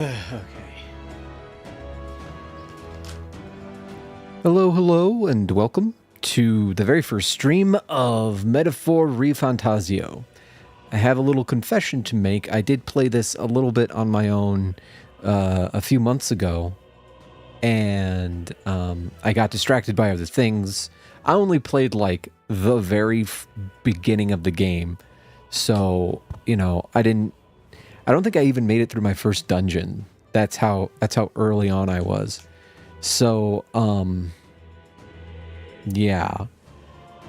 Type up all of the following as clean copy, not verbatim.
Okay. Hello, and welcome to the very first stream of Metaphor ReFantazio. I have a little confession to make. I did play this a little bit on my own a few months ago, and I got distracted by other things. I only played like the very beginning of the game, so I don't think I even made it through my first dungeon. That's how early on I was. So, yeah.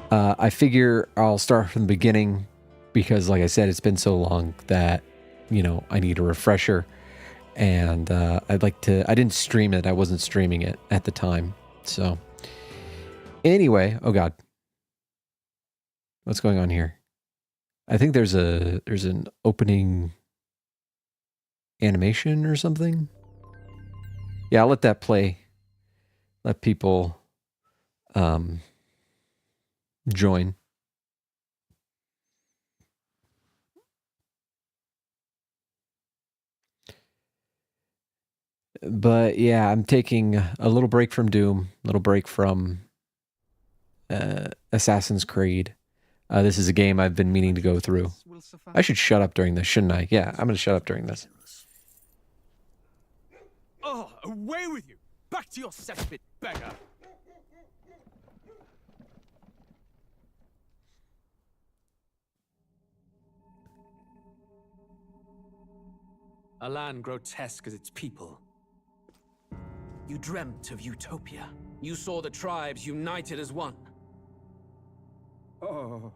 I figure I'll start from the beginning because, like I said, it's been so long that, I need a refresher. And I didn't stream it. I wasn't streaming it at the time. So, anyway, oh God. What's going on here? I think there's an opening animation or something. Yeah, I'll let that play. Let people join. But yeah, I'm taking a little break from Doom, a little break from Assassin's Creed. This is a game I've been meaning to go through. I should shut up during this, shouldn't I? Yeah, I'm going to shut up during this. Oh, away with you! Back to your cesspit, beggar! A land grotesque as its people. You dreamt of utopia. You saw the tribes united as one. Oh.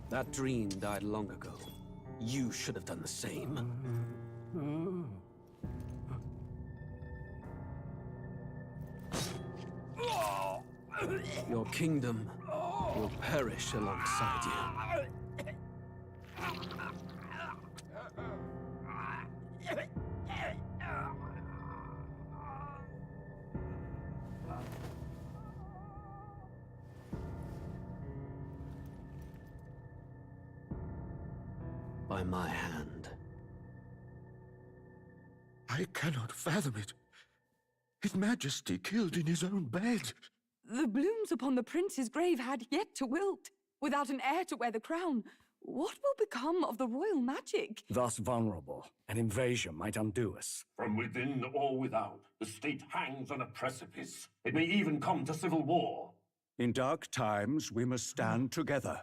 That dream died long ago. You should have done the same. Your kingdom will perish alongside you. By my hand. I cannot fathom it. His Majesty killed in his own bed. The blooms upon the prince's grave had yet to wilt. Without an heir to wear the crown, what will become of the royal magic? Thus vulnerable, an invasion might undo us. From within or without, the state hangs on a precipice. It may even come to civil war. In dark times, we must stand together.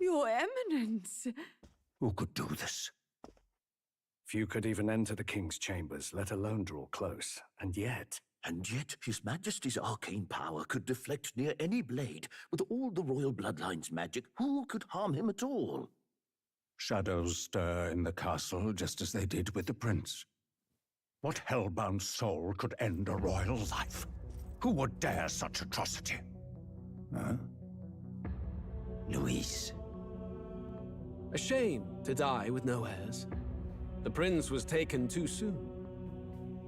Your Eminence! Who could do this? Few could even enter the king's chambers, let alone draw close. And yet His Majesty's arcane power could deflect near any blade. With all the royal bloodline's magic, who could harm him at all? shadows stir in the castle just as they did with the prince. What hellbound soul could end a royal life? Who would dare such atrocity? Huh? Luis. A shame to die with no heirs. The prince was taken too soon.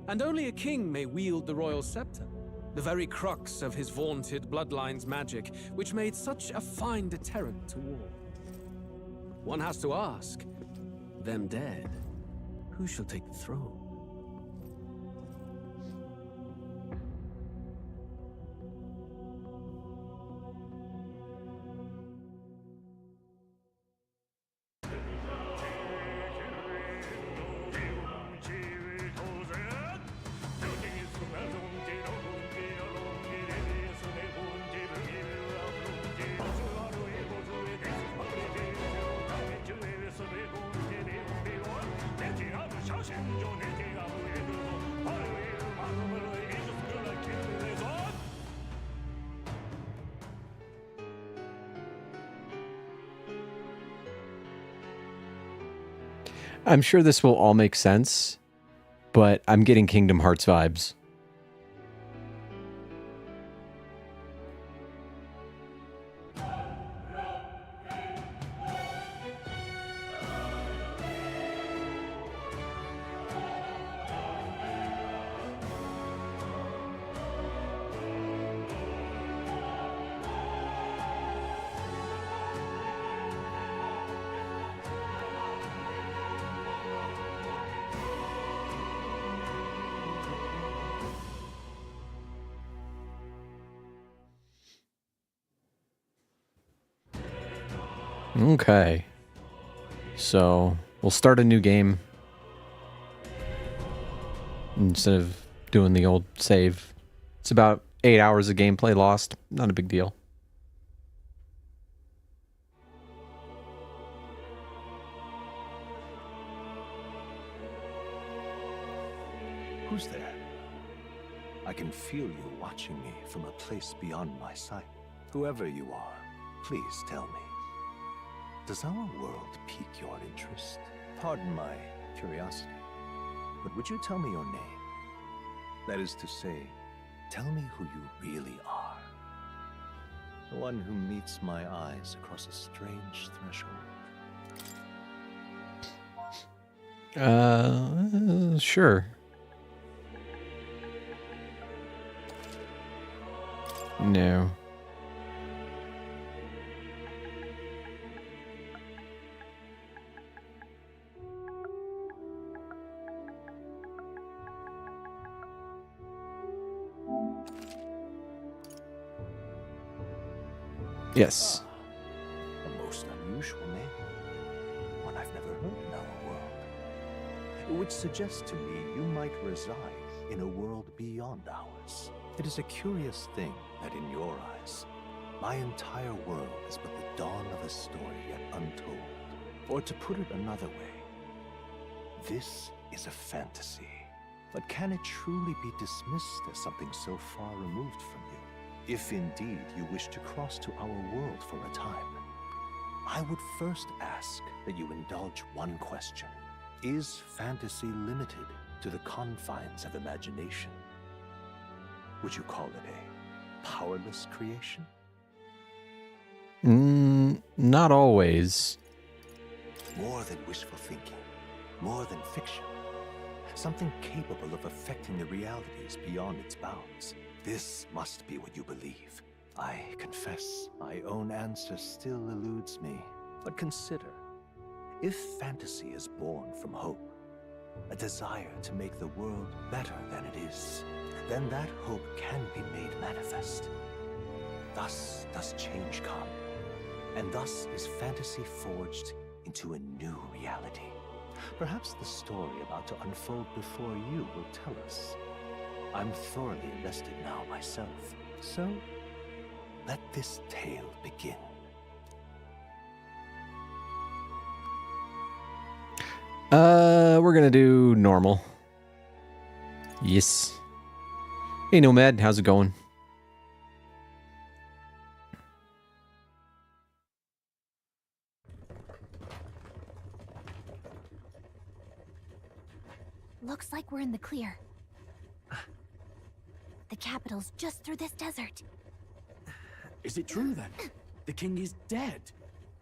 And only a king may wield the royal scepter, the very crux of his vaunted bloodline's magic, which made such a fine deterrent to war. One has to ask, them dead, who shall take the throne? I'm sure this will all make sense, but I'm getting Kingdom Hearts vibes. Okay. So we'll start a new game instead of doing the old save. It's about 8 hours of gameplay lost. Not a big deal. Who's there? I can feel you watching me from a place beyond my sight. Whoever you are, please tell me. Does our world pique your interest? Pardon my curiosity, but would you tell me your name? That is to say, tell me who you really are. The one who meets my eyes across a strange threshold. Sure. No. Yes. A most unusual name. One I've never heard in our world. Which suggests to me you might reside in a world beyond ours. It is a curious thing that in your eyes, my entire world is but the dawn of a story yet untold. Or to put it another way, this is a fantasy. But can it truly be dismissed as something so far removed from you? If indeed you wish to cross to our world for a time, I would first ask that you indulge one question. Is fantasy limited to the confines of imagination? Would you call it a powerless creation? Not always. More than wishful thinking, more than fiction. Something capable of affecting the realities beyond its bounds. This must be what you believe. I confess, my own answer still eludes me. But consider, if fantasy is born from hope, a desire to make the world better than it is, then that hope can be made manifest. Thus does change come, and thus is fantasy forged into a new reality. Perhaps the story about to unfold before you will tell us. I'm thoroughly invested now myself, so let this tale begin. We're gonna do normal. Yes. Hey, Nomad, how's it going? Looks like we're in the clear. The capital's just through this desert. Is it true then? The king is dead?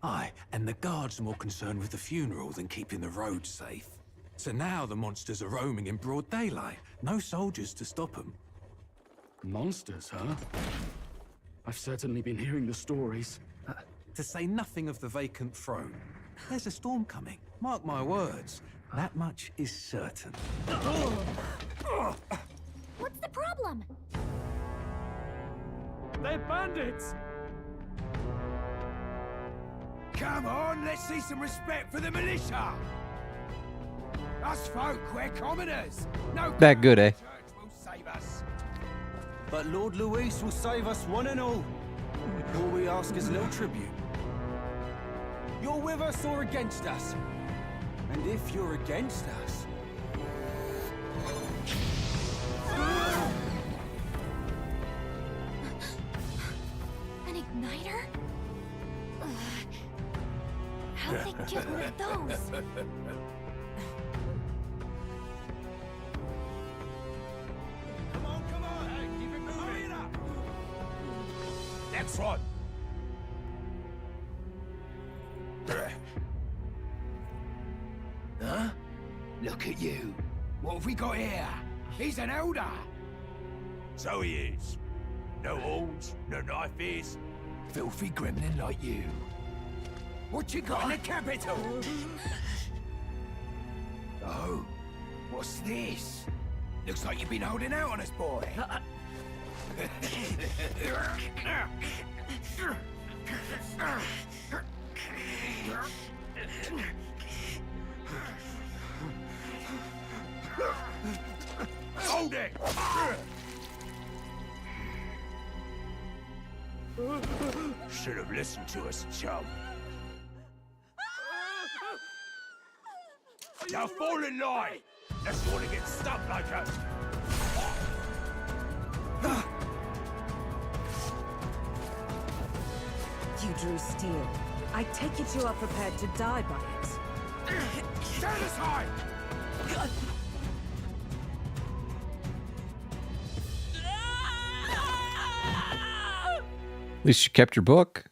Aye, and the guards are more concerned with the funeral than keeping the roads safe. So now the monsters are roaming in broad daylight. No soldiers to stop them. Monsters, huh? I've certainly been hearing the stories. To say nothing of the vacant throne. There's a storm coming. Mark my words. That much is certain. What's the problem? They're bandits! Come on, let's see some respect for the militia! Us folk, we're commoners! No That good, eh? will save us. But Lord Luis will save us one and all. All we ask is no tribute. You're with us or against us? And if you're against us... An igniter? How'd they get one of those? Come on, hey, keep it moving up! That's right. Huh? Look at you. What have we got here? He's an elder. So he is. No horns, no knife ears. Filthy gremlin like you. What you got in the capital? Oh, what's this? Looks like you've been holding out on us, boy. Hold it! Should have listened to us, chum. Now fall in line! Unless you want to get stuck like us. You drew steel. I take it you are prepared to die by it. Stand aside! At least you kept your book.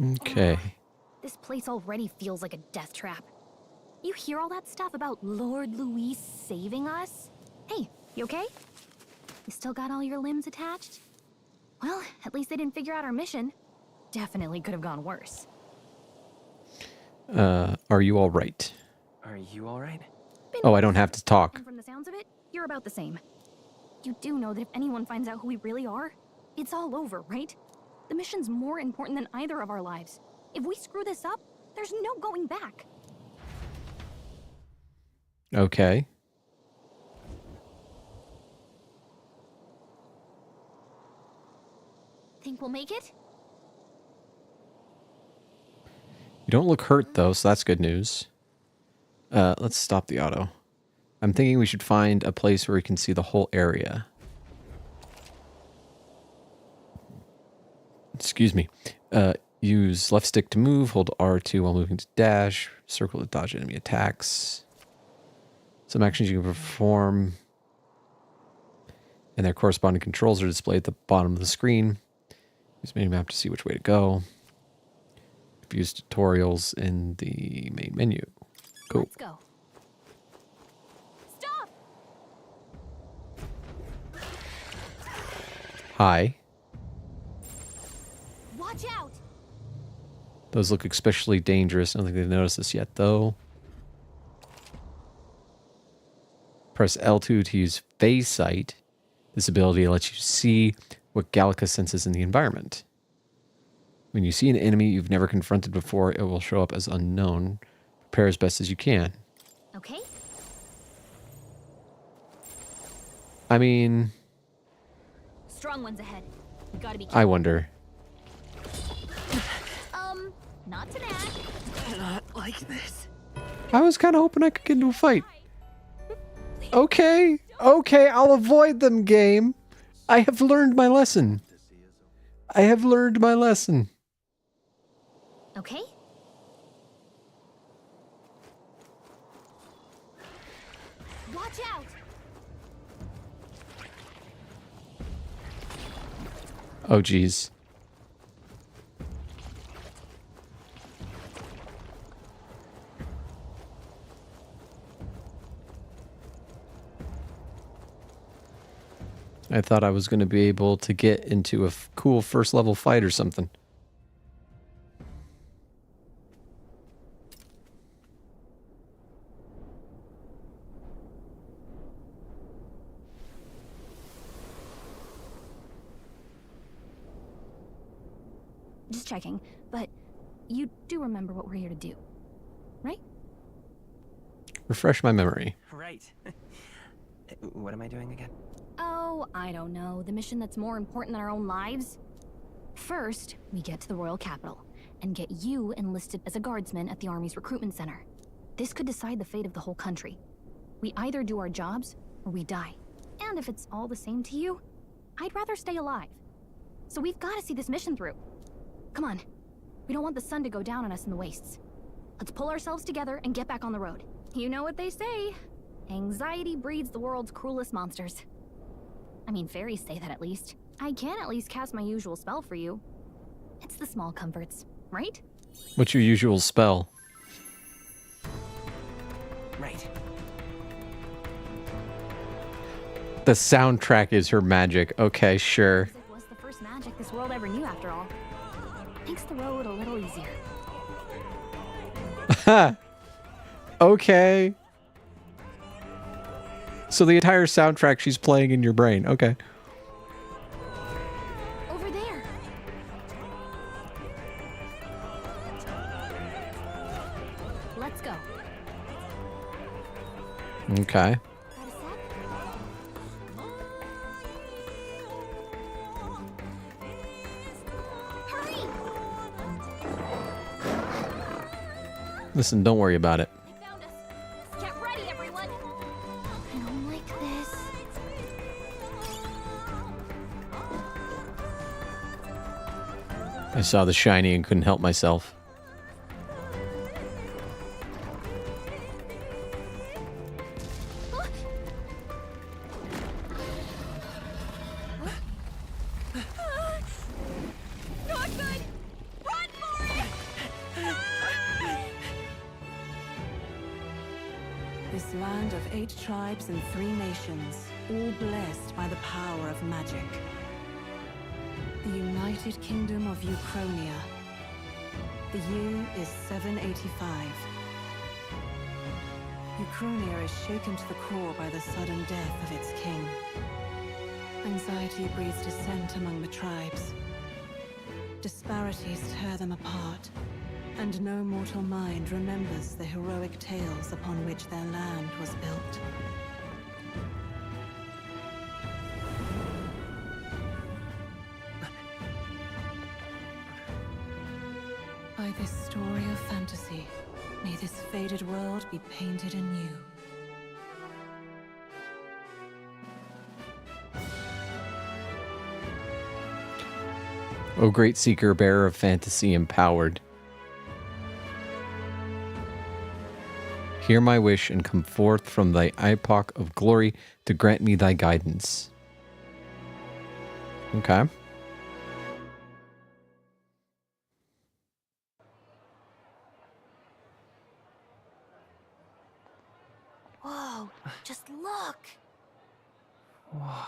Okay. This place already feels like a death trap. You hear all that stuff about Lord Louis saving us? Hey, you okay? You still got all your limbs attached? Well, at least they didn't figure out our mission. Definitely could have gone worse. Are you all right? Are you all right? Oh, I don't have to talk. And from the sounds of it, you're about the same. You do know that if anyone finds out who we really are, it's all over, right? The mission's more important than either of our lives. If we screw this up, there's no going back. Okay. Think we'll make it? You don't look hurt, though, so that's good news. Let's stop the auto. I'm thinking we should find a place where we can see the whole area. Excuse me. Use left stick to move, hold R2 while moving to dash, circle to dodge enemy attacks. Some actions you can perform, and their corresponding controls are displayed at the bottom of the screen. Use minimap to see which way to go. Use tutorials in the main menu. Go. Let's go. Stop! Hi. Watch out! Those look especially dangerous. I don't think they've noticed this yet, though. Press L2 to use phase sight. This ability lets you see what Gallica senses in the environment. When you see an enemy you've never confronted before, it will show up as unknown. Prepare as best as you can. Okay. I mean... Strong ones ahead. We gotta be I careful. wonder. Not to nag. Not like this. I was kind of hoping I could get into a fight. Okay. Okay, I'll avoid them, game. I have learned my lesson. I have learned my lesson. Okay. Watch out! Oh, geez. I thought I was going to be able to get into a cool first level fight or something. Just checking, but you do remember what we're here to do, right? Refresh my memory. Right. What am I doing again? Oh, I don't know. The mission that's more important than our own lives? First, we get to the royal capital and get you enlisted as a guardsman at the army's recruitment center. This could decide the fate of the whole country. We either do our jobs or we die. And if it's all the same to you, I'd rather stay alive. So we've got to see this mission through. Come on. We don't want the sun to go down on us in the wastes. Let's pull ourselves together and get back on the road. You know what they say. Anxiety breeds the world's cruelest monsters. I mean, fairies say that at least. I can at least cast my usual spell for you. It's the small comforts, right? What's your usual spell? Right. The soundtrack is her magic. Okay, sure. Music was the first magic this world ever knew, after all. Makes the road a little easier. Okay. So the entire soundtrack she's playing in your brain. Okay. Over there. Let's go. Okay. Listen, don't worry about it. They found us. Get ready, everyone. I don't like this. I saw the shiny and couldn't help myself. Not good. Run for it. This land of 8 tribes and 3 nations, all blessed by the power of magic. The United Kingdom of Uchronia. The year is 785. Uchronia is shaken to the core by the sudden death of its king. Anxiety breeds dissent among the tribes. Disparities tear them apart, and no mortal mind remembers the heroic tales upon which their land was built. By this story of fantasy, may this faded world be painted anew. O great seeker, bearer of fantasy, empowered. Hear my wish and come forth from thy epoch of glory to grant me thy guidance. Okay. Whoa, just look. Whoa.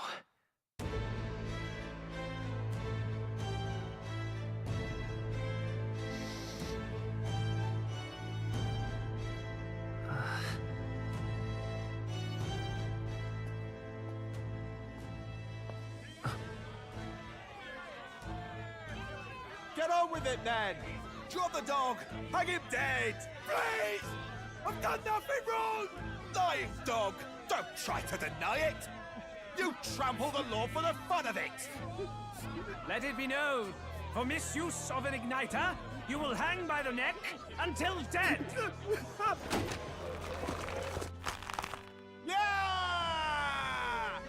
Get on with it, then! Drop the dog! Hang him dead! Please! I've done nothing wrong! Lying dog! Don't try to deny it! You trample the law for the fun of it! Let it be known, for misuse of an igniter, you will hang by the neck until dead! Yeah!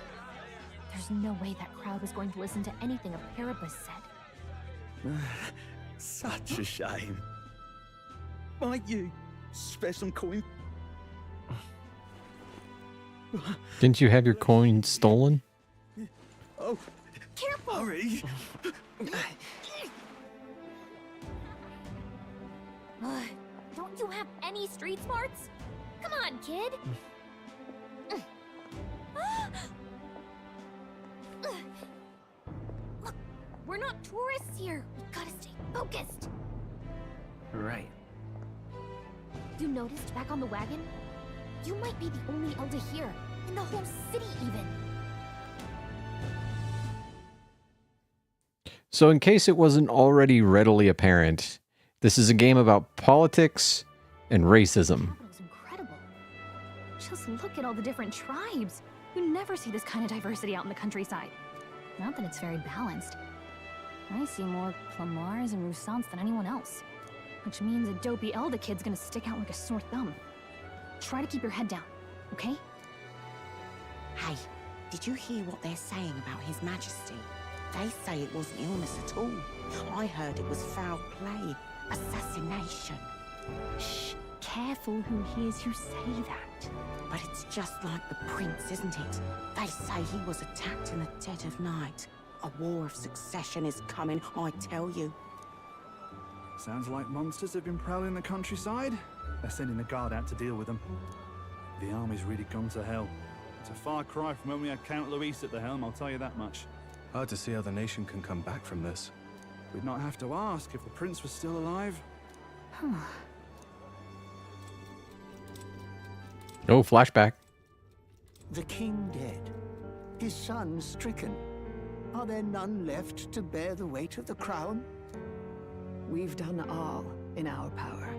There's no way that crowd was going to listen to anything a Paribus said. Such a shame. Might you spare some coin? Didn't you have your coin stolen? Oh, careful! Hurry! Don't you have any street smarts? Come on, kid! Look, we're not tourists here. We gotta stay focused. Right. You noticed back on the wagon? You might be the only Elder here, in the whole city even. So in case it wasn't already readily apparent, this is a game about politics and racism. That was incredible. Just look at all the different tribes. You never see this kind of diversity out in the countryside. Not that it's very balanced. I see more Clamars and Roussants than anyone else. Which means a dopey Elder kid's gonna stick out like a sore thumb. Try to keep your head down, okay? Hey, did you hear what they're saying about His Majesty? They say it wasn't illness at all. I heard it was foul play, assassination. Shh, careful who hears you say that. But it's just like the prince, isn't it? They say he was attacked in the dead of night. A war of succession is coming, I tell you. Sounds like monsters have been prowling the countryside. They're sending the guard out to deal with them. The army's really gone to hell. It's a far cry from when we had Count Luis at the helm, I'll tell you that much. Hard to see how the nation can come back from this. We'd not have to ask if the prince was still alive. Oh, flashback. The king dead, his son stricken. Are there none left to bear the weight of the crown? We've done all in our power,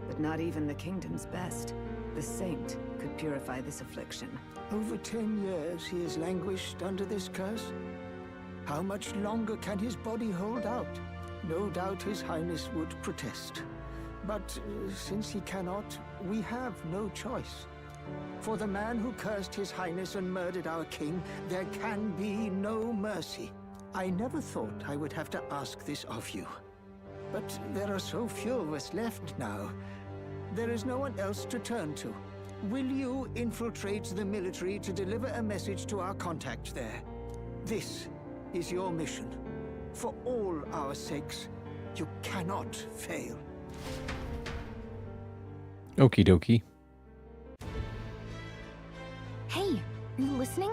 but not even the kingdom's best. The saint could purify this affliction. Over 10 years he has languished under this curse. How much longer can his body hold out? No doubt his highness would protest. But since he cannot, we have no choice. For the man who cursed his highness and murdered our king, there can be no mercy. I never thought I would have to ask this of you. But there are so few of us left now. There is no one else to turn to. Will you infiltrate the military to deliver a message to our contact there? This is your mission. For all our sakes, you cannot fail. Okie dokie. Hey, are you listening?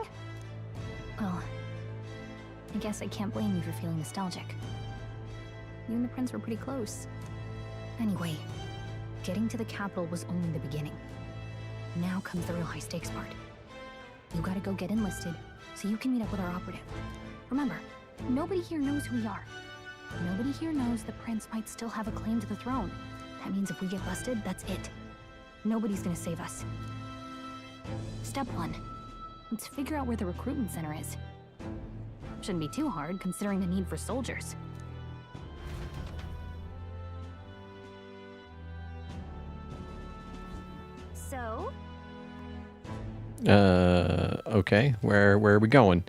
Well, I guess I can't blame you for feeling nostalgic. You and the prince were pretty close. Anyway, getting to the capital was only the beginning. Now comes the real high-stakes part. You gotta go get enlisted, so you can meet up with our operative. Remember, nobody here knows who we are. Nobody here knows the prince might still have a claim to the throne. That means if we get busted, that's it. Nobody's gonna save us. Step 1. Let's figure out where the recruitment center is. Shouldn't be too hard, considering the need for soldiers. So? Okay. Where are we going?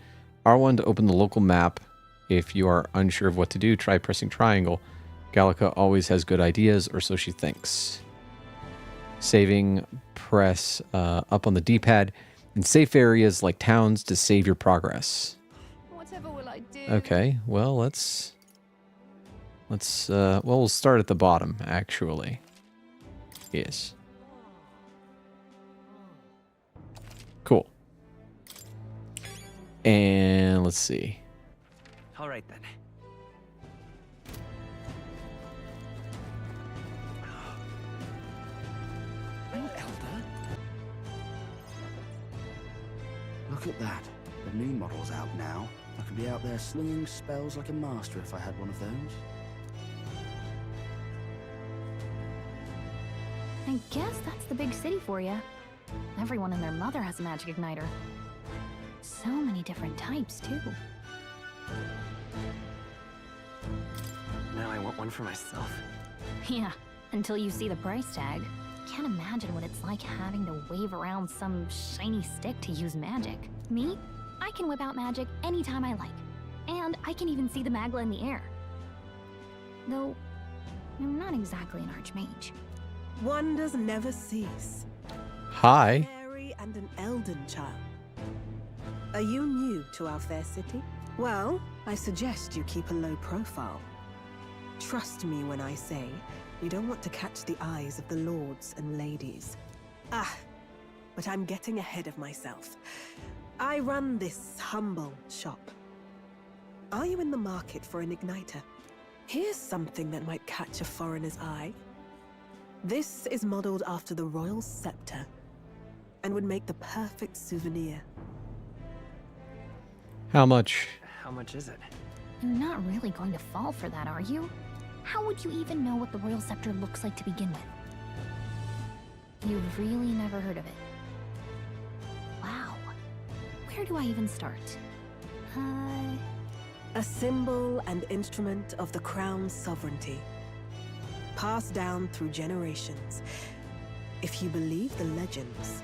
R1 to open the local map. If you are unsure of what to do, try pressing triangle. Gallica always has good ideas, or so she thinks. Saving, press up on the D-pad in safe areas like towns to save your progress. Whatever will I do? Okay, well, let's well, we'll start at the bottom, actually. Yes. Cool. And let's see. All right then. Look at that. The new model's out now. I could be out there slinging spells like a master if I had one of those. I guess that's the big city for you. Everyone and their mother has a magic igniter. So many different types, too. Now I want one for myself. Yeah, until you see the price tag. Can't imagine what it's like having to wave around some shiny stick to use magic. Me? I can whip out magic anytime I like. And I can even see the Magla in the air. Though, I'm not exactly an archmage. Wonders never cease. Hi. Fairy and an Elden child. Are you new to our fair city? Well, I suggest you keep a low profile. Trust me when I say you don't want to catch the eyes of the lords and ladies. But I'm getting ahead of myself. I run this humble shop. Are you in the market for an igniter? Here's something that might catch a foreigner's eye. This is modeled after the royal scepter and would make the perfect souvenir. How much? How much is it? You're not really going to fall for that, are you? How would you even know what the royal scepter looks like to begin with? You've really never heard of it. Wow. Where do I even start? A symbol and instrument of the crown's sovereignty. Passed down through generations. If you believe the legends,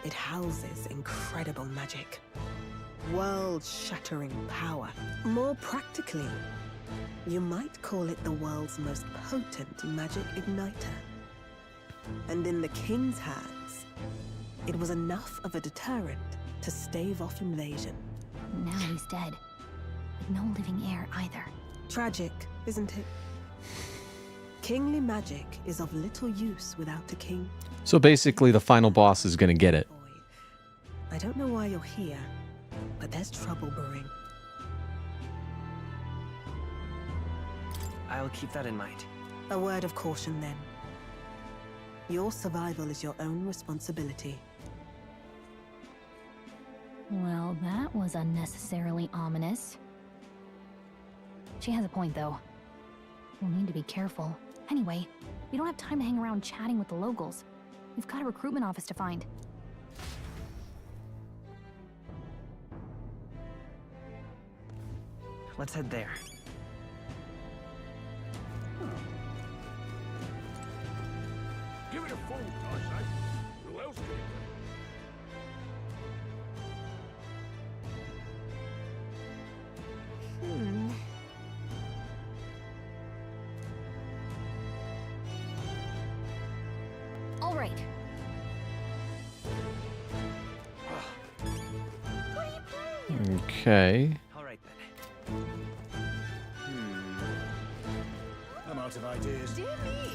it houses incredible magic. World-shattering power. More practically, you might call it the world's most potent magic igniter. And in the king's hands, it was enough of a deterrent to stave off invasion. Now he's dead. With no living heir either. Tragic, isn't it? Kingly magic is of little use without a king. So basically the final boss is going to get it. I don't know why you're here, but there's trouble brewing. I'll keep that in mind. A word of caution then. Your survival is your own responsibility. Well, that was unnecessarily ominous. She has a point, though. We'll need to be careful. Anyway, we don't have time to hang around chatting with the locals. We've got a recruitment office to find. Let's head there. Give it a full, I say. Who else can All right. Okay. All right then. I'm out of ideas. Dear me!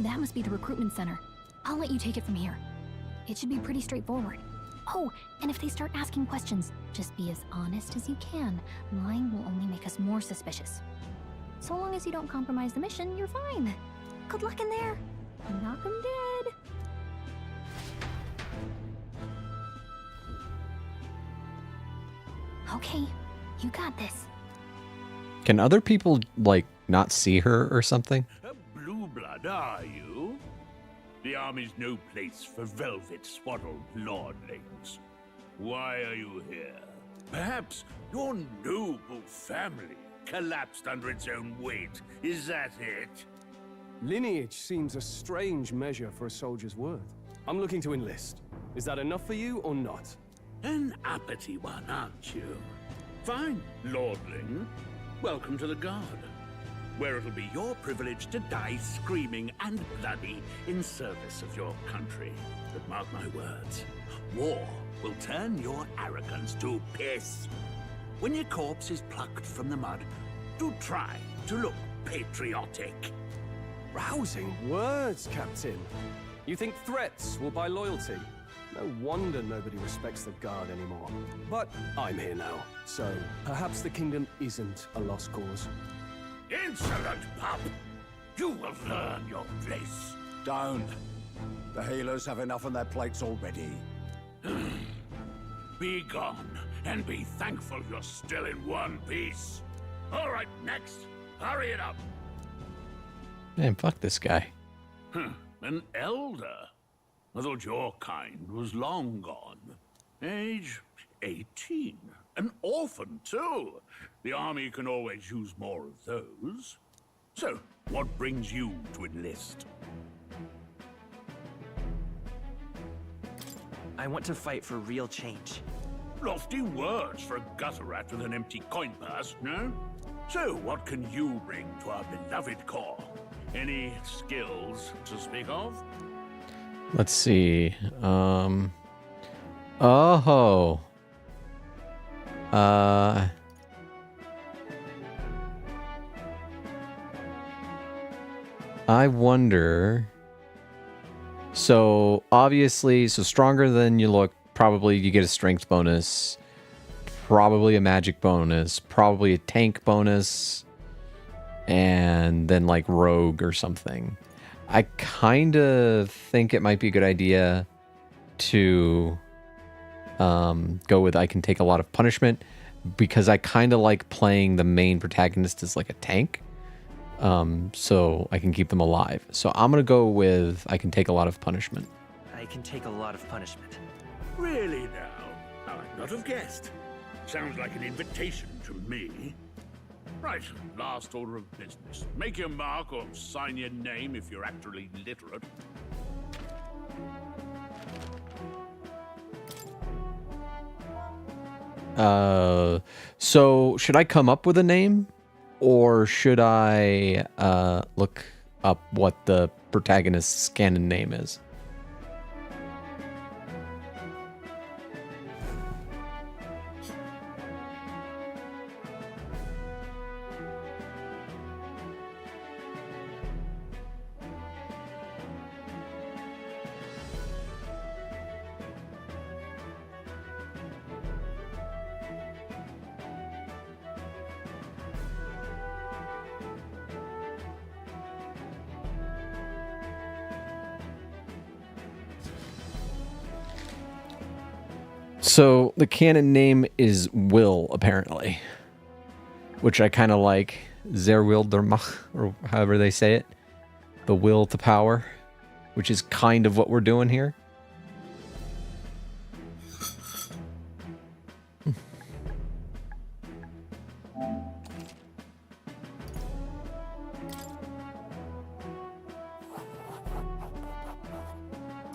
That must be the recruitment center. I'll let you take it from here. It should be pretty straightforward. Oh, and if they start asking questions, just be as honest as you can. Lying will only make us more suspicious. So long as you don't compromise the mission, you're fine. Good luck in there. Knock 'em dead. Okay, you got this. Can other people, like, not see her or something? A blue blood, are you? The army's no place for velvet-swaddled lordlings. Why are you here? Perhaps your noble family collapsed under its own weight. Is that it? Lineage seems a strange measure for a soldier's worth. I'm looking to enlist. Is that enough for you or not? An uppity one, aren't you? Fine, lordling. Welcome to the Guard, where it'll be your privilege to die screaming and bloody in service of your country. But mark my words, war will turn your arrogance to piss. When your corpse is plucked from the mud, do try to look patriotic. Rousing words, Captain. You think threats will buy loyalty? No wonder nobody respects the Guard anymore. But I'm here now, so perhaps the kingdom isn't a lost cause. Insolent pup! You will learn your place. Don't. The healers have enough on their plates already. Be gone, and be thankful you're still in one piece. All right, next. Hurry it up. Man, fuck this guy. An elder? I thought your kind was long gone. Age 18. An orphan, too. The army can always use more of those. So, what brings you to enlist? I want to fight for real change. Lofty words for a gutter rat with an empty coin purse, no? So, what can you bring to our beloved corps? Any skills to speak of? Let's see. Oh. I wonder. So obviously, stronger than you look. Probably you get a strength bonus. Probably a magic bonus. Probably a tank bonus. And then like rogue or something. I kind of think it might be a good idea to go with I can take a lot of punishment, because I kind of like playing the main protagonist as like a tank, so I can keep them alive. So I'm going to go with I can take a lot of punishment. I can take a lot of punishment. Really now? I might not have guessed. Sounds like an invitation to me. Right, last order of business. Make your mark or sign your name if you're actually literate. So should I come up with a name, or should I look up what the protagonist's canon name is? So the canon name is Will, apparently, which I kind of like. Zerwil Dermach, or however they say it. The will to power, which is kind of what we're doing here.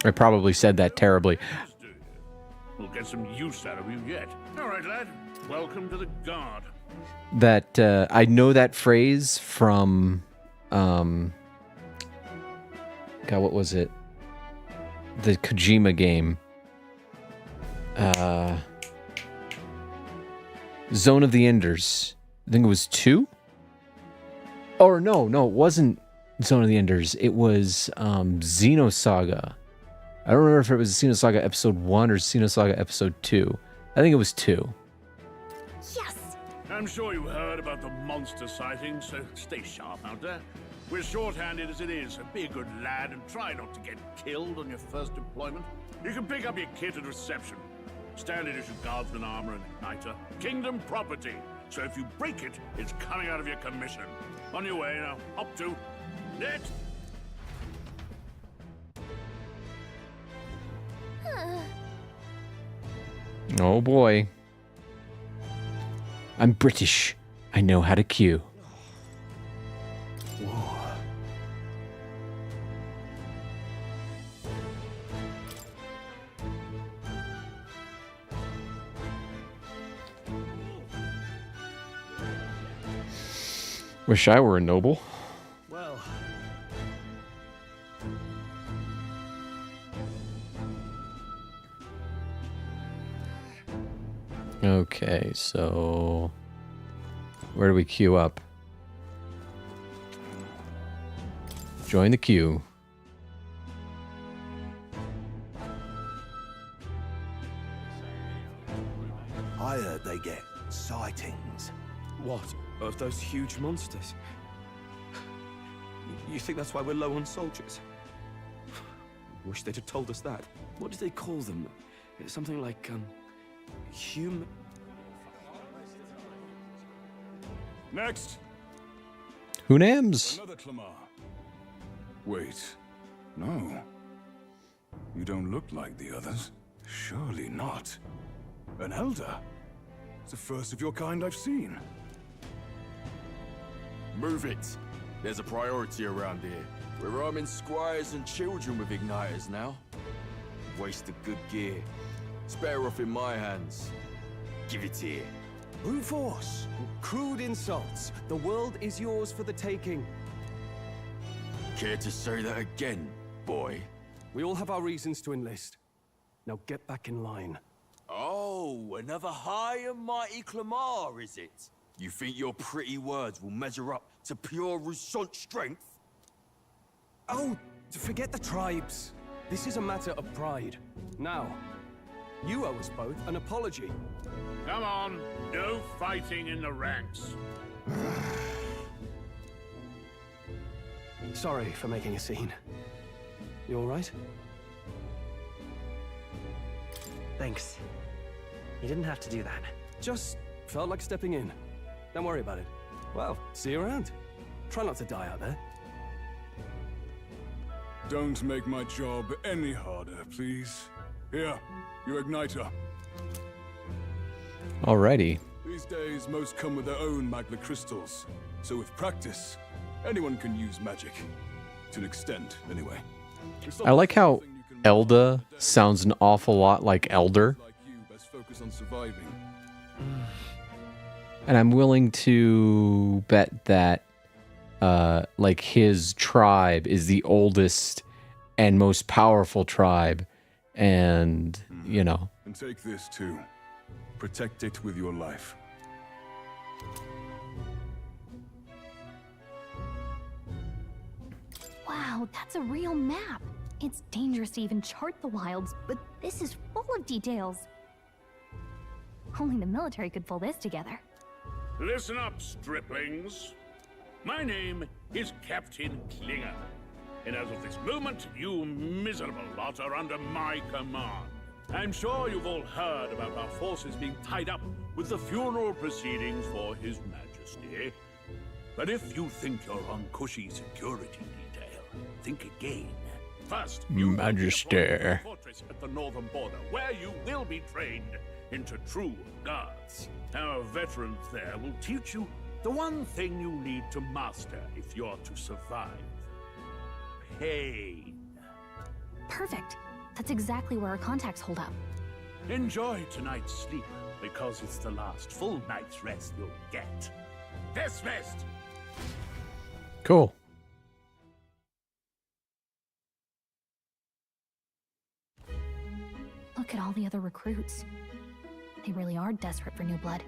I probably said that terribly. We'll get some use out of you yet. All right, lad. Welcome to the Guard. That I know that phrase from God, what was it? The Kojima game. Zone of the Enders. I think it was 2? Or no, it wasn't Zone of the Enders. It was Xenosaga. I don't remember if it was Xenosaga Episode 1 or Xenosaga Episode 2. I think it was 2. Yes! I'm sure you heard about the monster sighting, so stay sharp out there. We're short-handed as it is, so be a good lad and try not to get killed on your first deployment. You can pick up your kit at reception. Standard issue guardsman armor and igniter. Kingdom property. So if you break it, it's coming out of your commission. On your way now. Up to... Net! Oh boy. I'm British. I know how to queue. Wish I were a noble. Well. Okay, so where do we queue up? Join the queue. I heard they get sightings. What? Of those huge monsters? You think that's why we're low on soldiers? Wish they'd have told us that. What do they call them? Something like, human... Next! Who names? Another Clamar. Wait. No. You don't look like the others. Surely not. An elder? It's the first of your kind I've seen. Move it. There's a priority around here. We're arming squires and children with igniters now. Waste of good gear. It's better off in my hands. Give it here. Brute force. Crude insults. The world is yours for the taking. Care to say that again, boy? We all have our reasons to enlist. Now get back in line. Oh, another high and mighty Clamar, is it? You think your pretty words will measure up to pure Rousant strength? Oh, forget the tribes. This is a matter of pride. Now, you owe us both an apology. Come on, no fighting in the ranks. Sorry for making a scene. You all right? Thanks. You didn't have to do that. Just felt like stepping in. Don't worry about it. Well, see you around. Try not to die out there. Don't make my job any harder, please. Here, your igniter. Alrighty. These days, most come with their own magna crystals. So with practice, anyone can use magic. To an extent, anyway. I like how Elda sounds an awful lot like Elder. Like you, best focus on surviving. And I'm willing to bet that like his tribe is the oldest and most powerful tribe, and you know. And take this too. Protect it with your life. Wow, that's a real map. It's dangerous to even chart the wilds, but this is full of details. Only the military could pull this together. Listen up, striplings. My name is Captain Klinger, and as of this moment, you miserable lot are under my command. I'm sure you've all heard about our forces being tied up with the funeral proceedings for His Majesty. But if you think you're on cushy security detail, think again. First, you will be Majesty. deployed to a fortress at the northern border, where you will be trained into true guards. Our veterans there will teach you the one thing you need to master if you're to survive. Pain. Perfect. That's exactly where our contacts hold up. Enjoy tonight's sleep, because it's the last full night's rest you'll get. Dismissed! Cool. Look at all the other recruits. They really are desperate for new blood.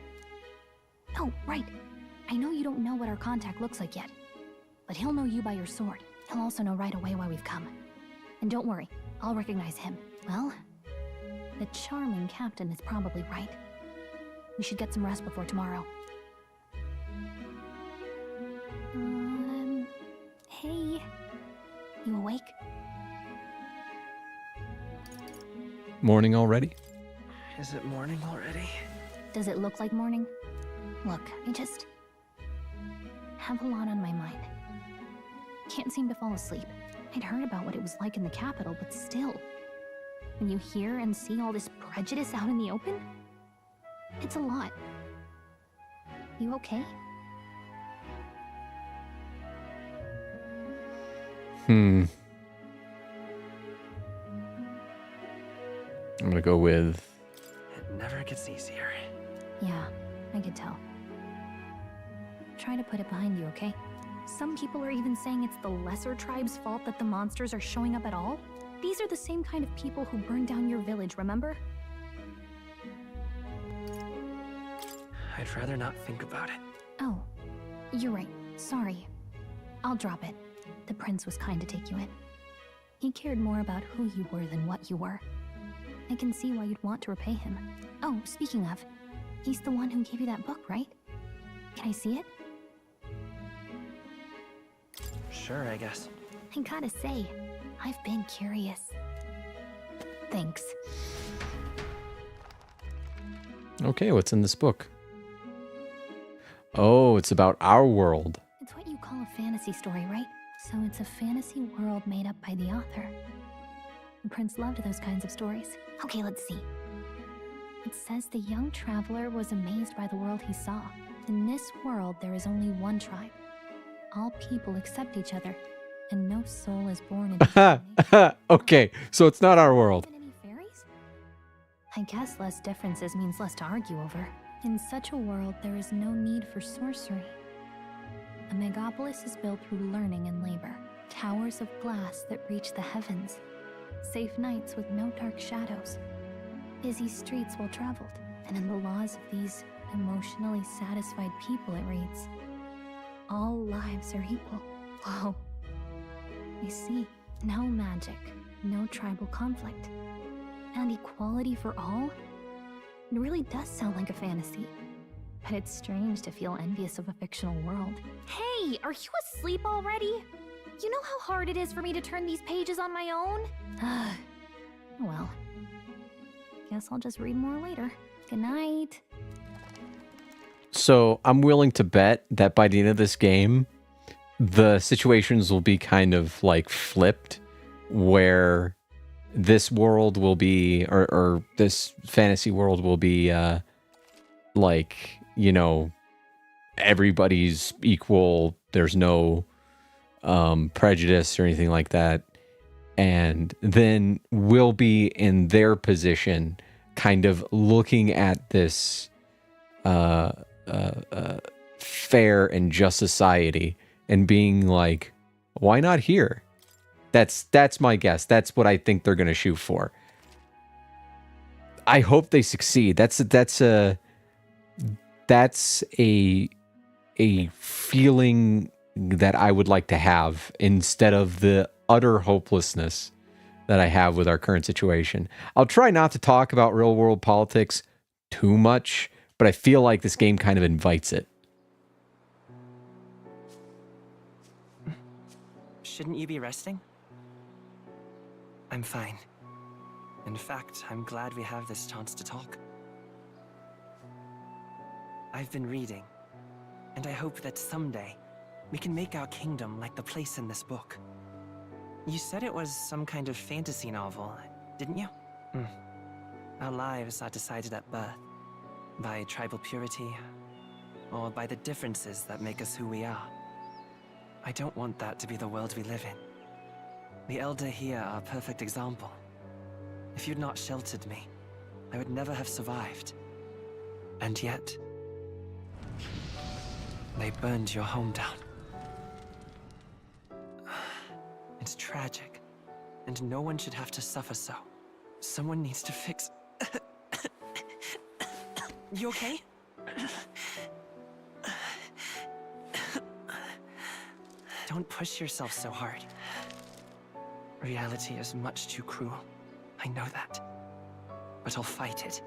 Oh, right. I know you don't know what our contact looks like yet, but he'll know you by your sword. He'll also know right away why we've come. And don't worry, I'll recognize him. Well, the charming captain is probably right. We should get some rest before tomorrow. Hey. You awake? Morning already? Is it morning already? Does it look like morning? Look, I just have a lot on my mind. Can't seem to fall asleep. I'd heard about what it was like in the capital, but still. When you hear and see all this prejudice out in the open, it's a lot. You okay? I'm gonna go with... It never gets easier. Yeah, I could tell. Try to put it behind you, okay? Some people are even saying it's the lesser tribe's fault that the monsters are showing up at all. These are the same kind of people who burned down your village, remember? I'd rather not think about it. Oh, you're right. Sorry. I'll drop it. The prince was kind to take you in. He cared more about who you were than what you were. I can see why you'd want to repay him. Oh, speaking of, he's the one who gave you that book, right? Can I see it? Sure, I guess. I gotta say, I've been curious. Thanks. Okay, what's in this book? Oh, it's about our world. It's what you call a fantasy story, right? So it's a fantasy world made up by the author. The prince loved those kinds of stories. Okay, let's see. It says the young traveler was amazed by the world he saw. In this world, there is only one tribe. All people accept each other, and no soul is born in discrimination. Okay, so it's not our world. Any fairies? I guess less differences means less to argue over. In such a world, there is no need for sorcery. A megapolis is built through learning and labor. Towers of glass that reach the heavens. Safe nights with no dark shadows. Busy streets well traveled. And in the laws of these emotionally satisfied people, it reads, all lives are equal. Whoa. You see, no magic, no tribal conflict, and equality for all? It really does sound like a fantasy. But it's strange to feel envious of a fictional world. Hey, are you asleep already? You know how hard it is for me to turn these pages on my own? Well, guess I'll just read more later. Good night. So I'm willing to bet that by the end of this game, the situations will be kind of like flipped, where this world will be, or this fantasy world will be like, you know, everybody's equal. There's no prejudice or anything like that. And then we'll be in their position, kind of looking at this fair and just society and being like, why not here? That's my guess. That's what I think they're going to shoot for. I hope they succeed. That's a feeling that I would like to have instead of the utter hopelessness that I have with our current situation. I'll try not to talk about real world politics too much, but I feel like this game kind of invites it. Shouldn't you be resting? I'm fine. In fact, I'm glad we have this chance to talk. I've been reading, and I hope that someday we can make our kingdom like the place in this book. You said it was some kind of fantasy novel, didn't you? Our lives are decided at birth, by tribal purity, or by the differences that make us who we are. I don't want that to be the world we live in. The Elder here are a perfect example. If you'd not sheltered me, I would never have survived. And yet, they burned your home down. It's tragic, and no one should have to suffer so. Someone needs to fix... You okay? Don't push yourself so hard. Reality is much too cruel. I know that. But I'll fight it.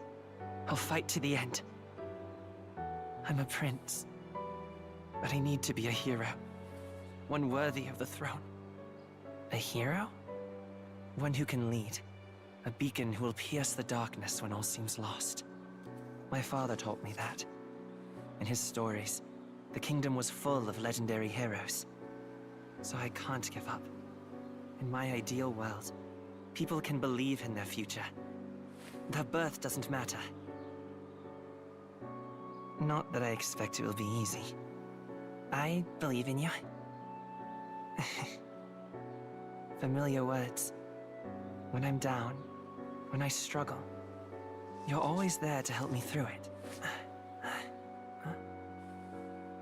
I'll fight to the end. I'm a prince. But I need to be a hero. One worthy of the throne. A hero? One who can lead. A beacon who will pierce the darkness when all seems lost. My father taught me that. In his stories, the kingdom was full of legendary heroes. So I can't give up. In my ideal world, people can believe in their future. Their birth doesn't matter. Not that I expect it will be easy. I believe in you. Familiar words. When I'm down, when I struggle, you're always there to help me through it.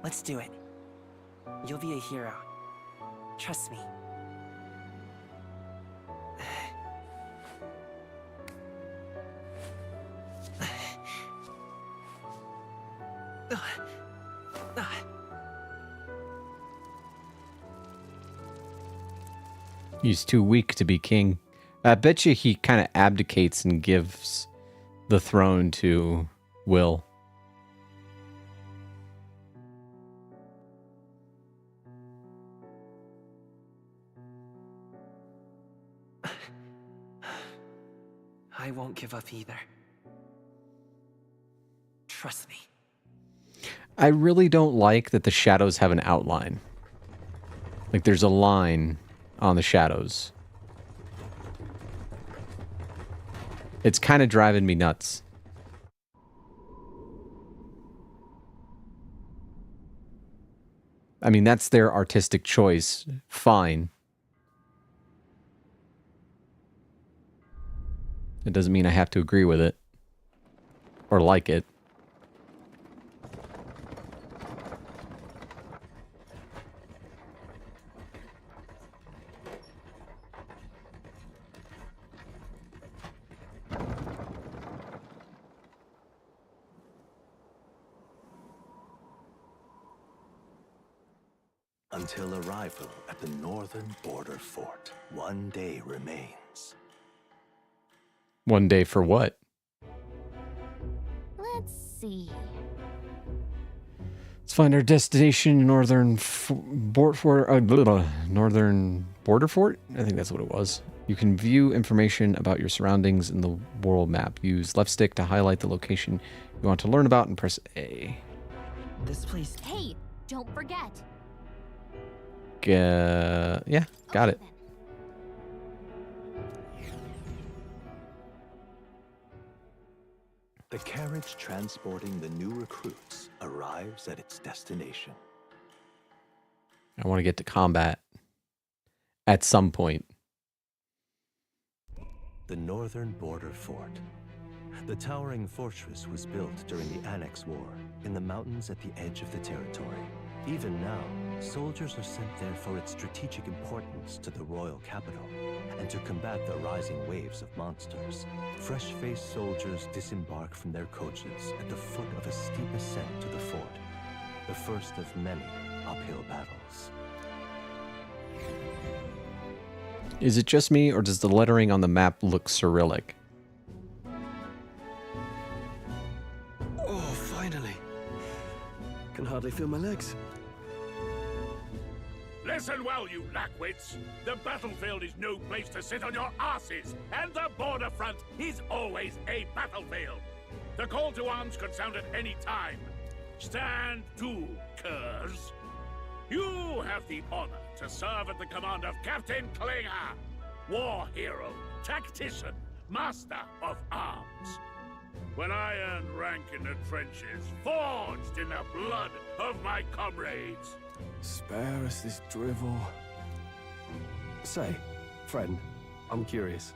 Let's do it. You'll be a hero. Trust me. He's too weak to be king. I bet you he kind of abdicates and gives the throne to Will. I won't give up either. Trust me. I really don't like that the shadows have an outline. Like there's a line on the shadows. It's kind of driving me nuts. I mean, that's their artistic choice. Fine. It doesn't mean I have to agree with it. Or like it. Until arrival at the northern border fort, one day remains. One day for what? Let's see. Let's find our destination, northern northern border fort. I think that's what it was. You can view information about your surroundings in the world map. Use left stick to highlight the location you want to learn about and press A. This place. Hey, don't forget. Yeah, got it. The carriage transporting the new recruits arrives at its destination. I want to get to combat at some point. The northern border fort. The towering fortress was built during the Annex War in the mountains at the edge of the territory. Even now, soldiers are sent there for its strategic importance to the royal capital and to combat the rising waves of monsters. Fresh-faced soldiers disembark from their coaches at the foot of a steep ascent to the fort, the first of many uphill battles. Is it just me, or does the lettering on the map look Cyrillic? Oh, finally. Can hardly feel my legs. Listen well, you lackwits. The battlefield is no place to sit on your asses, and the border front is always a battlefield. The call to arms could sound at any time. Stand to, curs. You have the honor to serve at the command of Captain Klinger, war hero, tactician, master of arms. When I earned rank in the trenches, forged in the blood of my comrades. Spare us this drivel. Say, friend, I'm curious.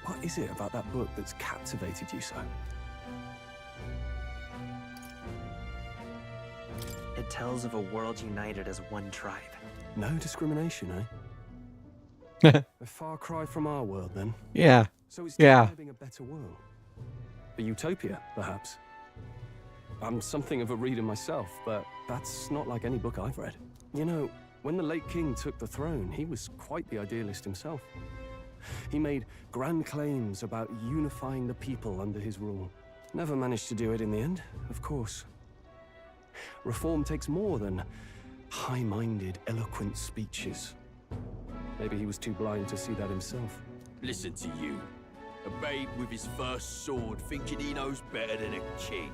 What is it about that book that's captivated you so? It tells of a world united as one tribe. No discrimination, eh? A far cry from our world, then. Yeah. So it's Yeah. describing a better world. A utopia, perhaps. I'm something of a reader myself, but that's not like any book I've read. You know, when the late king took the throne, he was quite the idealist himself. He made grand claims about unifying the people under his rule. Never managed to do it in the end, of course. Reform takes more than high-minded, eloquent speeches. Maybe he was too blind to see that himself. Listen to you. A babe with his first sword thinking he knows better than a king.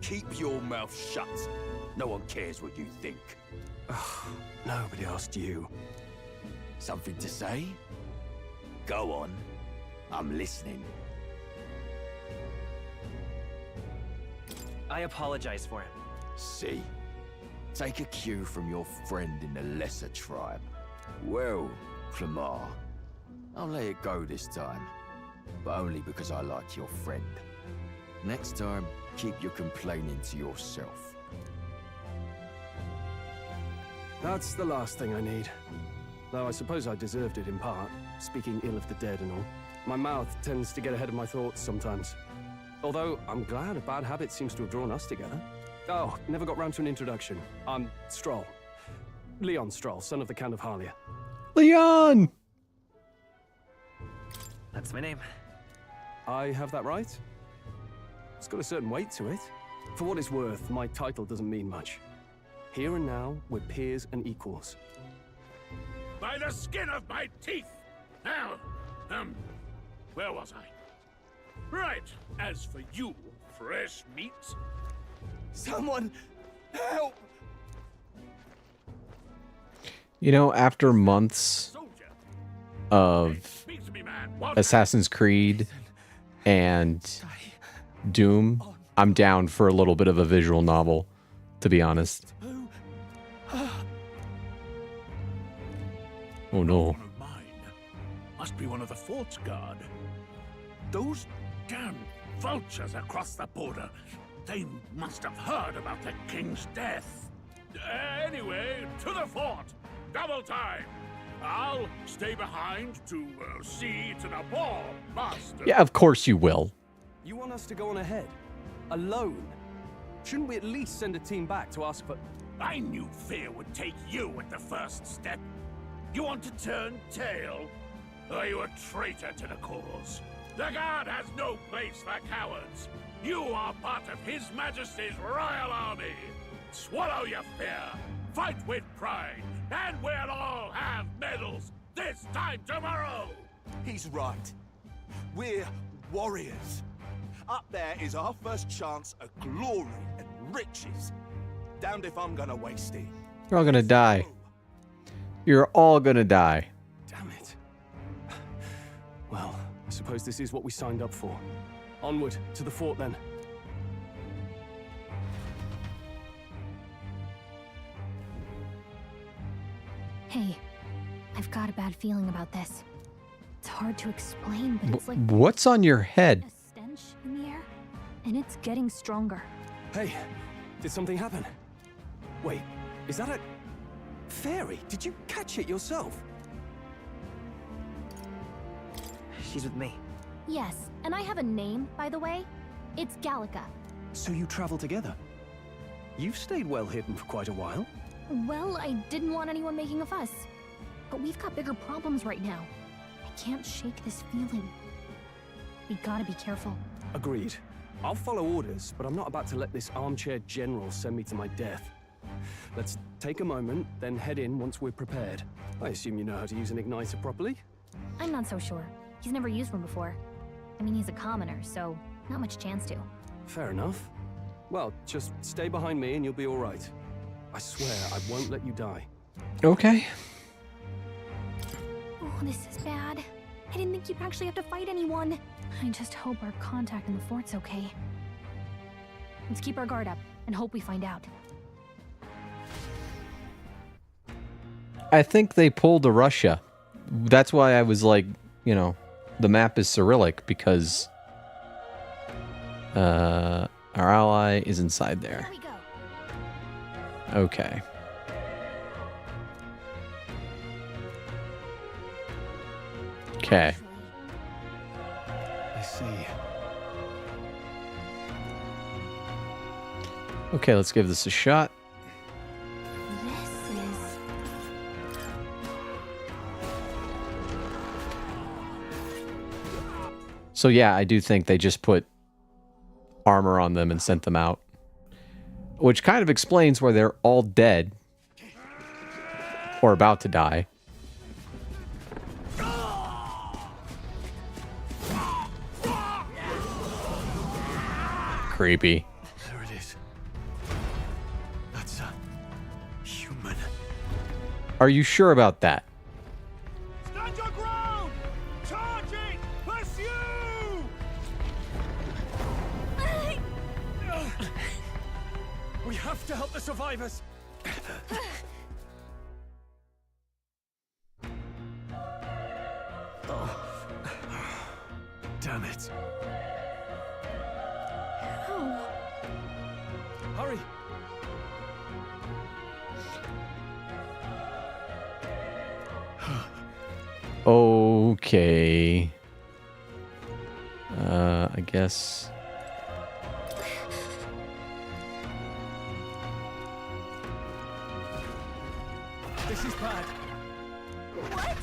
Keep your mouth shut. No one cares what you think. Nobody asked you. Something to say? Go on. I'm listening. I apologize for him. See? Take a cue from your friend in the lesser tribe. Well, Clamar, I'll let it go this time. But only because I like your friend. Next time, keep your complaining to yourself. That's the last thing I need. Though I suppose I deserved it in part, speaking ill of the dead and all. My mouth tends to get ahead of my thoughts sometimes. Although, I'm glad a bad habit seems to have drawn us together. Oh, never got round to an introduction. I'm Stroll. Leon Stroll, son of the Count of Harlia. Leon! That's my name. I have that right? It's got a certain weight to it. For what it's worth, my title doesn't mean much. Here and now, we're peers and equals. By the skin of my teeth! Now, where was I? Right, as for you, fresh meat. Someone help! You know, after months of Assassin's Creed and Doom, I'm down for a little bit of a visual novel, to be honest. Oh no. Must be one of the fort's guard. Those damn vultures across the border. They must have heard about the king's death. Anyway, to the fort. Double time. I'll stay behind to see to the ball, master. Yeah, of course you will. You want us to go on ahead? Alone? Shouldn't we at least send a team back to ask for... I knew fear would take you at the first step. You want to turn tail? Are you a traitor to the cause? The Guard has no place for cowards. You are part of His Majesty's Royal Army. Swallow your fear. Fight with pride. And we'll all have medals this time tomorrow. He's right. We're warriors. Up there is our first chance at glory and riches. Damned if I'm gonna waste it. You're all gonna die. You're all gonna die. Damn it. Well, I suppose this is what we signed up for. Onward, to the fort then. Hey, I've got a bad feeling about this. It's hard to explain, but it's like What's on your head? a stench in the air, and it's getting stronger. Hey, did something happen? Wait, is that a... fairy? Did you catch it yourself? She's with me. Yes, and I have a name, by the way. It's Gallica. So you travel together? You've stayed well hidden for quite a while. Well, I didn't want anyone making a fuss. But we've got bigger problems right now. I can't shake this feeling. We gotta be careful. Agreed. I'll follow orders, but I'm not about to let this armchair general send me to my death. Let's take a moment, then head in once we're prepared. I assume you know how to use an igniter properly? I'm not so sure. He's never used one before. I mean, he's a commoner, so not much chance to. Fair enough. Well, just stay behind me and you'll be all right. I swear I won't let you die. Okay. Oh, this is bad. I didn't think you'd actually have to fight anyone. I just hope our contact in the fort's okay. Let's keep our guard up and hope we find out. I think they pulled a Russia. That's why I was like, you know, the map is Cyrillic, because our ally is inside there. There we go. Okay. Okay. I see. Okay, let's give this a shot. This is... So yeah, I do think they just put armor on them and sent them out. Which kind of explains why they're all dead. Or about to die. Creepy. There it is. That's a human. Are you sure about that? Stand your ground! Charging! Pursue! We have to help the survivors. Oh. Damn it. Hurry! Okay. I guess. This is bad. What?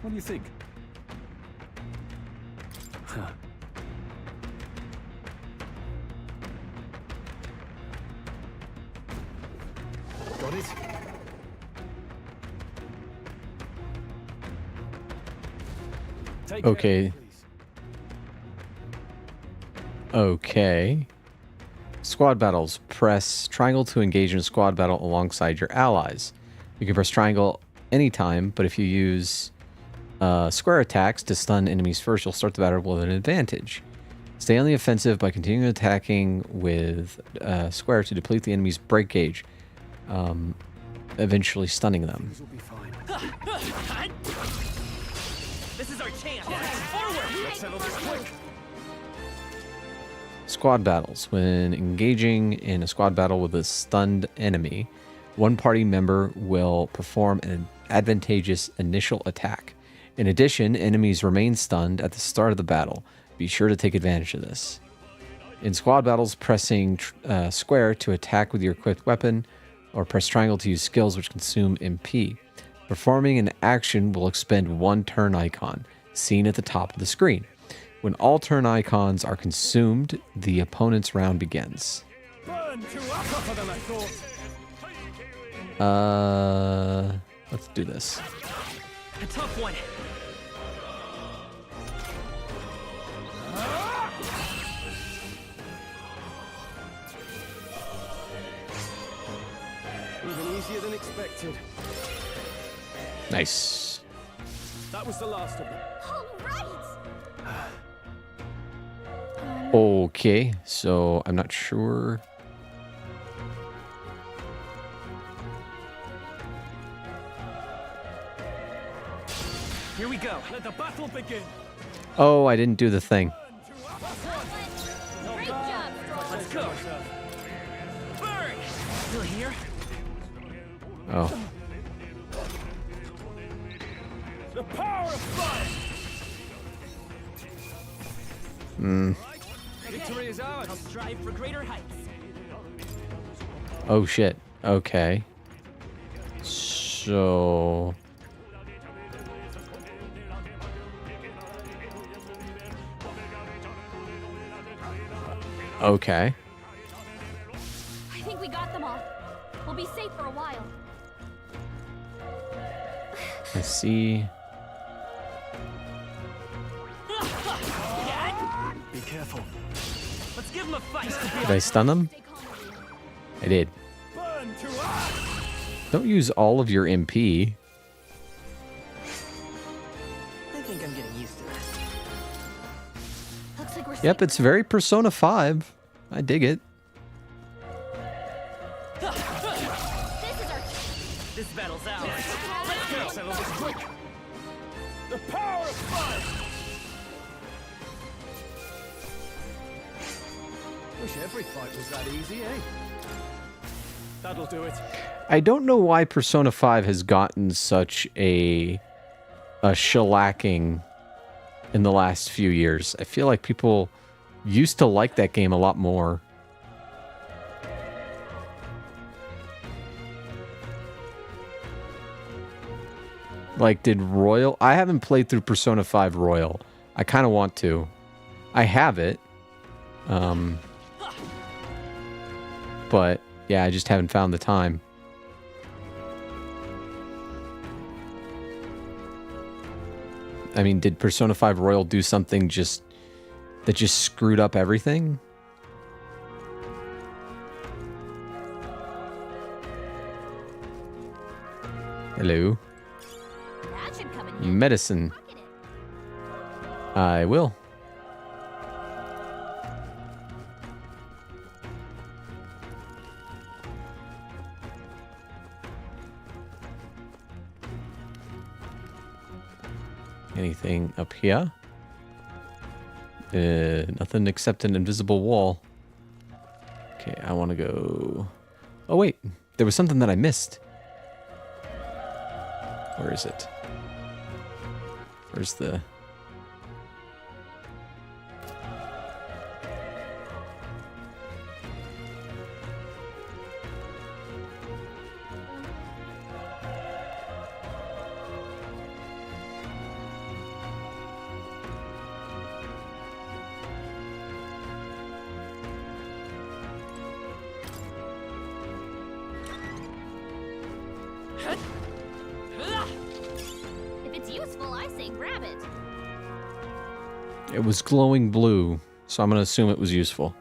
What do you think? Huh. Got it? Take Okay. Okay. Squad battles. Press triangle to engage in a squad battle alongside your allies. You can press triangle anytime, but if you use square attacks to stun enemies first, you'll start the battle with an advantage. Stay on the offensive by continuing attacking with square to deplete the enemy's break gauge, eventually stunning them. This is our chance. Forward! Let's settle this quick. Squad battles. When engaging in a squad battle with a stunned enemy, one party member will perform an advantageous initial attack. In addition, enemies remain stunned at the start of the battle. Be sure to take advantage of this. In squad battles, pressing square to attack with your equipped weapon, or press triangle to use skills which consume MP. Performing an action will expend one turn icon, seen at the top of the screen. When all turn icons are consumed, the opponent's round begins. Burn tougher than I thought. Let's do this. A tough one. Even easier than expected. Nice. That was the last of them. Okay, so I'm not sure. Here we go. Let the battle begin. Oh, I didn't do the thing. Great job, let's go. Burn! Still here? Oh. The power of fire! Hmm. Victory is ours. I'll strive for greater heights. Oh shit. Okay. So... Okay. I think we got them all. We'll be safe for a while. I see. Be careful. Let's give him a fight. Did I stun them? I did. Don't use all of your MP. I think I'm getting used to this. Looks like we're Yep, it's very Persona 5. I dig it. This battle's ours. Let's go. Settle this quick. The power of fire. Wish every fight was that easy, eh? That'll do it. I don't know why Persona 5 has gotten such a shellacking in the last few years. I feel like people used to like that game a lot more. Like, did Royal... I haven't played through Persona 5 Royal. I kind of want to. I have it. But, yeah, I just haven't found the time. I mean, did Persona 5 Royal do something that just screwed up everything? Hello. Medicine. I will. Anything up here? Nothing except an invisible wall. Okay, I want to go... Oh, wait. There was something that I missed. Where is it? Where's the... If it's useful, I say grab it. It was glowing blue, so I'm going to assume it was useful.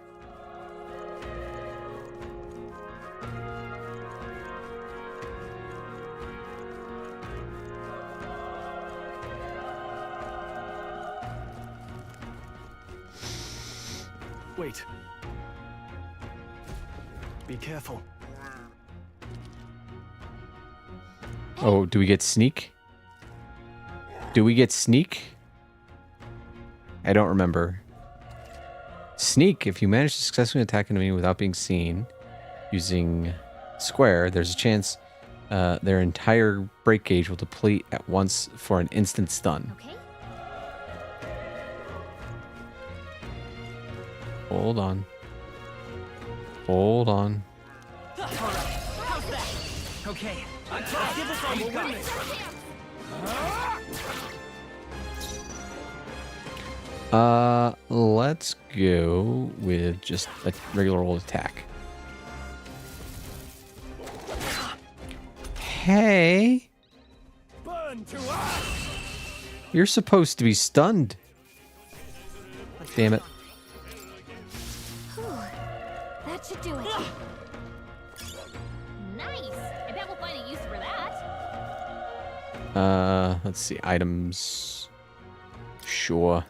Wait. Be careful. Oh, do we get sneak? Do we get sneak? I don't remember. Sneak, if you manage to successfully attack an enemy without being seen using square, there's a chance their entire break gauge will deplete at once for an instant stun. Okay. Hold on. Hold on. How's that? Okay. Let's give us all you got. Let's go with just a regular old attack. Hey! You're supposed to be stunned. Damn it. Whew. That should do it. Nice. I bet we'll find a use for that. Let's see. Items. Sure.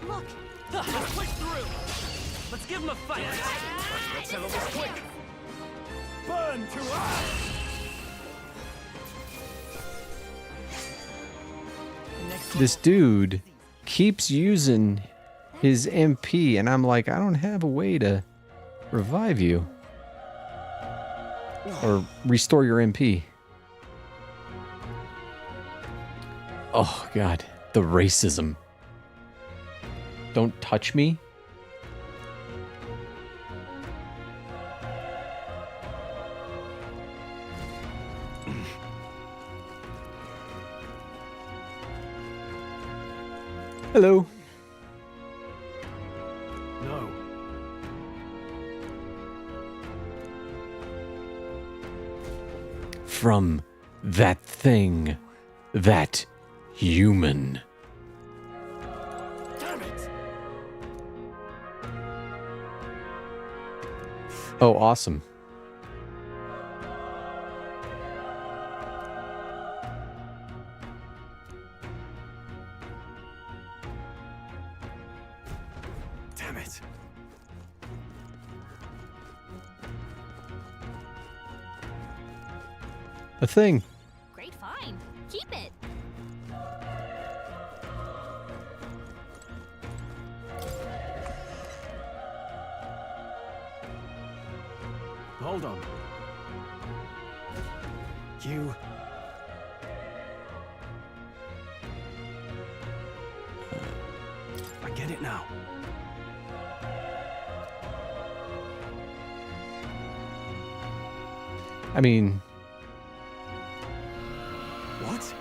Look. Let's push through. Let's give him a fight. Let's settle this quick. Burn to us. This dude keeps using his MP, and I'm like, I don't have a way to revive you. Or restore your MP. Oh, God. The racism. Don't touch me. Hello. No. From that thing, that human. Damn it! Oh, awesome. Damn it! A thing. Great find. Keep it. Hold on. You... I get it now. I mean, What?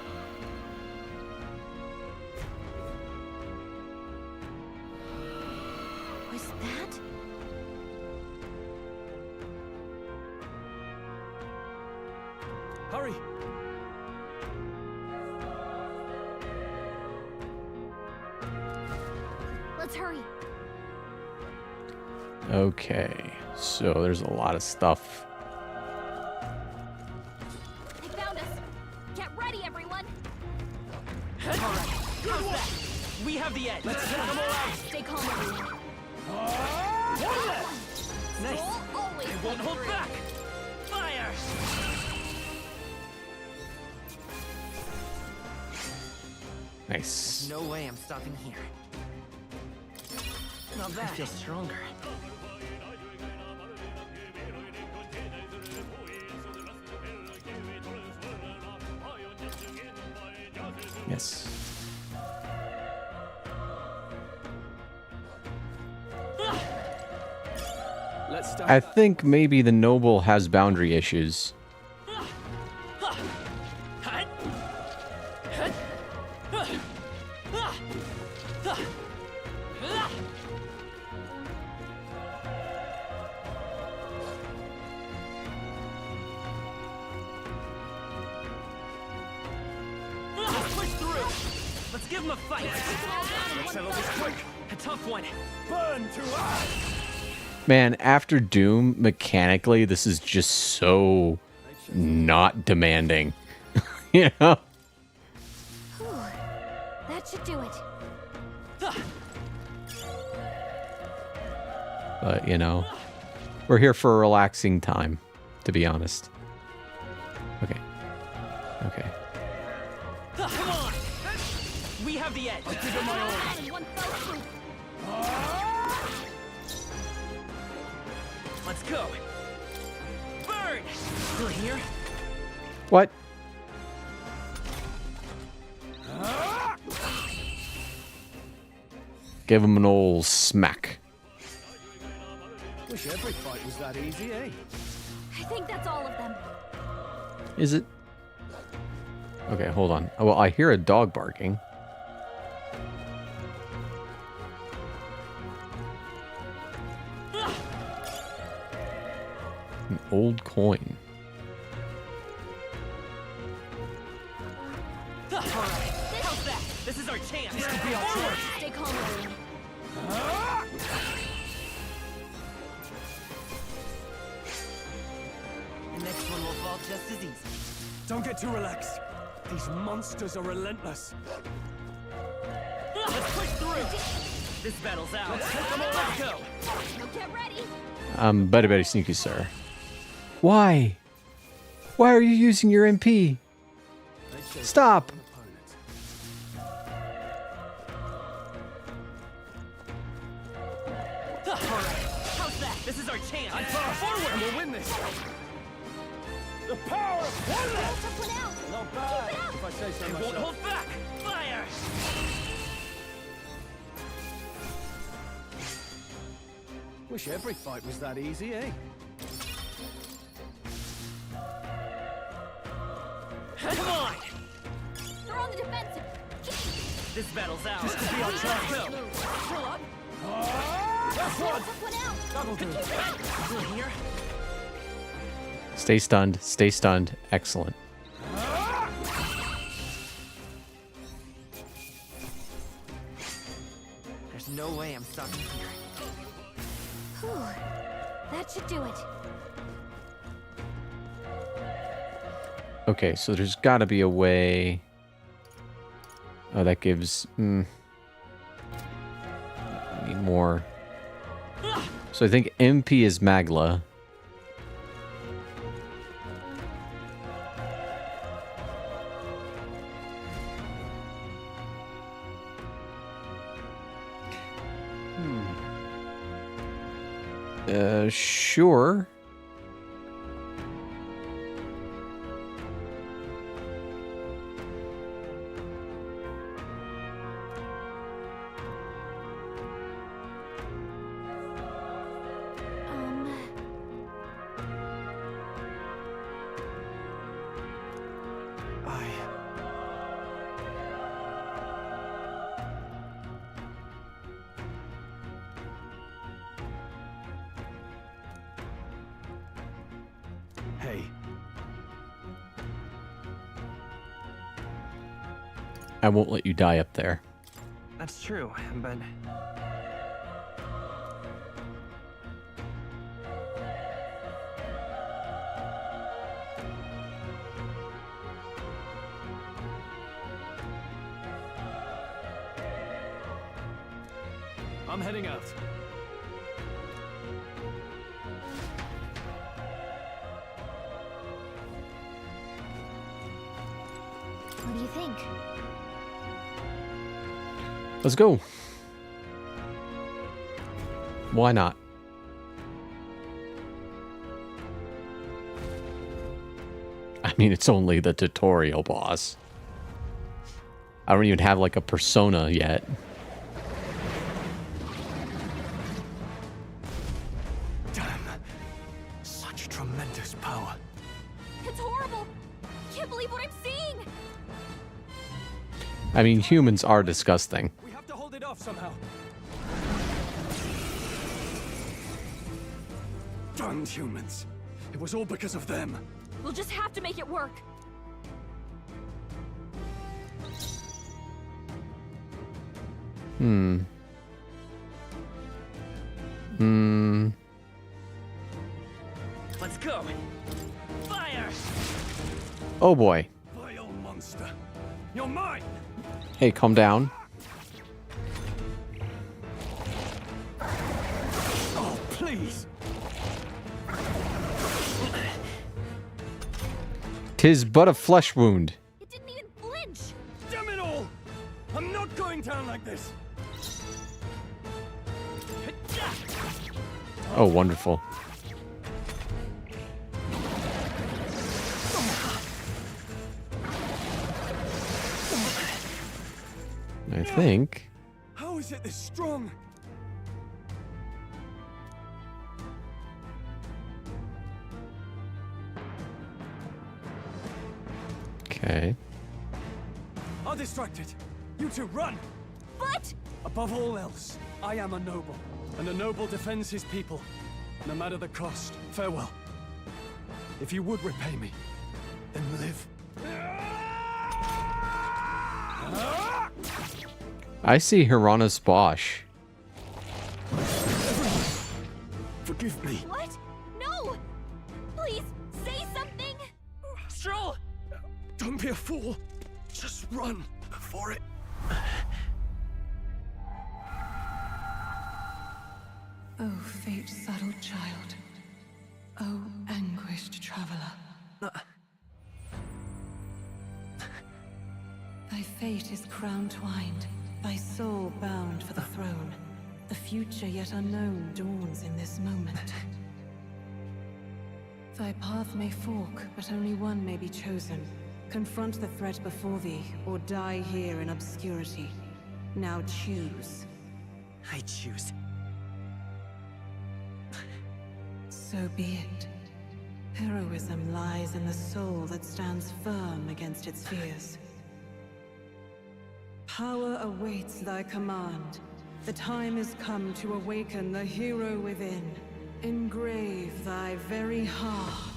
Was that? Hurry! Let's hurry. okay. So there's a lot of stuff. They found us. Get ready, everyone. All right. How's that? We have the edge. Let's take them all out. Stay calm, everyone. Nice. Roll always They won't come hold through. back. Fire! Nice. No way I'm stopping here. Not bad. I feel stronger. Yes. Let's start. I think maybe the noble has boundary issues. Let's push through. Let's give him a fight. Let's settle this quick. A tough one. Burn to us. Man, after Doom, mechanically, this is just so not demanding. You know? Whew. That should do it. But, you know, we're here for a relaxing time, to be honest. Okay. Okay. Come on. We have the edge. I'll give him my all. In one fell swoop. Let's go. Burn. Still here? What? Give him an old smack. Wish every fight was that easy, eh? I think that's all of them. Is it? Okay, hold on. Well, I hear a dog barking. An old coin. All right. How's that? This is our chance. This could be our chance. Stay calm, everyone. The next one will fall just as easy. Don't get too relaxed. These monsters are relentless. Let's push through. This battle's out. Let's take them all. Let's go. Now get ready. Very, very sneaky, sir. Why? Why are you using your MP? Stop! All right. How's that? This is our chance. I'm far forward. And we'll win this. The power of oneness. Tough one out. Not bad. Keep it up. If I say so myself. It won't hold back. Fire. Wish every fight was that easy, eh? Come on! They're on the defensive. This battle's ours. This could be our chance. Roll up. That's one! Took one out. That'll do. Through here? Stay stunned. Stay stunned. Excellent. There's no way I'm stuck in here. Whew. That should do it. Okay, so there's got to be a way. Oh, that gives. Need more. So I think MP is Magla. Sure. Hey. I won't let you die up there. That's true, but... I'm heading out. What do you think? Let's go. Why not? I mean, it's only the tutorial boss. I don't even have like a persona yet. Damn. Such tremendous power. It's horrible. I can't believe what I'm seeing. I mean, humans are disgusting. We have to hold it off somehow. Darned humans. It was all because of them. We'll just have to make it work. Let's go! Fire! Oh boy. Vile monster. You're mine! Hey, calm down. Oh, please! 'Tis but a flesh wound. It didn't even flinch. Damn it all! I'm not going down like this! Oh, wonderful. I think. How is it this strong? Okay. I'll distract it. You two run! But... Above all else, I am a noble, and a noble defends his people. No matter the cost, farewell. If you would repay me, then live. I see Hieronymus Bosch. Forgive me. What? No! Please, say something! Stroll! Don't be a fool. Just run before it... Oh, fate-saddled child. Oh, anguished traveler. Thy fate is crown-twined, thy soul bound for the throne. The future yet unknown dawns in this moment. Thy path may fork, but only one may be chosen. Confront the threat before thee, or die here in obscurity. Now choose. I choose. So be it. Heroism lies in the soul that stands firm against its fears. Power awaits thy command. The time is come to awaken the hero within. Engrave thy very heart.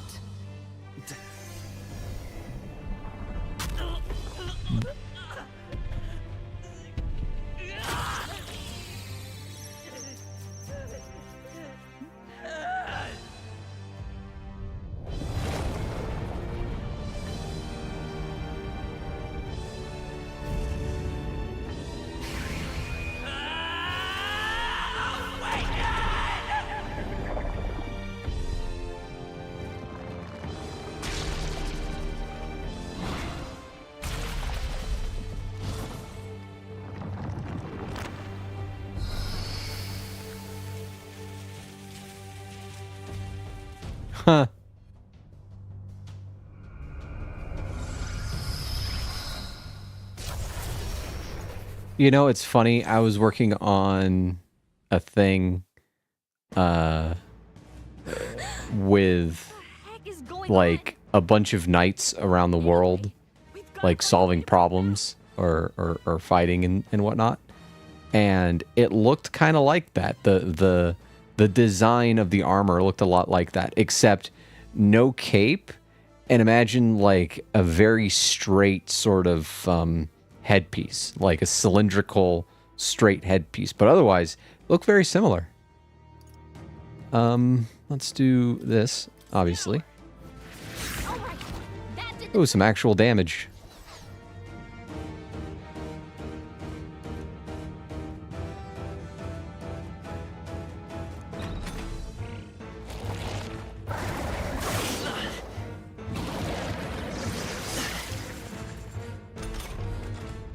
Huh. You know, it's funny. I was working on a thing with like a bunch of knights around the world, like solving problems or fighting and whatnot. And it looked kind of like that. The design of the armor looked a lot like that, except no cape. And imagine like a very straight sort of headpiece, like a cylindrical straight headpiece. But otherwise, look very similar. Let's do this, obviously. Oh, some actual damage.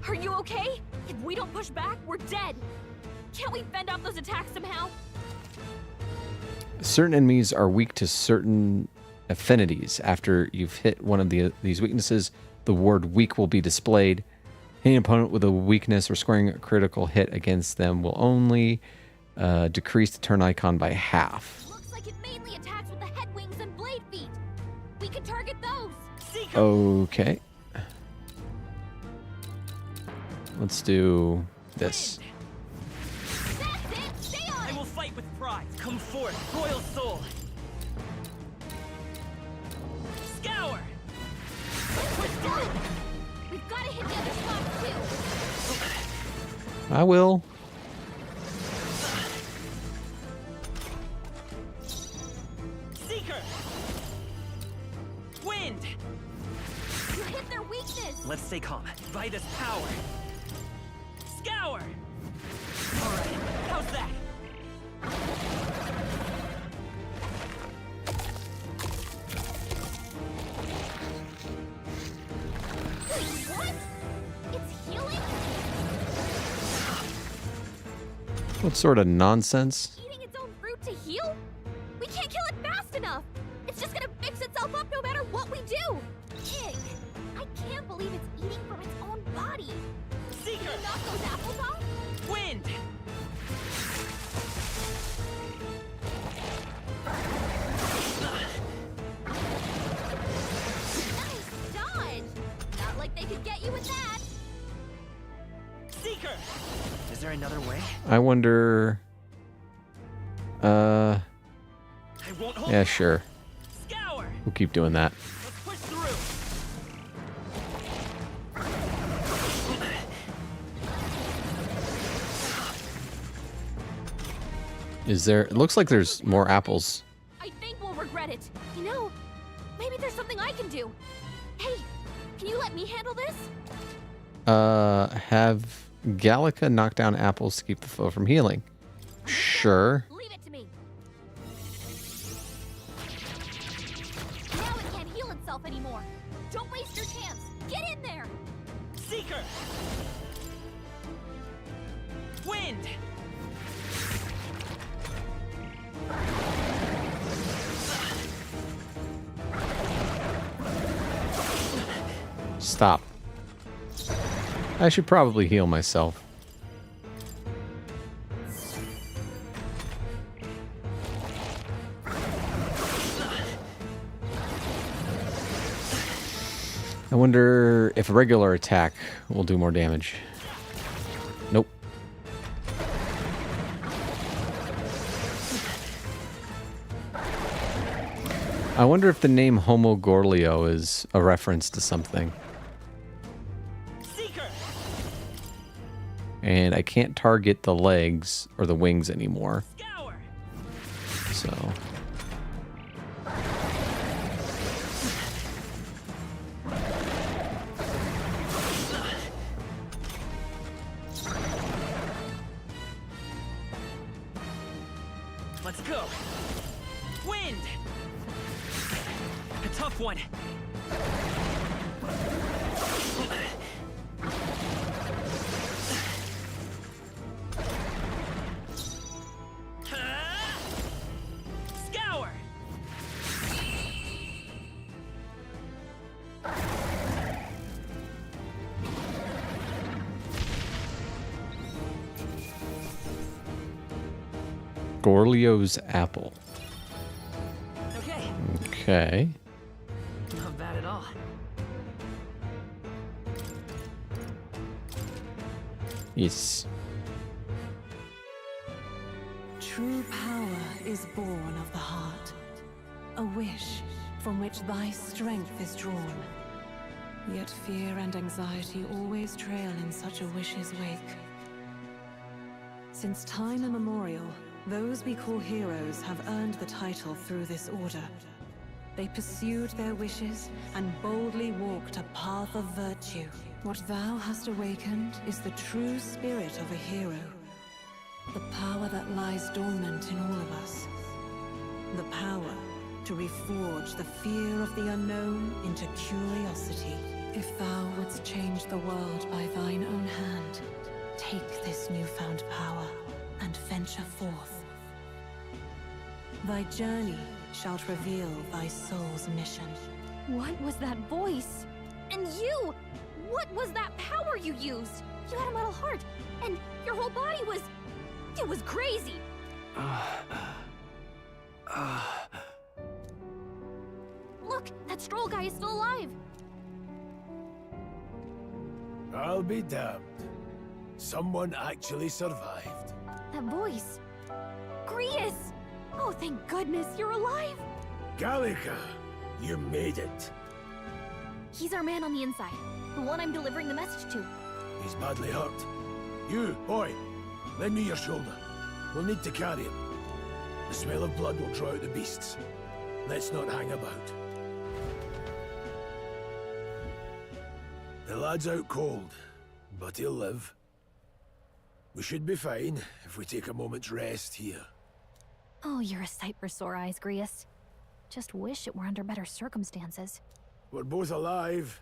Are you okay? If we don't push back, we're dead. Can't we fend off those attacks somehow? Certain enemies are weak to certain affinities. After you've hit one of these weaknesses, the word weak will be displayed. Any opponent with a weakness or scoring a critical hit against them will only decrease the turn icon by half. Looks like it mainly attacks with the head wings and blade feet. We can target those. Okay. Let's do this. I will fight with pride. Come forth, royal soul. Scour. Push through. We've got to hit the other spots too. I will. Seeker. Wind. You hit their weakness. Let's stay calm. Vitus power. Scour. All right. How's that? What? It's healing? What sort of nonsense? Eating its own fruit to heal? We can't kill it fast enough. It's just gonna fix itself up no matter what we do. Ugh. I can't believe it's eating from its own body. Seeker. Can you knock those apples off? Wind. Nice dodge. Not like they could get you with that. Seeker. Is there another way? I wonder... I won't hold. Yeah, sure. Scour. We'll keep doing that. Let's push through. Is there... It looks like there's more apples. I think we'll regret it. You know, maybe there's something I can do. Hey, can you let me handle this? Have Gallica knock down apples to keep the foe from healing. Sure. Leave it to me. Now it can't heal itself anymore. Don't waste your chance. Get in there. Seeker. Wind. Stop. I should probably heal myself. I wonder if a regular attack will do more damage. Nope. I wonder if the name Homo Gorlio is a reference to something. Seeker. And I can't target the legs or the wings anymore. Scour. So... Let's go. Wind. A tough one. Scour. Gorlio's apple. Okay. Okay. Not bad at all. Yes. True power is born of the heart, a wish from which thy strength is drawn. Yet fear and anxiety always trail in such a wish's wake. Since time immemorial, those we call heroes have earned the title through this order. They pursued their wishes and boldly walked a path of virtue. What thou hast awakened is the true spirit of a hero. The power that lies dormant in all of us. The power to reforge the fear of the unknown into curiosity. If thou wouldst change the world by thine own hand, take this newfound power and venture forth. Thy journey shalt reveal thy soul's mission. What was that voice? And you! What was that power you used? You had a metal heart, and your whole body was... It was crazy! Look, that Stroll guy is still alive! I'll be damned. Someone actually survived. That voice... Grius! Oh, thank goodness, you're alive! Gallica, you made it. He's our man on the inside, the one I'm delivering the message to. He's badly hurt. You, boy, lend me your shoulder. We'll need to carry him. The smell of blood will draw out the beasts. Let's not hang about. The lad's out cold, but he'll live. We should be fine if we take a moment's rest here. Oh, you're a sight for sore eyes, Grius. Just wish it were under better circumstances. We're both alive,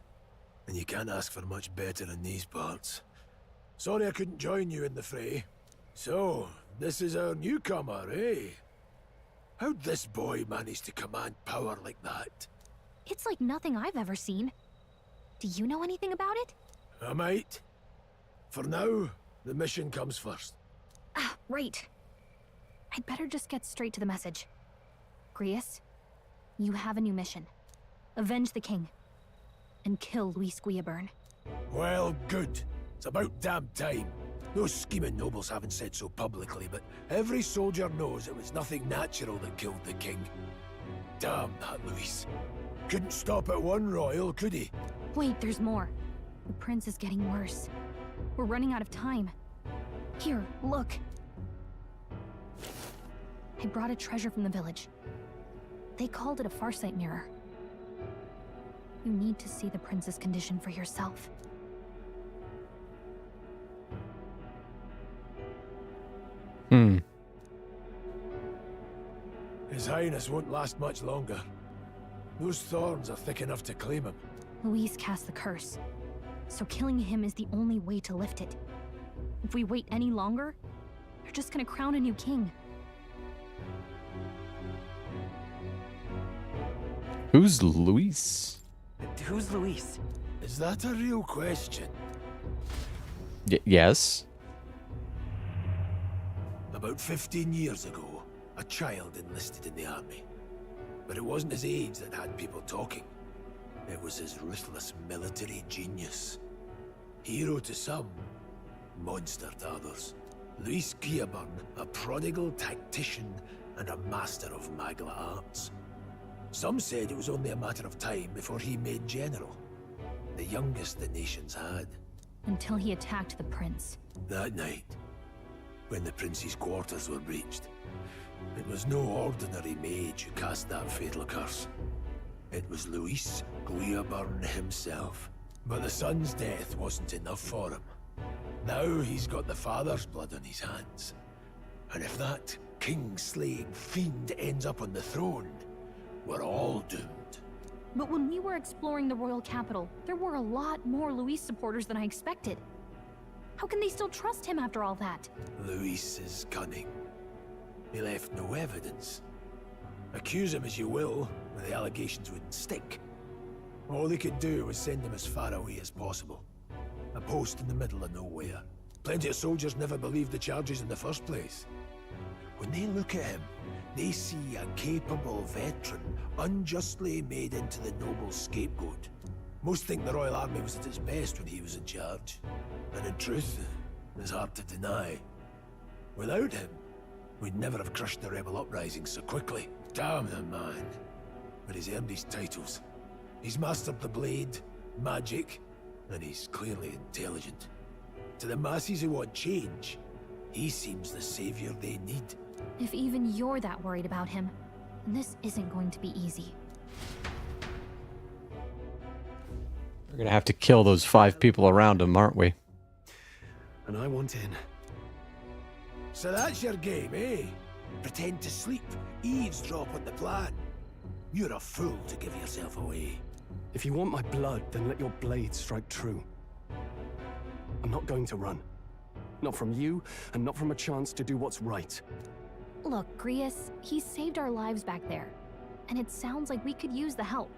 and you can't ask for much better in these parts. Sorry I couldn't join you in the fray. So, this is our newcomer, eh? How'd this boy manage to command power like that? It's like nothing I've ever seen. Do you know anything about it? I might. For now, the mission comes first. Ah, right. I'd better just get straight to the message. Grius, you have a new mission. Avenge the king. And kill Luis Guillaburn. Well, good. It's about damn time. Those scheming nobles haven't said so publicly, but every soldier knows it was nothing natural that killed the king. Damn that Luis. Couldn't stop at one royal, could he? Wait, there's more. The prince is getting worse. We're running out of time. Here, look. I brought a treasure from the village. They called it a farsight mirror. You need to see the prince's condition for yourself. His Highness won't last much longer. Those thorns are thick enough to claim him. Luis cast the curse, so killing him is the only way to lift it. If we wait any longer, they're just gonna crown a new king. Who's Luis? Who's Luis? Is that a real question? Yes. About 15 years ago, a child enlisted in the army. But it wasn't his age that had people talking. It was his ruthless military genius. Hero to some, monster to others. Luis Guillaburn, a prodigal tactician and a master of Magla arts. Some said it was only a matter of time before he made general, the youngest the nations had. Until he attacked the prince. That night, when the prince's quarters were breached, it was no ordinary mage who cast that fatal curse. It was Luis Guillaburn himself. But the son's death wasn't enough for him. Now he's got the father's blood on his hands. And if that king-slaying fiend ends up on the throne, we're all doomed. But when we were exploring the royal capital, there were a lot more Luis supporters than I expected. How can they still trust him after all that? Luis is cunning. He left no evidence. Accuse him as you will, the allegations wouldn't stick. All they could do was send him as far away as possible. A post in the middle of nowhere. Plenty of soldiers never believed the charges in the first place. When they look at him, they see a capable veteran unjustly made into the noble scapegoat. Most think the Royal Army was at its best when he was in charge. And in truth, it's hard to deny. Without him, we'd never have crushed the rebel uprising so quickly. Damn the man. But he's earned his titles. He's mastered the blade, magic, and he's clearly intelligent. To the masses who want change, he seems the savior they need. If even you're that worried about him, then this isn't going to be easy. We're gonna have to kill those 5 people around him, aren't we? And I want in. So that's your game, eh? Pretend to sleep, eavesdrop on the plan. You're a fool to give yourself away. If you want my blood, then let your blade strike true. I'm not going to run. Not from you, and not from a chance to do what's right. Look, Grius, he saved our lives back there. And it sounds like we could use the help.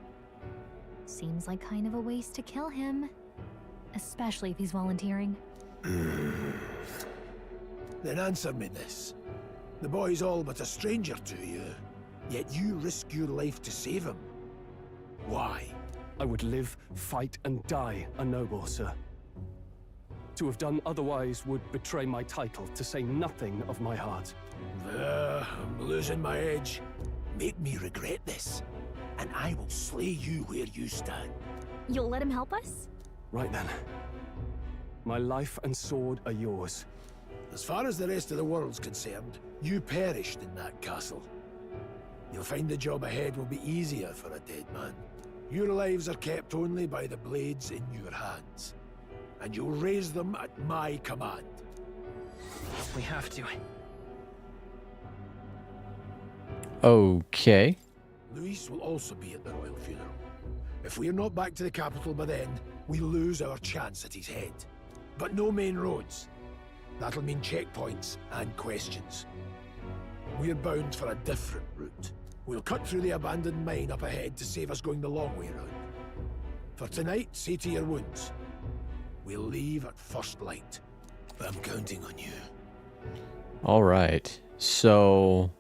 Seems like kind of a waste to kill him. Especially if he's volunteering. Then answer me this. The boy's all but a stranger to you, yet you risk your life to save him. Why? I would live, fight, and die a noble, sir. To have done otherwise would betray my title, to say nothing of my heart. I'm losing my edge. Make me regret this, and I will slay you where you stand. You'll let him help us? Right then. My life and sword are yours. As far as the rest of the world's concerned, you perished in that castle. You'll find the job ahead will be easier for a dead man. Your lives are kept only by the blades in your hands. And you'll raise them at my command. We have to. Okay. Luis will also be at the royal funeral. If we're not back to the capital by then, we lose our chance at his head. But no main roads. That'll mean checkpoints and questions. We're bound for a different route. We'll cut through the abandoned mine up ahead to save us going the long way round. For tonight, see to your wounds. We'll leave at first light. I'm counting on you. All right. So...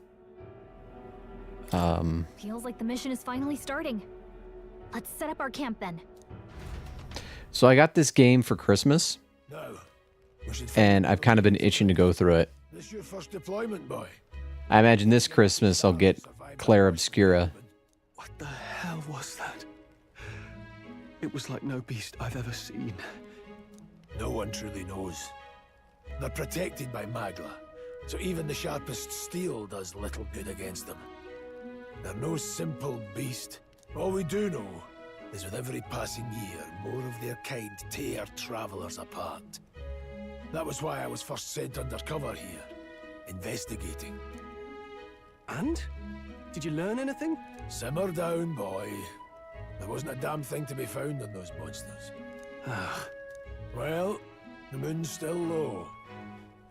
Feels like the mission is finally starting. Let's set up our camp then. So I got this game for Christmas. No. And I've kind of been itching to go through it. This your first deployment, boy? I imagine this Christmas I'll get Claire Obscura. What the hell was that? It was like no beast I've ever seen. No one truly knows. They're protected by Magla, so even the sharpest steel does little good against them. They're no simple beast. All we do know is with every passing year, more of their kind tear travelers apart. That was why I was first sent undercover here, investigating. And? Did you learn anything? Simmer down, boy. There wasn't a damn thing to be found on those monsters. Well, the moon's still low.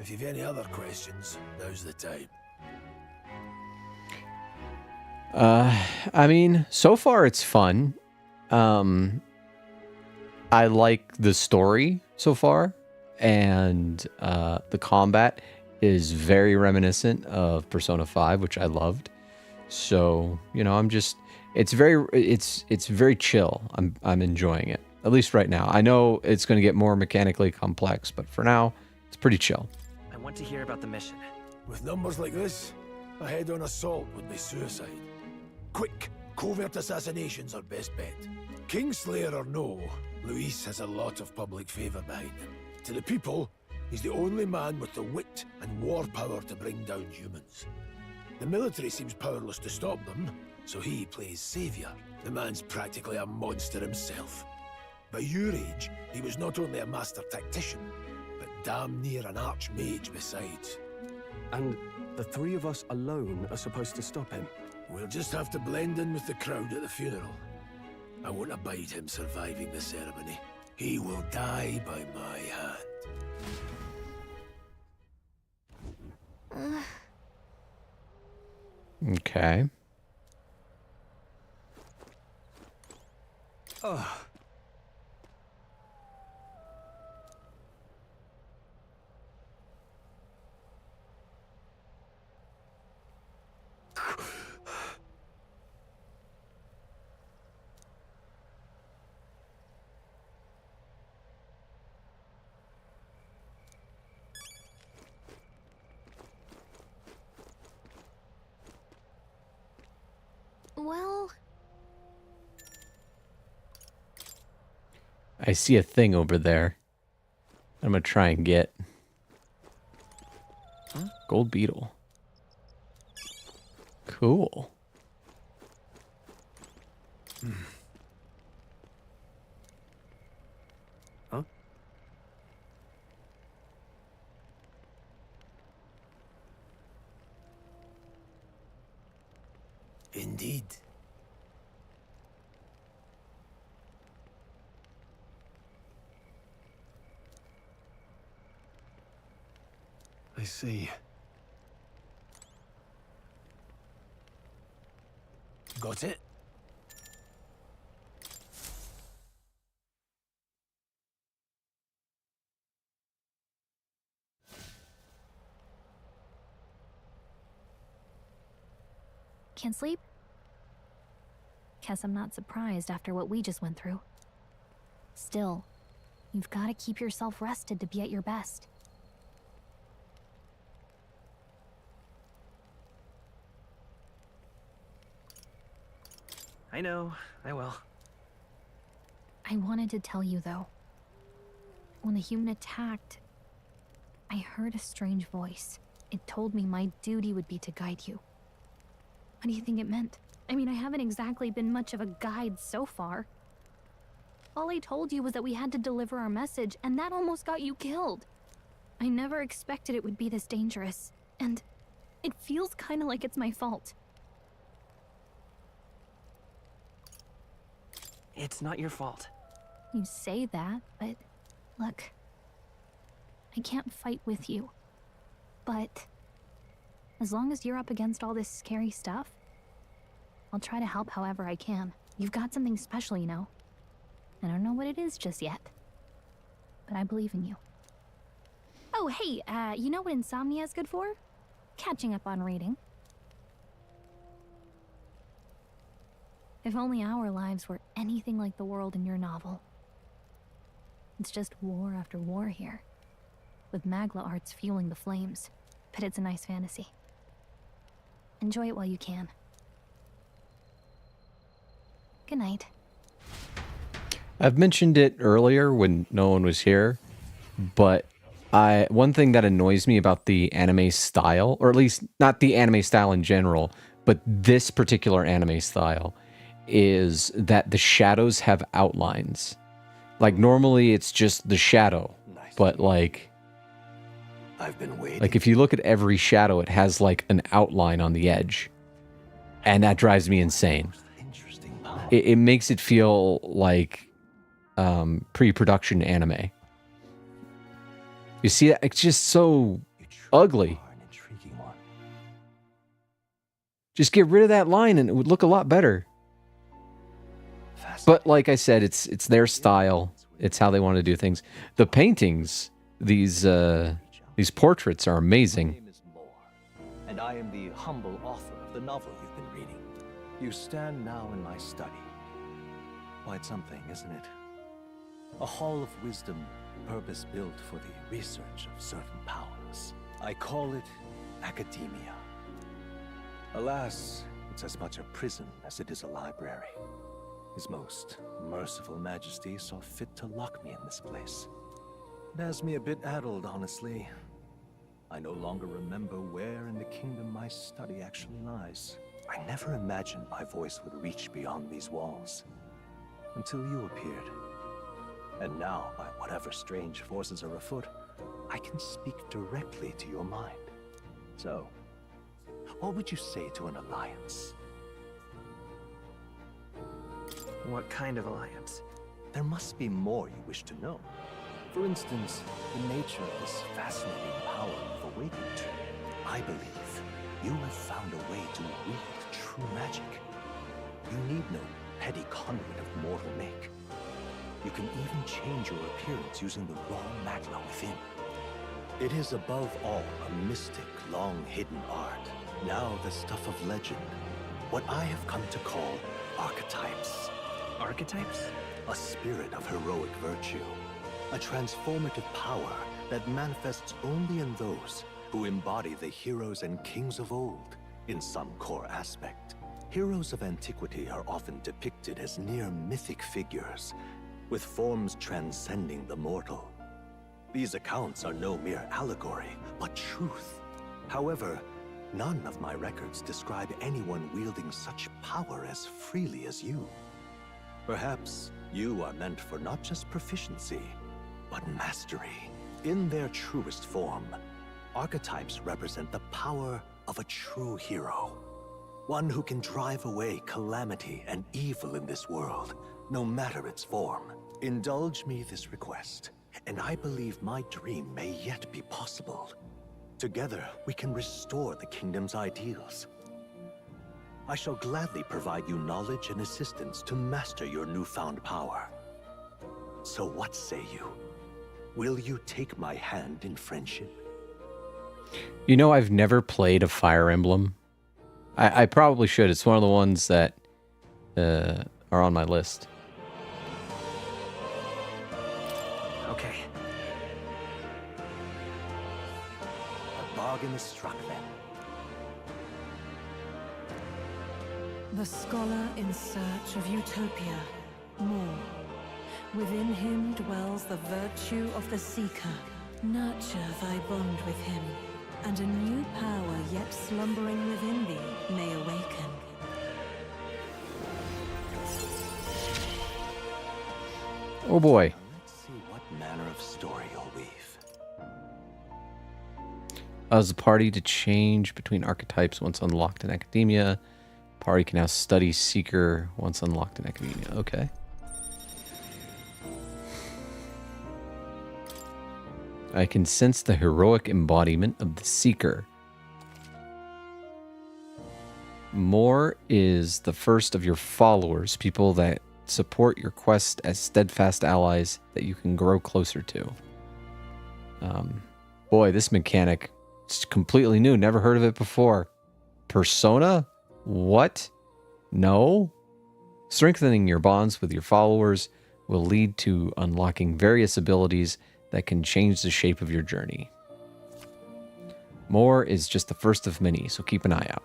If you've any other questions, now's the time. I mean, so far it's fun. I like the story so far, and the combat is very reminiscent of Persona 5, which I loved. So, you know, It's very chill. I'm enjoying it, at least right now. I know it's going to get more mechanically complex, but for now, it's pretty chill. I want to hear about the mission. With numbers like this, a head-on assault would be suicide. Quick, covert assassinations are best bet. Kingslayer or no, Luis has a lot of public favor behind him. To the people, he's the only man with the wit and war power to bring down humans. The military seems powerless to stop them, so he plays savior. The man's practically a monster himself. By your age, he was not only a master tactician, but damn near an archmage besides. And the three of us alone are supposed to stop him? We'll just have to blend in with the crowd at the funeral. I won't abide him surviving the ceremony. He will die by my hand. Okay. Oh. Well, I see a thing over there. I'm gonna try and get. Gold beetle. Cool. Huh? Indeed. I see. Got it? can't sleep? Guess I'm not surprised after what we just went through. Still, you've got to keep yourself rested to be at your best. I know, I will. I wanted to tell you, though. When the human attacked, I heard a strange voice. It told me my duty would be to guide you. What do you think it meant? I mean, I haven't exactly been much of a guide so far. All I told you was that we had to deliver our message, and that almost got you killed. I never expected it would be this dangerous, and it feels kind of like it's my fault. It's not your fault. You say that, but look, I can't fight with you. But as long as you're up against all this scary stuff, I'll try to help however I can. You've got something special, you know. I don't know what it is just yet, but I believe in you. Oh, hey, you know what insomnia is good for? Catching up on reading. If only our lives were anything like the world in your novel. It's just war after war here, with Magla arts fueling the flames, but it's a nice fantasy. Enjoy it while you can. Good night. I've mentioned it earlier when no one was here, but one thing that annoys me about the anime style, or at least not the anime style in general, but this particular anime style, is that the shadows have outlines. Like normally it's just the shadow, but like I've been waiting. Like if you look at every shadow, it has like an outline on the edge, and that drives me insane. It makes it feel like pre-production anime. You see, it's just so ugly. Just get rid of that line and it would look a lot better. But like I said, it's their style. It's how they want to do things. The paintings, these portraits are amazing. My name is Moore, and I am the humble author of the novel you've been reading. You stand now in my study. Quite something, isn't it? A hall of wisdom, purpose-built for the research of certain powers. I call it academia. Alas, it's as much a prison as it is a library. His most merciful majesty saw fit to lock me in this place. It has me a bit addled, honestly. I no longer remember where in the kingdom my study actually lies. I never imagined my voice would reach beyond these walls. Until you appeared. And now, by whatever strange forces are afoot, I can speak directly to your mind. So, what would you say to an alliance? What kind of alliance? There must be more you wish to know. For instance, the nature of this fascinating power you've awakened to. I believe you have found a way to wield true magic. You need no petty conduit of mortal make. You can even change your appearance using the raw magma within. It is above all a mystic, long-hidden art, now the stuff of legend. What I have come to call archetypes. Archetypes? A spirit of heroic virtue. A transformative power that manifests only in those who embody the heroes and kings of old in some core aspect. Heroes of antiquity are often depicted as near mythic figures, with forms transcending the mortal. These accounts are no mere allegory, but truth. However, none of my records describe anyone wielding such power as freely as you. Perhaps you are meant for not just proficiency, but mastery. In their truest form, archetypes represent the power of a true hero. One who can drive away calamity and evil in this world, no matter its form. Indulge me this request, and I believe my dream may yet be possible. Together, we can restore the kingdom's ideals. I shall gladly provide you knowledge and assistance to master your newfound power. So what say you? Will you take my hand in friendship? You know, I've never played a Fire Emblem. I probably should. It's one of the ones that are on my list. Okay. A bargain is struck then. The scholar in search of utopia. More. Within him dwells the virtue of the seeker. Nurture thy bond with him, and a new power yet slumbering within thee may awaken. Oh boy. Let's see what manner of story you'll weave. Allows the party to change between archetypes once unlocked in academia. Party can now study Seeker once unlocked in academia. Okay. I can sense the heroic embodiment of the Seeker. More is the first of your followers, people that support your quest as steadfast allies that you can grow closer to. Boy, this mechanic is completely new. Never heard of it before. Persona? What? No? Strengthening your bonds with your followers will lead to unlocking various abilities that can change the shape of your journey. More is just the first of many, so keep an eye out.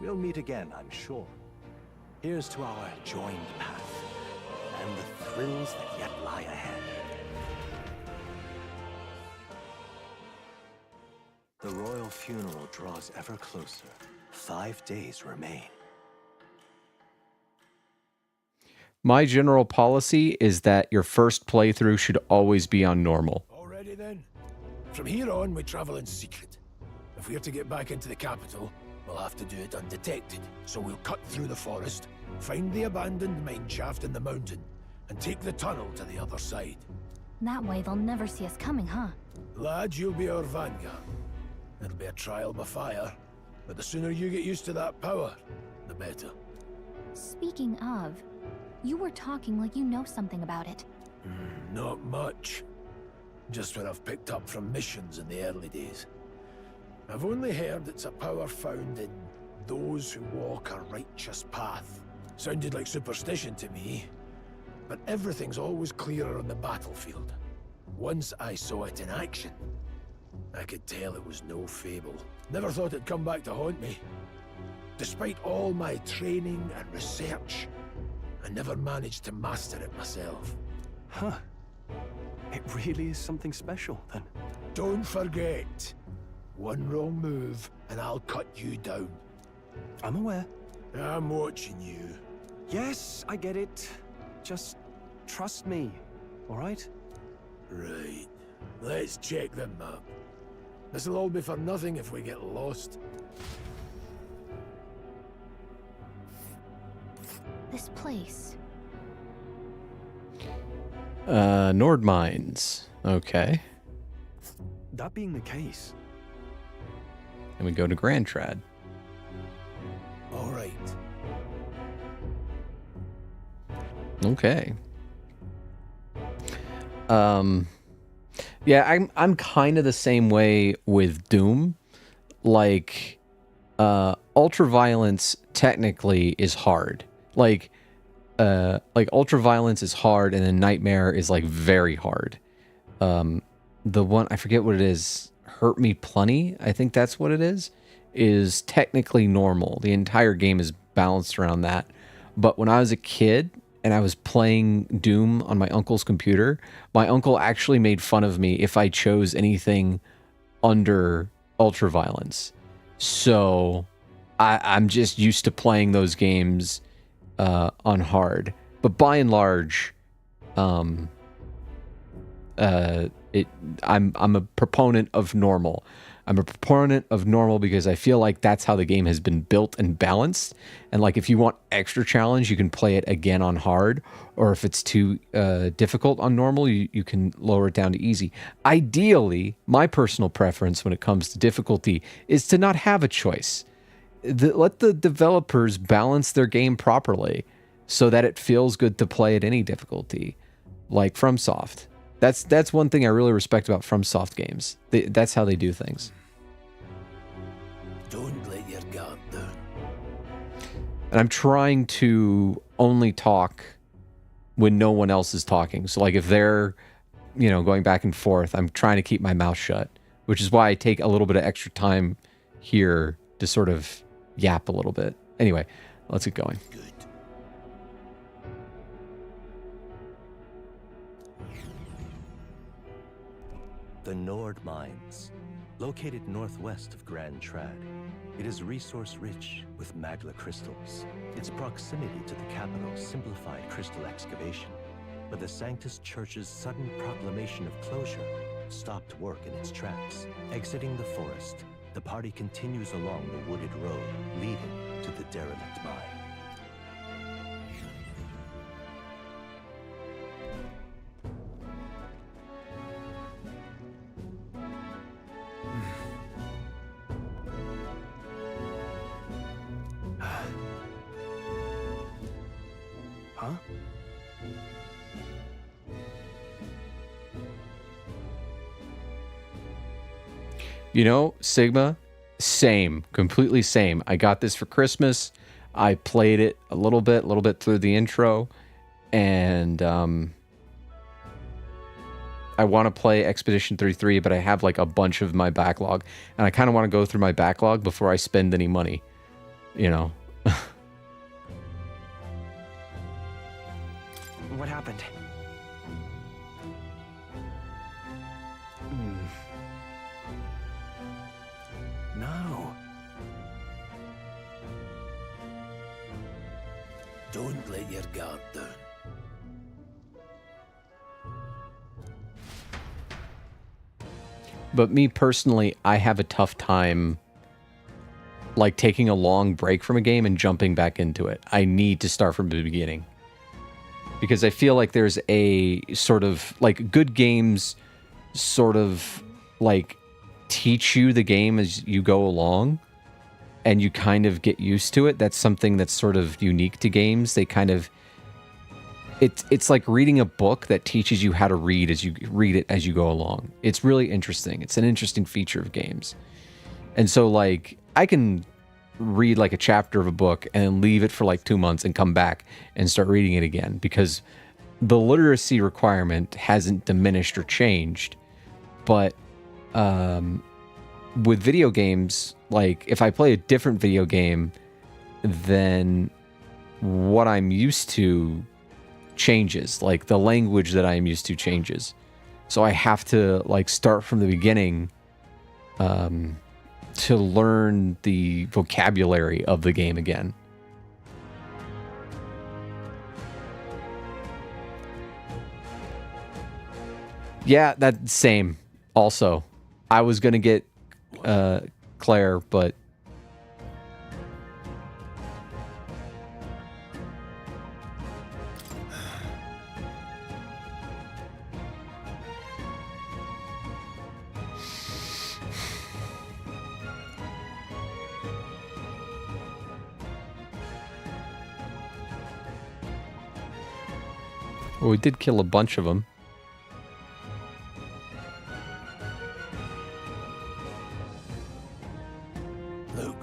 We'll meet again, I'm sure. Here's to our joined path, and the thrills that yet lie ahead. The royal funeral draws ever closer. 5 days remain. My general policy is that your first playthrough should always be on normal. Already then? From here on, we travel in secret. If we're to get back into the capital, we'll have to do it undetected. So we'll cut through the forest, find the abandoned mine shaft in the mountain, and take the tunnel to the other side. That way they'll never see us coming, huh? Lad, you'll be our vanguard. It'll be a trial by fire, but the sooner you get used to that power, the better. Speaking of, You were talking like you know something about it. Not much. Just what I've picked up from missions in the early days. I've only heard it's a power found in those who walk a righteous path. Sounded like superstition to me, but everything's always clearer on the battlefield. Once I saw it in action, I could tell it was no fable. Never thought it'd come back to haunt me. Despite all my training and research, I never managed to master it myself. Huh. It really is something special, then. Don't forget, one wrong move and I'll cut you down. I'm aware. I'm watching you. Yes, I get it. Just trust me, all right? Right. Let's check the map. This'll all be for nothing if we get lost. This place. Nord Mines. Okay. That being the case. And we go to Grand Trad. All right. Okay. Yeah, I'm kind of the same way with Doom. Like, ultraviolence technically is hard. Like ultraviolence is hard, and then Nightmare is like very hard. The one, I forget what it is, Hurt Me Plenty, I think that's what it is technically normal. The entire game is balanced around that. But when I was a kid and I was playing Doom on my uncle's computer, my uncle actually made fun of me if I chose anything under ultraviolence. So I'm just used to playing those games on hard. But by and large, I'm a proponent of normal. I'm a proponent of normal because I feel like that's how the game has been built and balanced. And like, if you want extra challenge, you can play it again on hard, or if it's too difficult on normal, you can lower it down to easy. Ideally, my personal preference when it comes to difficulty is to not have a choice. Let the developers balance their game properly so that it feels good to play at any difficulty, like FromSoft. That's one thing I really respect about FromSoft games. That's how they do things. Don't let your guard down. And I'm trying to only talk when no one else is talking. So like if they're, going back and forth, I'm trying to keep my mouth shut, which is why I take a little bit of extra time here to sort of yap a little bit. Anyway, let's get going. The Nord Mines, located northwest of Grand Trad. It is resource-rich with magla crystals. Its proximity to the capital simplified crystal excavation, but the Sanctus Church's sudden proclamation of closure stopped work in its tracks. Exiting the forest, the party continues along the wooded road leading to the derelict mine. Huh? Sigma, same, completely same. I got this for Christmas. I played it a little bit through the intro, and I want to play Expedition 33, but I have like a bunch of my backlog, and I kind of want to go through my backlog before I spend any money, What happened? No. Don't let your guard down. But me personally, I have a tough time like taking a long break from a game and jumping back into it. I need to start from the beginning. Because I feel like there's a sort of like good games sort of like teach you the game as you go along and you kind of get used to it. That's something that's sort of unique to games. They kind of it's like reading a book that teaches you how to read as you read it as you go along. It's really interesting. It's an interesting feature of games. And so like I can read like a chapter of a book and then leave it for like 2 months and come back and start reading it again because the literacy requirement hasn't diminished or changed. But with video games, like if I play a different video game, then what I'm used to changes. Like the language that I am used to changes. So I have to like start from the beginning to learn the vocabulary of the game again. Yeah, that same. Also, I was gonna get Claire, but well, we did kill a bunch of them. Luke.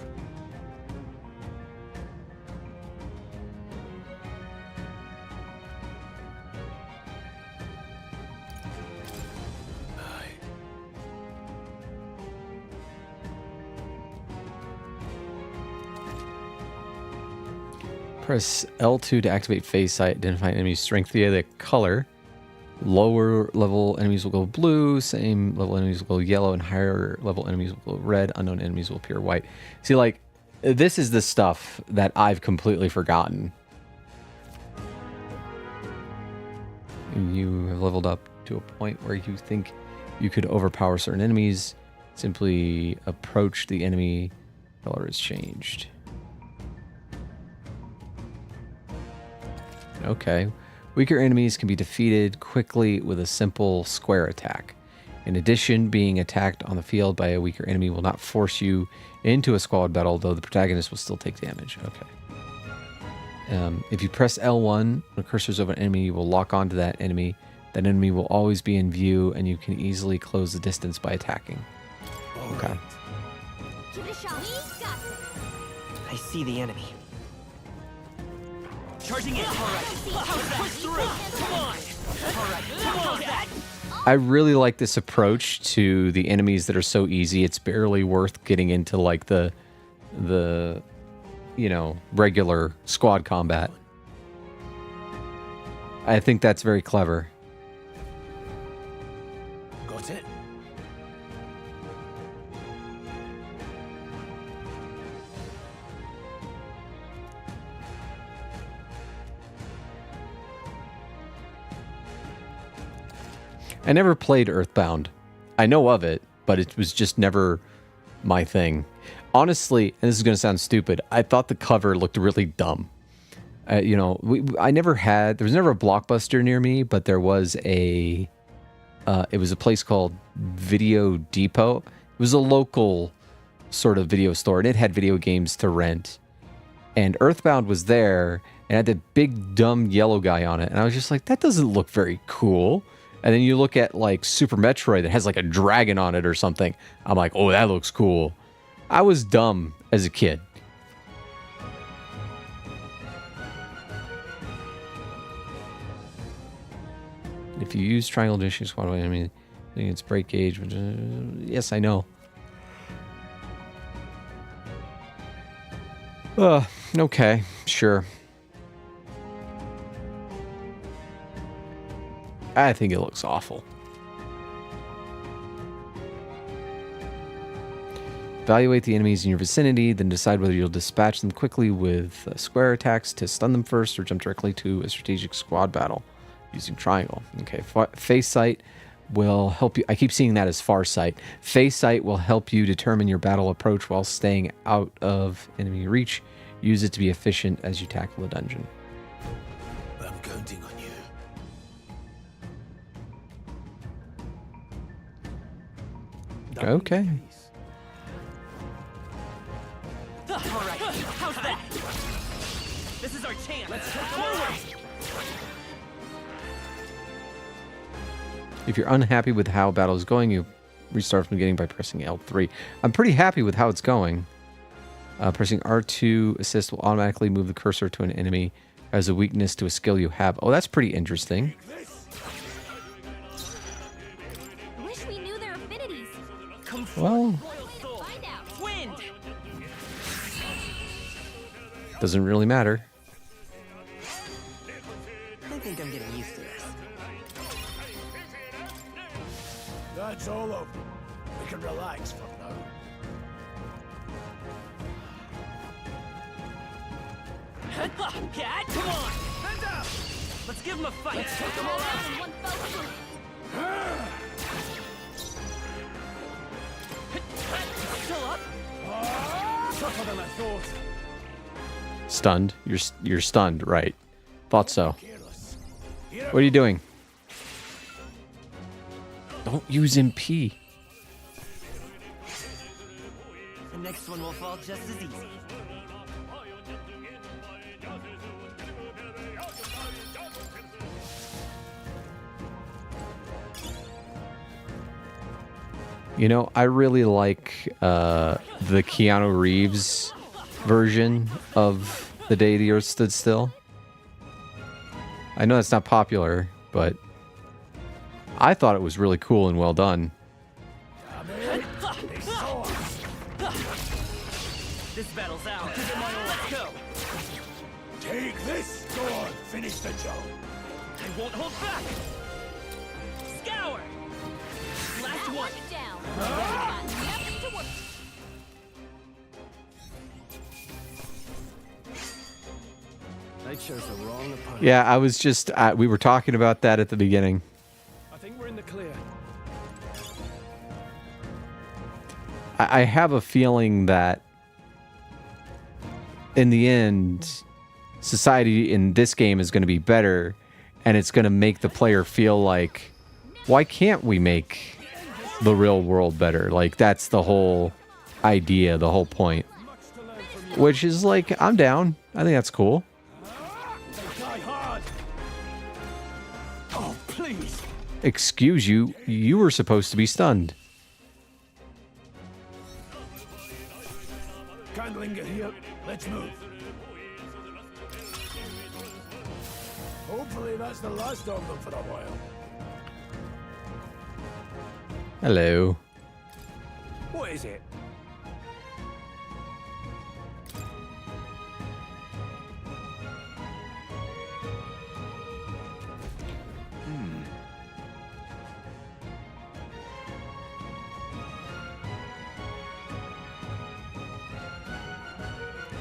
Press L2 to activate phase sight, identify enemy strength via the color. Lower level enemies will go blue, same level enemies will go yellow, and higher level enemies will go red. Unknown enemies will appear white. See, like, this is the stuff that I've completely forgotten. You have leveled up to a point where you think you could overpower certain enemies. Simply approach the enemy. Color is changed. Okay. Weaker enemies can be defeated quickly with a simple square attack. In addition, being attacked on the field by a weaker enemy will not force you into a squad battle, though the protagonist will still take damage. Okay. If you press L1, when the cursor's over an enemy, you will lock onto that enemy. That enemy will always be in view, and you can easily close the distance by attacking. Okay. Give it a shot. I see the enemy. Charging in. All right. Push through. Come on. All right. Come on, Dad. I really like this approach to the enemies that are so easy. It's barely worth getting into like the you know, regular squad combat. I think that's very clever. Got it? I never played Earthbound. I know of it, but it was just never my thing. Honestly, and this is going to sound stupid, I thought the cover looked really dumb. You know, there was never a Blockbuster near me, but there was it was a place called Video Depot. It was a local sort of video store, and it had video games to rent. And Earthbound was there, and had that big, dumb yellow guy on it. And I was just like, that doesn't look very cool. And then you look at like Super Metroid that has like a dragon on it or something. I'm like, oh, that looks cool. I was dumb as a kid. If you use triangle dishing squad, I mean, I think it's break gauge. Yes, I know. Okay, sure. I think it looks awful. Evaluate the enemies in your vicinity, then decide whether you'll dispatch them quickly with square attacks to stun them first or jump directly to a strategic squad battle using triangle. Okay, face sight will help you. I keep seeing that as far sight. Face sight will help you determine your battle approach while staying out of enemy reach. Use it to be efficient as you tackle the dungeon. I'm counting on you. Okay. All right. How's that? This is our chance. Let's go forward. If you're unhappy with how battle is going, you restart from the beginning by pressing L3. I'm pretty happy with how it's going. Pressing R2 assist will automatically move the cursor to an enemy as a weakness to a skill you have. Oh, that's pretty interesting. Wish we knew their affinities. Well, Wind. doesn't really matter. I think I'm getting used to this. That's all of them. We can relax for now. Cat, come on! Hands up! Let's give him a fight! Let's take him all out! Still up? Tougher than I thought. Stunned. You're stunned, right? Thought so. What are you doing? Don't use MP. The next one will fall just as easy. You know, I really like the Keanu Reeves version of The Day the Earth Stood Still. I know that's not popular, but I thought it was really cool and well done. This battle's ours. Give it my all. Let's go. Take this! Go on, finish the job. I won't hold back. Scour. Last one. Down. I chose the wrong opponent. Yeah, I was just... we were talking about that at the beginning. I think we're in the clear. I have a feeling that in the end, society in this game is going to be better, and it's going to make the player feel like, why can't we make the real world better? Like, that's the whole idea, the whole point. Which is like, I'm down. I think that's cool. Oh, please! Excuse you, you were supposed to be stunned. Can't linger here. Let's move. Hopefully that's the last of them for a while. Hello. What is it?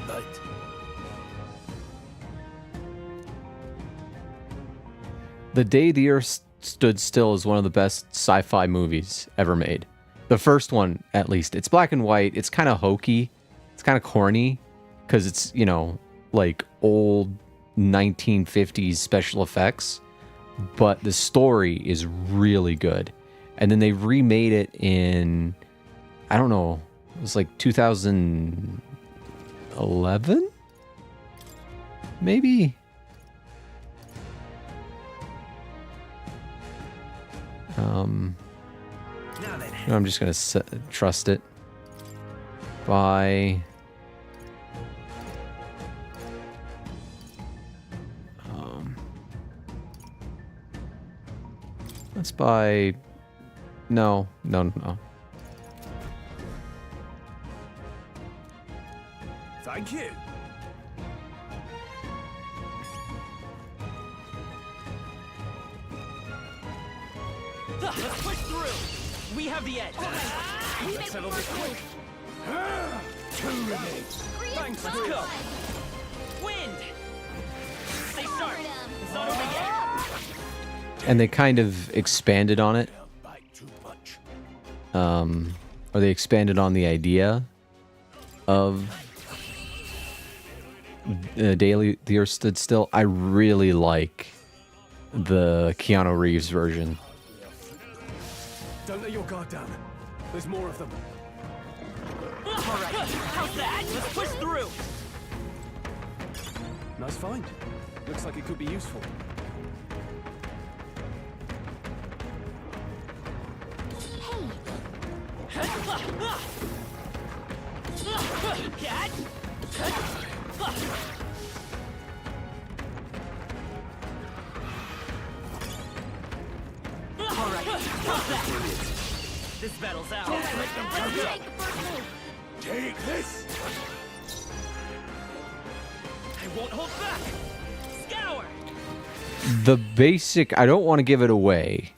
Right. The Day the Earth Stood Still is one of the best sci-fi movies ever made. The first one, at least. It's black and white. It's kind of hokey. It's kind of corny because it's, you know, like old 1950s special effects. But the story is really good. And then they remade it in, I don't know, it was like 2011? Maybe? No, I'm just gonna trust it by let's buy no. Thank you. Let's push through. We have the edge. Let's settle this quick. Two remains. Thanks. Let's go. Wind. Stay sharp. It's not over yet. and they kind of expanded on it. Or they expanded on the idea of the Earth Stood Still. I really like the Keanu Reeves version. Don't let your guard down. There's more of them. All right, how's that? Let's push through. Nice find. Looks like it could be useful. battle's out. Don't let them Let's come go. up. Take this! I won't hold back. Scour. The basic, I don't want to give it away,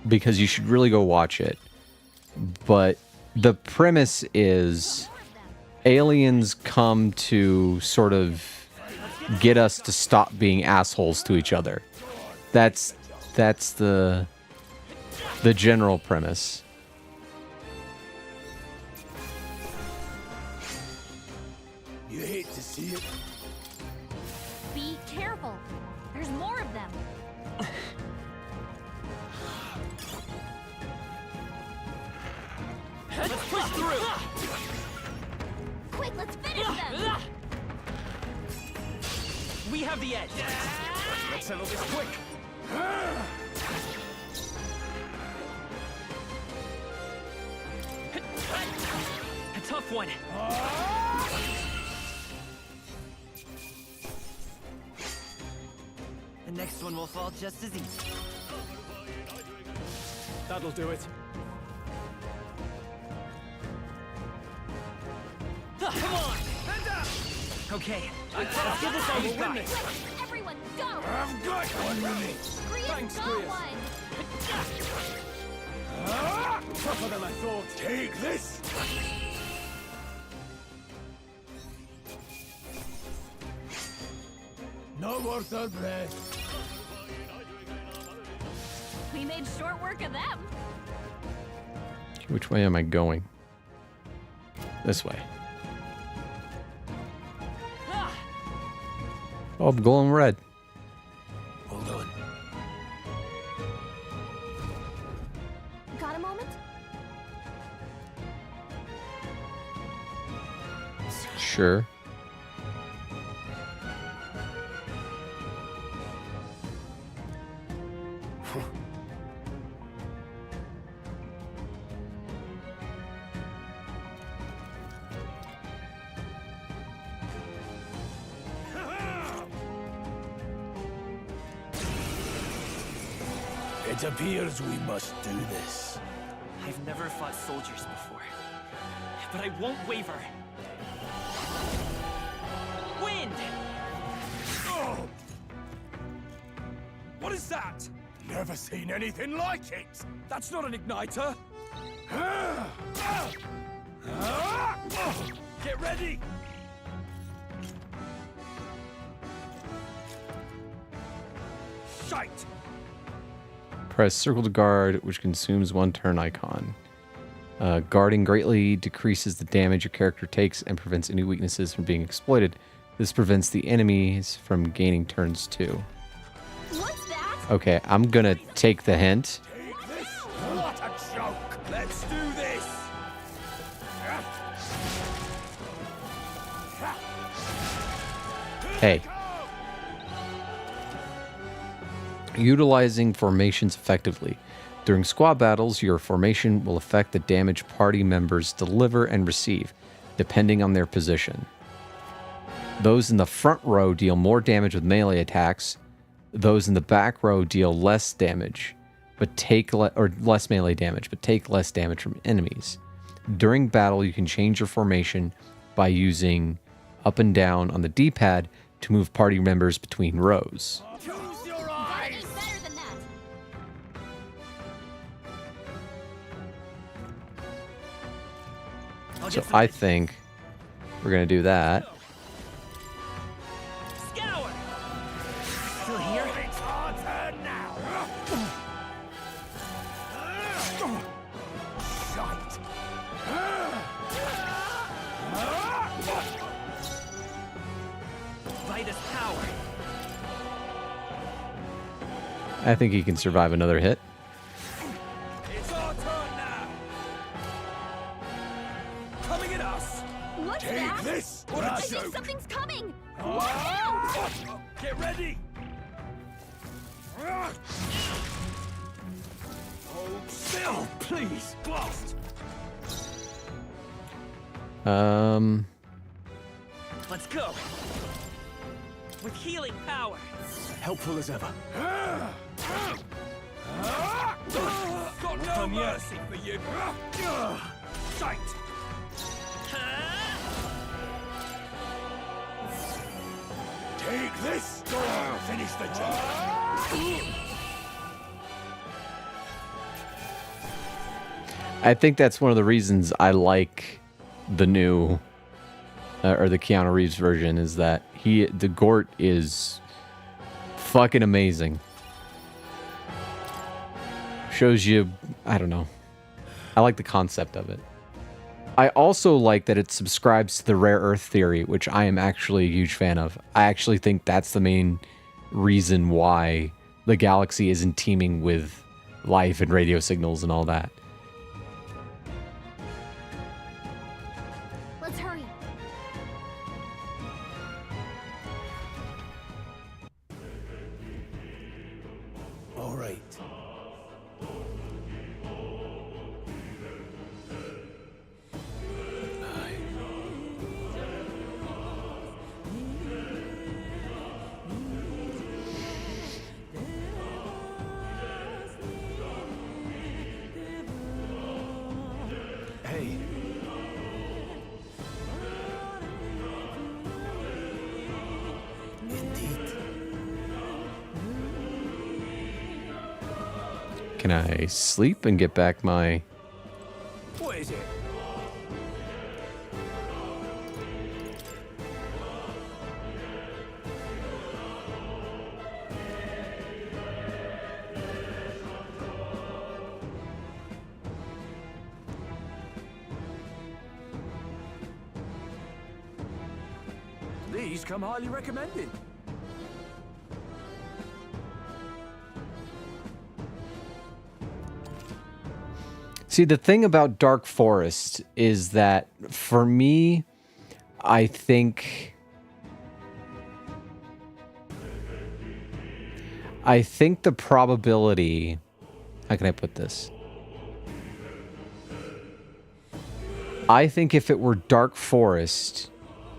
because you should really go watch it. But the premise is aliens come to sort of get us to stop being assholes to each other. That's the general premise. You hate to see it. Be careful. There's more of them. Let's push through. Quick, let's finish them. We have the edge. Let's settle this quick. A tough one. The next one will fall just as easy. That'll do it. Come on! Okay, let's give this all we've got. Everyone, go! I've got one with me. Gria's got one. Tougher than I thought. Take this! No more third breath. We made short work of them. Which way am I going? This way. Oh, I'm glowing red. Hold on. Got a moment? Sure. It appears we must do this. I've never fought soldiers before, but I won't waver. Wind! Oh, What is that? never seen anything like it. That's not an igniter. Get ready. Shite. Press circle to guard, which consumes one turn icon. Guarding greatly decreases the damage your character takes and prevents any weaknesses from being exploited. This prevents the enemies from gaining turns too. What's that? Okay, I'm gonna take the hint. Take this. What a joke. Let's do this. Hey. Utilizing formations effectively. During squad battles, your formation will affect the damage party members deliver and receive, depending on their position. Those in the front row deal more damage with melee attacks. Those in the back row deal less damage, but take less melee damage, but take less damage from enemies. During battle, you can change your formation by using up and down on the D-pad to move party members between rows. Close your eyes. Better than that. So I think we're gonna do that. Scour! Still here? It's our turn now. Shite. Vitus power. I think he can survive another hit. It's our turn now. Coming at us. What's Take that? this. What I a think joke. something's coming. Watch out! Get ready. Hold still, please. Blast. Let's go. With healing power. Helpful as ever. got no mercy for you. Sight. Take this. Finish the job. I think that's one of the reasons I like the new, or the Keanu Reeves version, is that the Gort is fucking amazing. Shows you, I don't know. I like the concept of it. I also like that it subscribes to the rare earth theory, which I am actually a huge fan of. I actually think that's the main reason why the galaxy isn't teeming with life and radio signals and all that. Let's hurry. All right. Hey. Indeed. Can I sleep and get back my... What is it? These come highly recommended. See, the thing about Dark Forest is that, for me, I think the probability... How can I put this? I think if it were Dark Forest,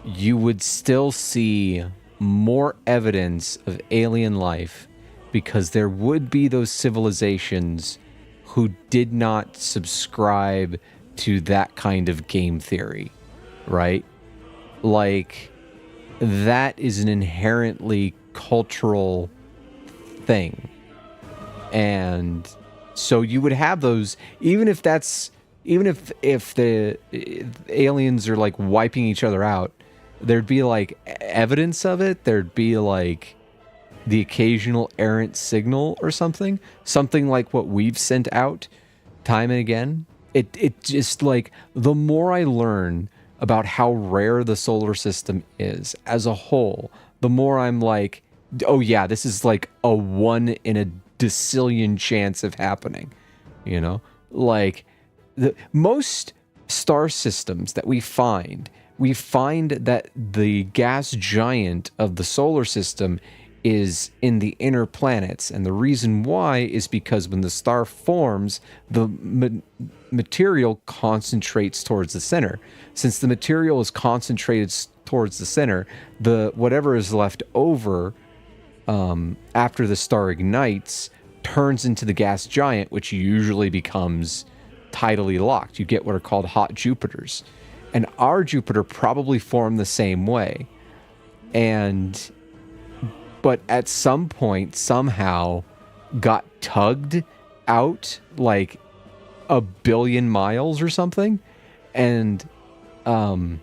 you would still see more evidence of alien life, because there would be those civilizations who did not subscribe to that kind of game theory, right? Like, that is an inherently cultural thing. And so you would have those, even if the aliens are like wiping each other out, there'd be like evidence of it. There'd be like the occasional errant signal or something like what we've sent out time and again. It just, like, the more I learn about how rare the solar system is as a whole, the more I'm like, oh yeah, this is like a 1 in a decillion chance of happening, you know? Like, the most star systems that we find that the gas giant of the solar system is in the inner planets, and the reason why is because when the star forms, the material concentrates towards the center. Since the material is concentrated towards the center, whatever is left over after the star ignites turns into the gas giant, which usually becomes tidally locked. You get what are called hot Jupiters, and our Jupiter probably formed the same way. But at some point, somehow, got tugged out like 1 billion miles or something, and now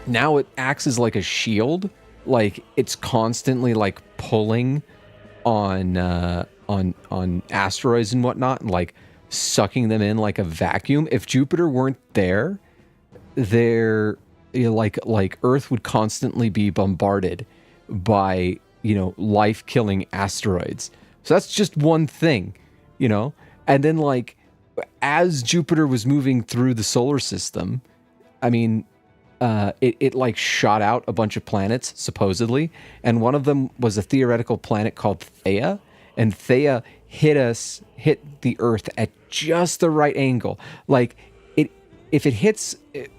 it acts as like a shield. Like, it's constantly like pulling on asteroids and whatnot, and like sucking them in like a vacuum. If Jupiter weren't there, like Earth would constantly be bombarded by, life-killing asteroids. So that's just one thing, And then, like, as Jupiter was moving through the solar system, I mean, it like shot out a bunch of planets, supposedly, and one of them was a theoretical planet called Theia, and Theia hit the Earth at just the right angle. Like, if it hits at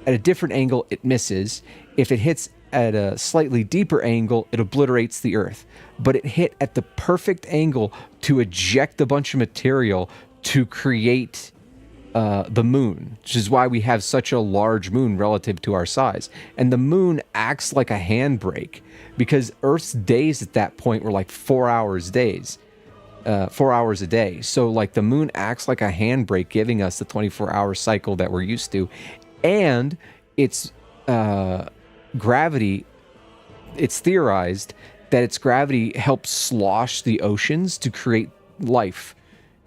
a different angle, it misses. If it hits at a slightly deeper angle, it obliterates the Earth. But it hit at the perfect angle to eject a bunch of material to create the moon, which is why we have such a large moon relative to our size. And the moon acts like a handbrake because Earth's days at that point were like 4 hours days, 4 hours a day. So like the moon acts like a handbrake, giving us the 24-hour cycle that we're used to. And its gravity, it's theorized that its gravity helps slosh the oceans to create life,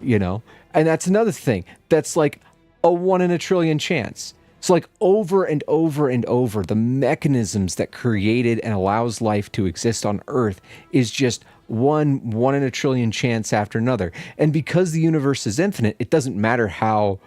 you know? And that's another thing. That's like a 1 in a trillion chance. So like over and over and over, the mechanisms that created and allows life to exist on Earth is just one in a trillion chance after another. And because the universe is infinite, it doesn't matter how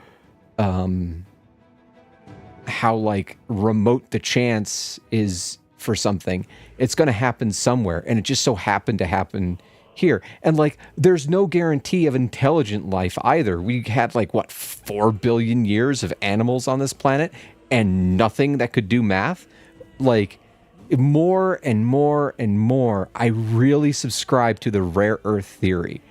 like remote the chance is for something. It's going to happen somewhere. And it just so happened to happen here. And like, there's no guarantee of intelligent life either. We had like, what, 4 billion years of animals on this planet and nothing that could do math? Like, more and more and more, I really subscribe to the rare earth theory.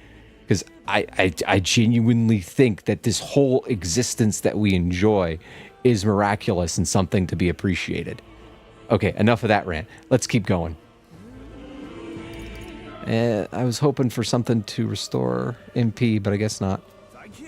Because I genuinely think that this whole existence that we enjoy is miraculous and something to be appreciated. Okay, enough of that rant. Let's keep going. I was hoping for something to restore MP, but I guess not. Thank you.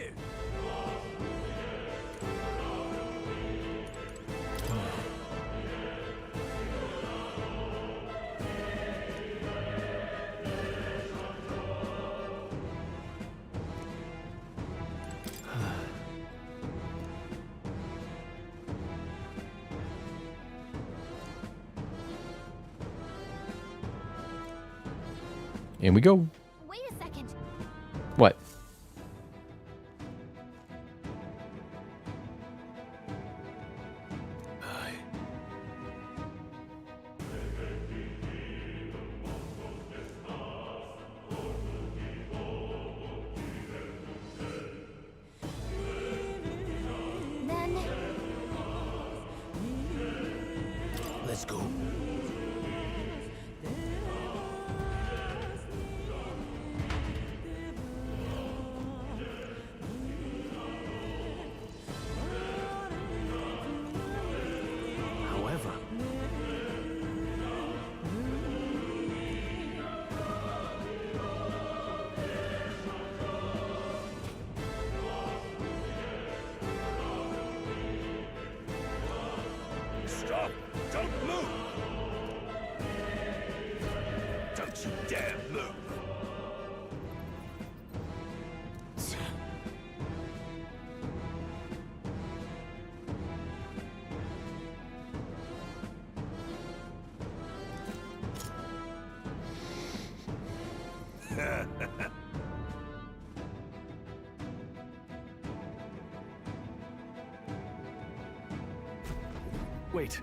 In we go. Wait a second. What? Then Let's go. However, Stop! Don't move! Don't you dare move! Wait.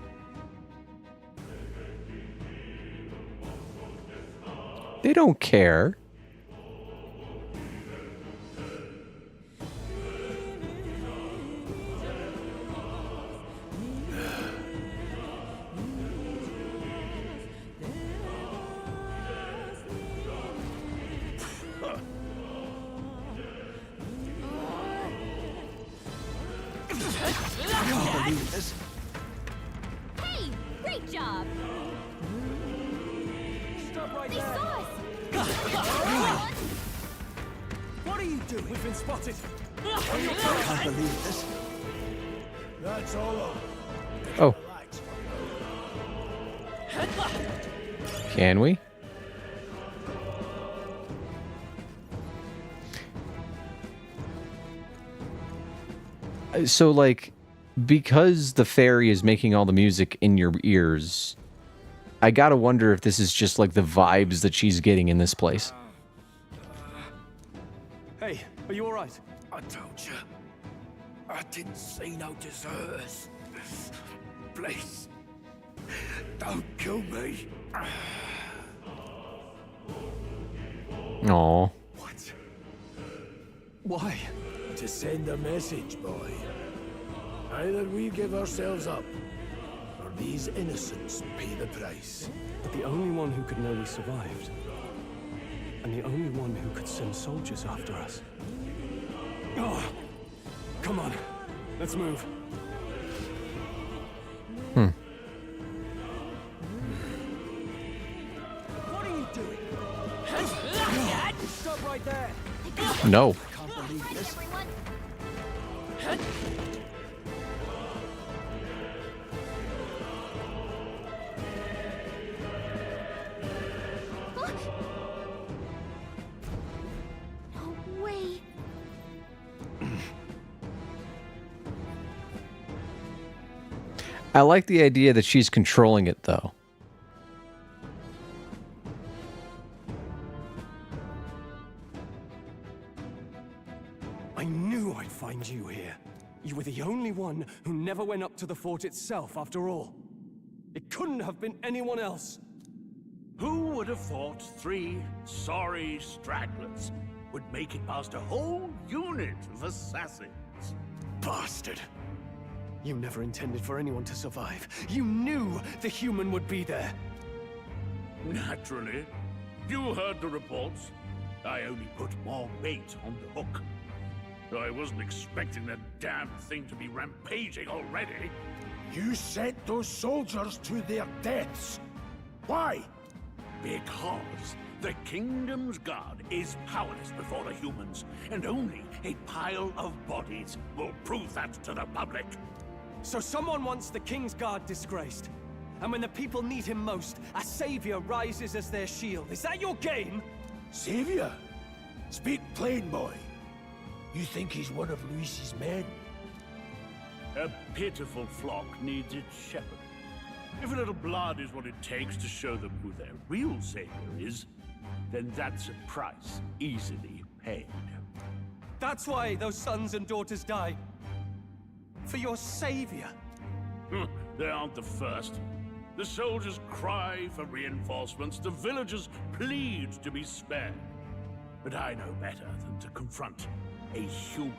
They don't care. hey, great job. Stop right They there! saw us. What are you doing? we've been spotted. I can't believe this. That's all over. Oh. Can we? So, like, because the fairy is making all the music in your ears, I gotta wonder if this is just, like, the vibes that she's getting in this place. Hey, are you alright? I told you. I didn't see no deserters. Please. Don't kill me. Aww. What? Why? To send a message, boy. Either we give ourselves up, or these innocents pay the price. But the only one who could know we survived, and the only one who could send soldiers after us, Oh, come on, let's move. What are you doing? Stop right there. No. I can't believe this. No way. I like the idea that she's controlling it, though. I knew I'd find you here. You were the only one who never went up to the fort itself, after all. It couldn't have been anyone else. Who would have thought 3 sorry stragglers would make it past a whole unit of assassins? Bastard. You never intended for anyone to survive. You knew the human would be there. Naturally. You heard the reports. I only put more bait on the hook. I wasn't expecting that damn thing to be rampaging already. You sent those soldiers to their deaths. Why? Because the Kingdom's Guard is powerless before the humans, and only a pile of bodies will prove that to the public. So someone wants the King's Guard disgraced. And when the people need him most, a savior rises as their shield. Is that your game? Savior? Speak plain, boy. You think he's one of Luis's men? A pitiful flock needs its shepherd. If a little blood is what it takes to show them who their real savior is, then that's a price easily paid. That's why those sons and daughters die. For your savior. They aren't the first. The soldiers cry for reinforcements, the villagers plead to be spared. But I know better than to confront a human.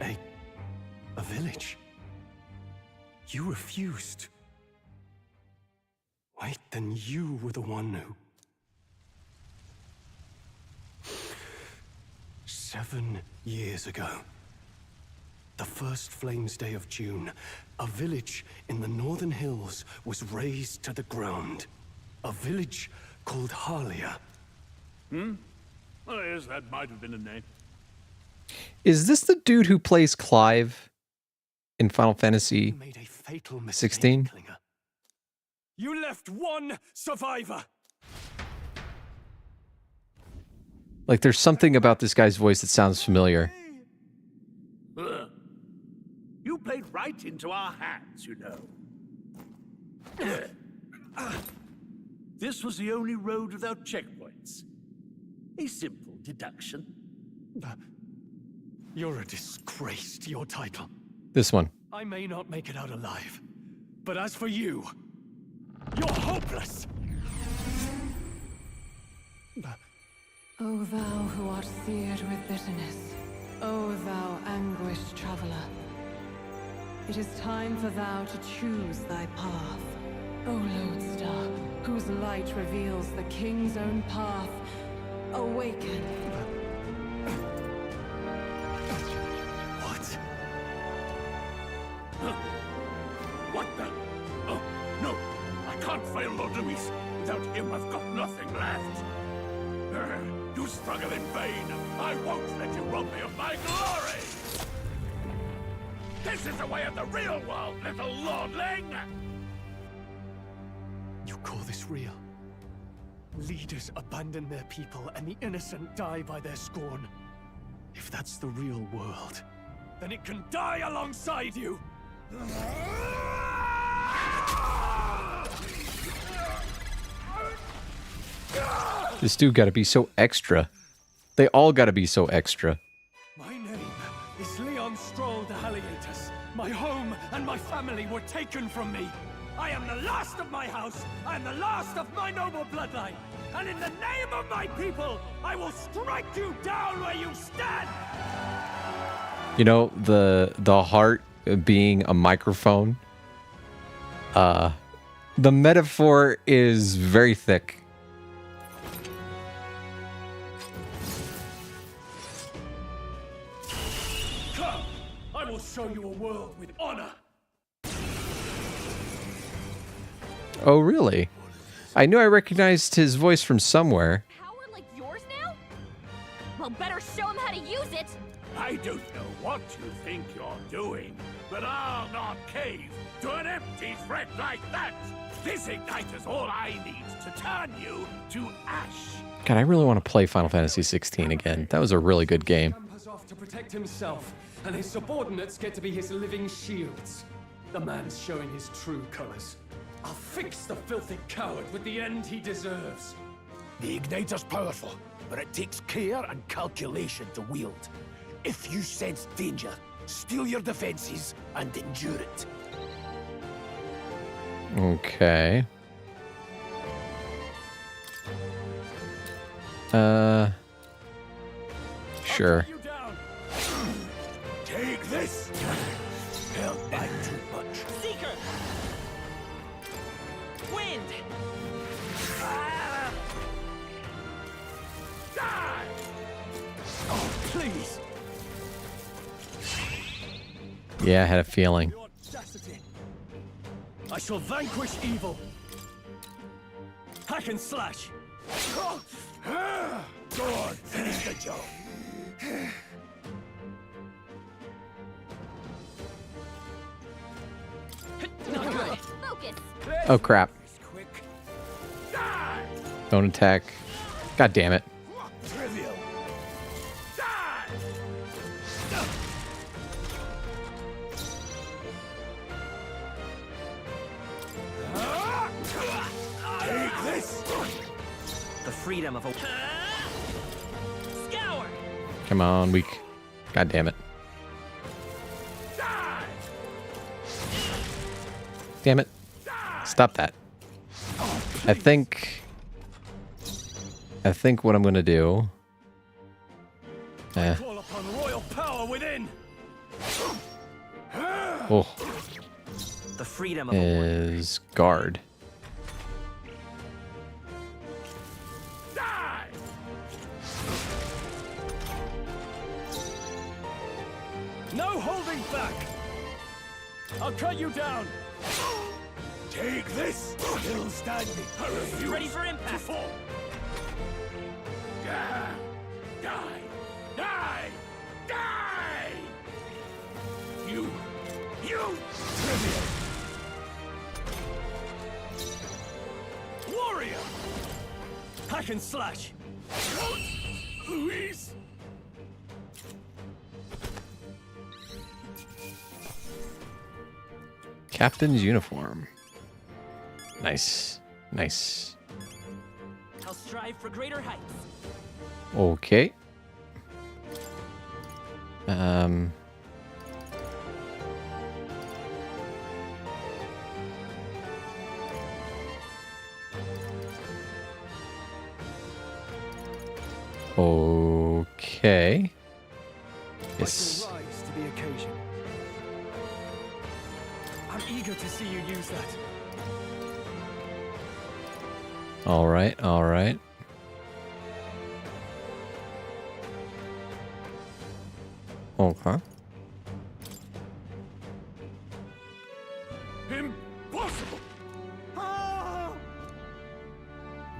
A village? You refused. Wait, then you were the one who... 7 years ago. The first Flames Day of June, a village in the northern hills was razed to the ground. A village called Harlia. Oh, yes, that might have been a name. Is this the dude who plays Clive in Final Fantasy You made a fatal mistake, 16? Klinger. You left one survivor! Like, there's something about this guy's voice that sounds familiar. You played right into our hands, you know. This was the only road without checkpoints. A simple deduction. You're a disgrace to your title. This one. I may not make it out alive, but as for you, you're hopeless! O thou who art seared with bitterness, O thou anguished traveler, it is time for thou to choose thy path. O lodestar, whose light reveals the king's own path, awaken. What? What the? Oh, no! I can't fail Lord Luis. Without him, I've got nothing left. You struggle in vain. I won't let you rob me of my glory! This is the way of the real world, little lordling! You call this real? Leaders abandon their people and the innocent die by their scorn. If that's the real world, then it can die alongside you! This dude gotta be so extra. They all gotta be so extra. My name is Leon Stroll de Halliatus. My home and my family were taken from me. I am the last of my house. I am the last of my noble bloodline. And in the name of my people, I will strike you down where you stand! You know, the heart being a microphone. The metaphor is very thick. show you a world with honor. Oh, really? I knew I recognized his voice from somewhere. Power like yours now? Well, better show him how to use it. I don't know what you think you're doing, but I'll not cave to an empty threat like that. This igniter's all I need to turn you to ash. God, I really want to play Final Fantasy 16 again. That was a really good game. Has off to protect himself, and his subordinates get to be his living shields. The man's showing his true colors. I'll fix the filthy coward with the end he deserves. The igniter's powerful, but it takes care and calculation to wield. If you sense danger, steel your defenses and endure it. Okay. Sure. Take this! Held back too much. Seeker! Wind! Die! Oh, please! Yeah, I had a feeling. I shall vanquish evil. Hack and slash. Go on, finish the job. Not good. Focus. Oh, crap. Don't attack. God damn it. Trivial. Take this. The freedom of a scour. Come on, weak. God damn it. Damn it. Stop that. I think what I'm gonna do. Call upon royal power within. Oh. The freedom of Is guard. No holding back. I'll cut you down. Take this. Still standing. I refuse. Ready for impact. Die! Die! Die! Die! You! Trivial! Warrior! Hack and slash. Louise! Captain's uniform. Nice. Nice. I'll strive for greater heights. Okay. Okay. Yes. I shall rise to the occasion. I'm eager to see you use that. All right. All right. Okay. Impossible!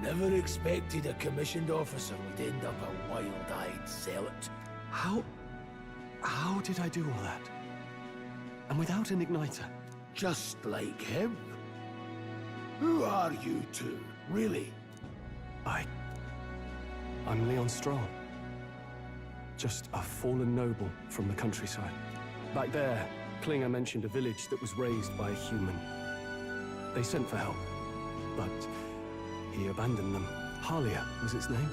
Never expected a commissioned officer would end up a wild-eyed zealot. How did I do all that? And without an igniter? Just like him. Who are you two, really? I'm Leon Strong. Just a fallen noble from the countryside. Back there, Klinger mentioned a village that was raised by a human. They sent for help, but he abandoned them. Halia was its name.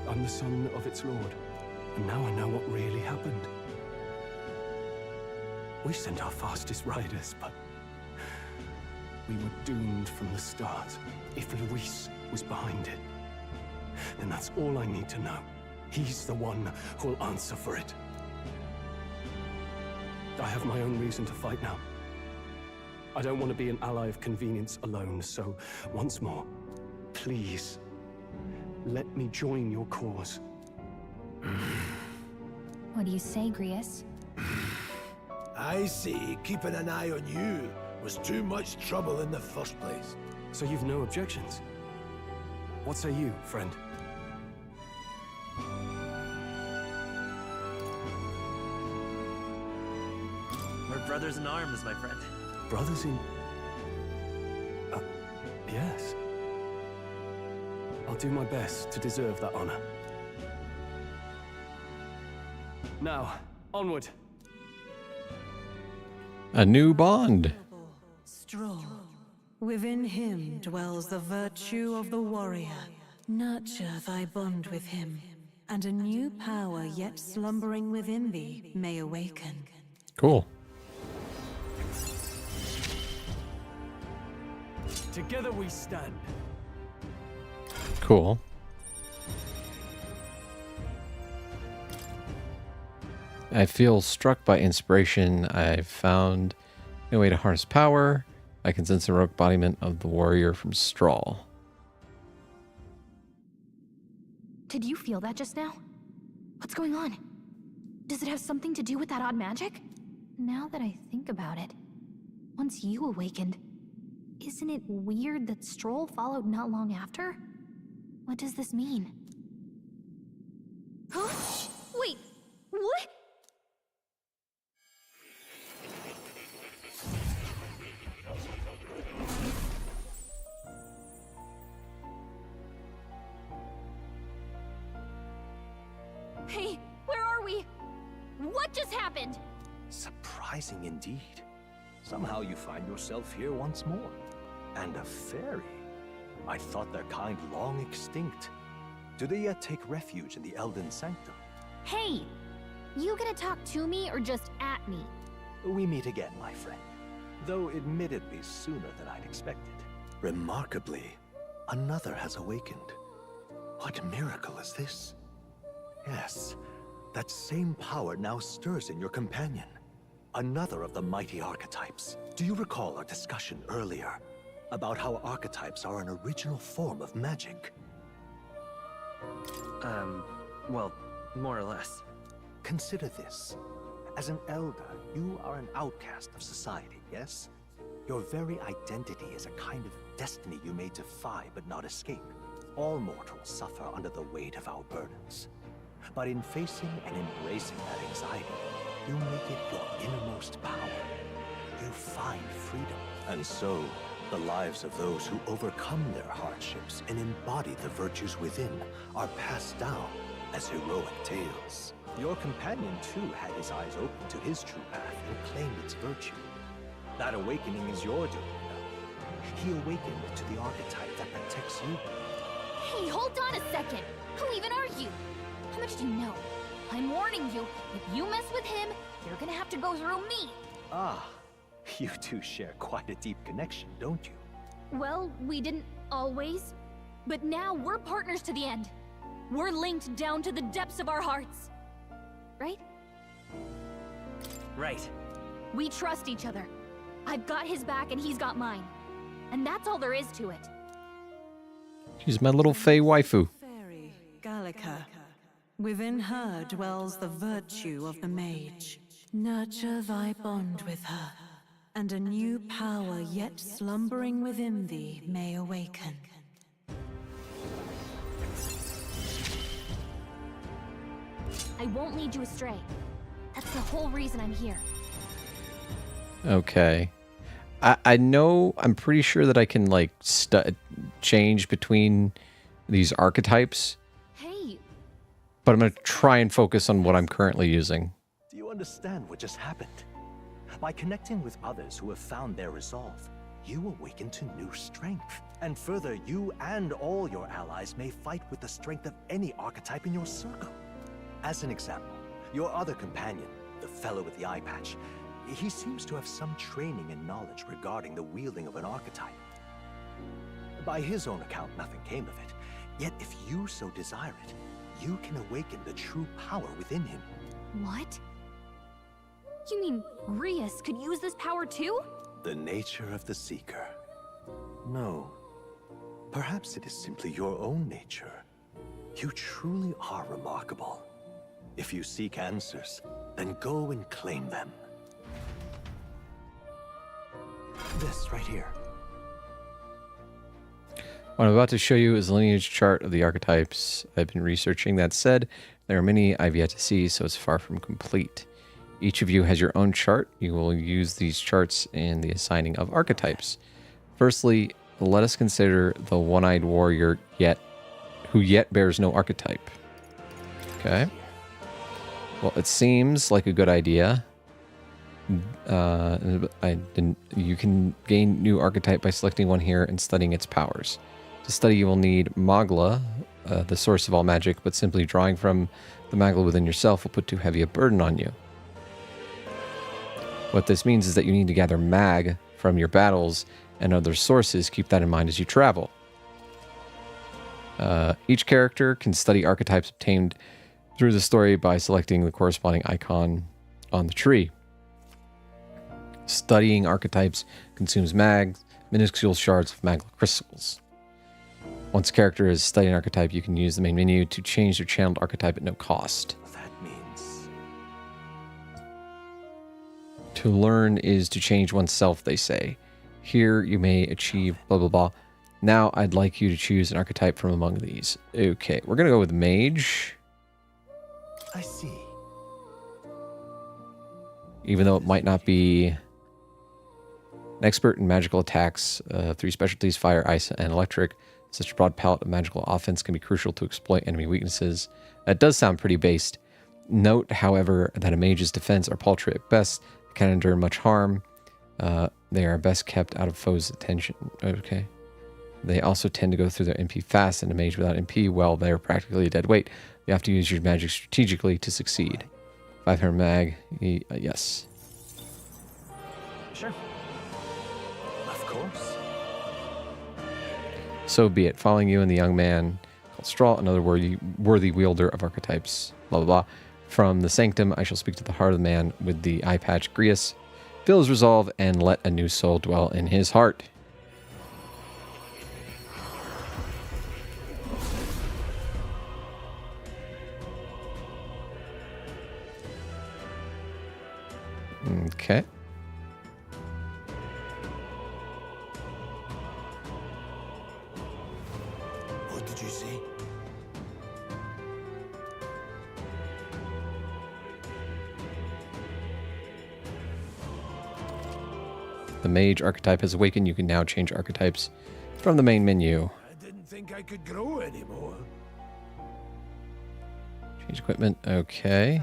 I'm the son of its lord, and now I know what really happened. We sent our fastest riders, but we were doomed from the start. If Luis was behind it, then that's all I need to know. He's the one who'll answer for it. I have my own reason to fight now. I don't want to be an ally of convenience alone, so once more, please, let me join your cause. What do you say, Grius? I see keeping an eye on you was too much trouble in the first place. So you've no objections? What say you, friend? We're brothers in arms, my friend. Brothers in... yes. I'll do my best to deserve that honor. Now, onward. A new bond. Straw. Within him dwells the virtue of the warrior. Nurture thy bond with him, and a new power yet slumbering within thee may awaken. Cool. Together we stand. Cool. I feel struck by inspiration. I've found a way to harness power. I can sense a heroic embodiment of the warrior from Straw. Did you feel that just now? What's going on? Does it have something to do with that odd magic? Now that I think about it, once you awakened, isn't it weird that Stroll followed not long after? What does this mean? Huh? Wait, what? Hey, where are we? What just happened? Surprising indeed. Somehow you find yourself here once more. And a fairy. I thought their kind long extinct. Do they yet take refuge in the Elden Sanctum? Hey, you gonna talk to me or just at me? We meet again, my friend. Though admittedly sooner than I'd expected. Remarkably, another has awakened. What miracle is this? Yes, that same power now stirs in your companion. Another of the mighty archetypes. Do you recall our discussion earlier about how archetypes are an original form of magic? Well, more or less. Consider this. As an elder, you are an outcast of society, yes? Your very identity is a kind of destiny you may defy but not escape. All mortals suffer under the weight of our burdens. But in facing and embracing that anxiety, you make it your innermost power. You find freedom. And so, the lives of those who overcome their hardships and embody the virtues within are passed down as heroic tales. Your companion, too, had his eyes open to his true path and claimed its virtue. That awakening is your doing, though. He awakened to the archetype that protects you. Hey, hold on a second. Who even are you? How much do you know? I'm warning you, if you mess with him, you're gonna have to go through me. Ah, you two share quite a deep connection, don't you? Well, we didn't always, but now we're partners to the end. We're linked down to the depths of our hearts. Right? Right. We trust each other. I've got his back and he's got mine. And that's all there is to it. She's my little fey waifu. Fairy, Gallica. Within her dwells the virtue of the mage. Nurture thy bond with her, and a new power yet slumbering within thee may awaken. I won't lead you astray. That's the whole reason I'm here. Okay. I know, I'm pretty sure that I can, like, change between these archetypes. Hey. But I'm going to try and focus on what I'm currently using. Do you understand what just happened? By connecting with others who have found their resolve, you awaken to new strength. And further, you and all your allies may fight with the strength of any archetype in your circle. As an example, your other companion, the fellow with the eye patch, he seems to have some training and knowledge regarding the wielding of an archetype. By his own account, nothing came of it. Yet if you so desire it, you can awaken the true power within him. What? You mean Rias could use this power too? The nature of the Seeker. No. Perhaps it is simply your own nature. You truly are remarkable. If you seek answers, Then go and claim them. This right here. What I'm about to show you is a lineage chart of the archetypes I've been researching. That said, there are many I've yet to see, so it's far from complete. Each of you has your own chart. You will use these charts in the assigning of archetypes. Firstly, let us consider the one-eyed warrior who yet bears no archetype. Okay. Well, it seems like a good idea. You can gain new archetype by selecting one here and studying its powers. To study, you will need Magla, the source of all magic, but simply drawing from the Magla within yourself will put too heavy a burden on you. What this means is that you need to gather mag from your battles and other sources. Keep that in mind as you travel. Each character can study archetypes obtained through the story by selecting the corresponding icon on the tree. Studying archetypes consumes mags, minuscule shards of magla crystals. Once a character is studying an archetype, you can use the main menu to change their channeled archetype at no cost. That means... To learn is to change oneself, they say. Here you may achieve blah blah blah. Now I'd like you to choose an archetype from among these. Okay, we're going to go with Mage. I see. Even though it might not be an expert in magical attacks, 3 specialties, fire, ice, and electric. Such a broad palette of magical offense can be crucial to exploit enemy weaknesses. That does sound pretty based. Note, however, that a mage's defense are paltry at best. They can endure much harm. They are best kept out of foes' attention. Okay. They also tend to go through their MP fast, and a mage without MP, well, they're practically a dead weight. You have to use your magic strategically to succeed. 500 mag, yes. Sure. Of course. So be it. Following you and the young man called Straw, another worthy wielder of archetypes, blah, blah, blah. From the sanctum, I shall speak to the heart of the man with the eye patch, Grius. Feel his resolve and let a new soul dwell in his heart. Okay. What did you say? The mage archetype has awakened. You can now change archetypes from the main menu. I didn't think I could grow anymore. Change equipment. Okay.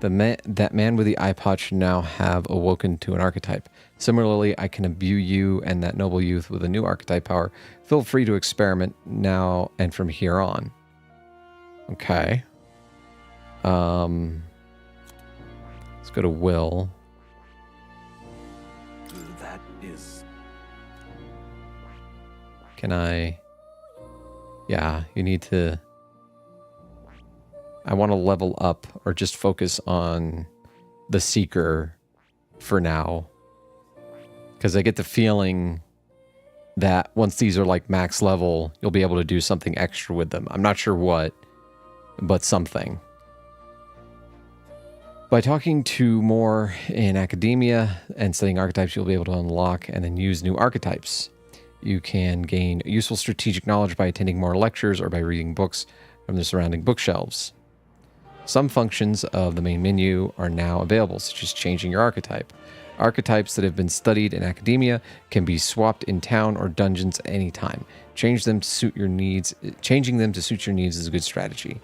That man with the eye patch should now have awoken to an archetype. Similarly, I can imbue you and that noble youth with a new archetype power. Feel free to experiment now and from here on. Okay. Let's go to Will. That is... Can I... Yeah, you need to... I want to level up or just focus on the Seeker for now. Because I get the feeling that once these are like max level, you'll be able to do something extra with them. I'm not sure what, but something. By talking to more in academia and studying archetypes, you'll be able to unlock and then use new archetypes. You can gain useful strategic knowledge by attending more lectures or by reading books from the surrounding bookshelves. Some functions of the main menu are now available, such as changing your archetype. Archetypes that have been studied in academia can be swapped in town or dungeons at any time. Changing them to suit your needs is a good strategy.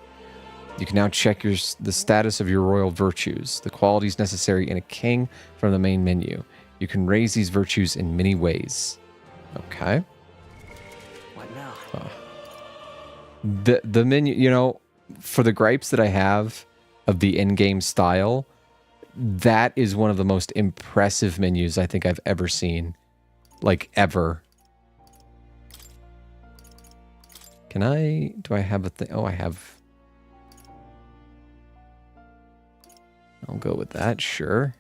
You can now check the status of your royal virtues, the qualities necessary in a king from the main menu. You can raise these virtues in many ways. Okay. What now? The menu, you know, for the gripes that I have of the in-game style, that is one of the most impressive menus I think I've ever seen. Like, ever. Can I... Do I have a thing? Oh, I have... I'll go with that, sure.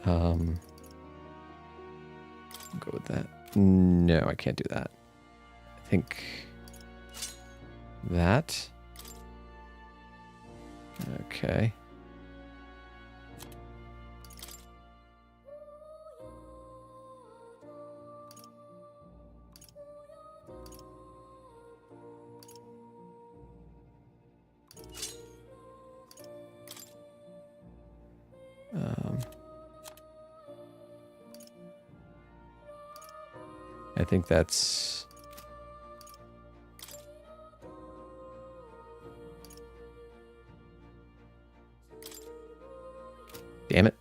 Go with that. No, I can't do that. I think... That. Okay. I think that's... Damn it.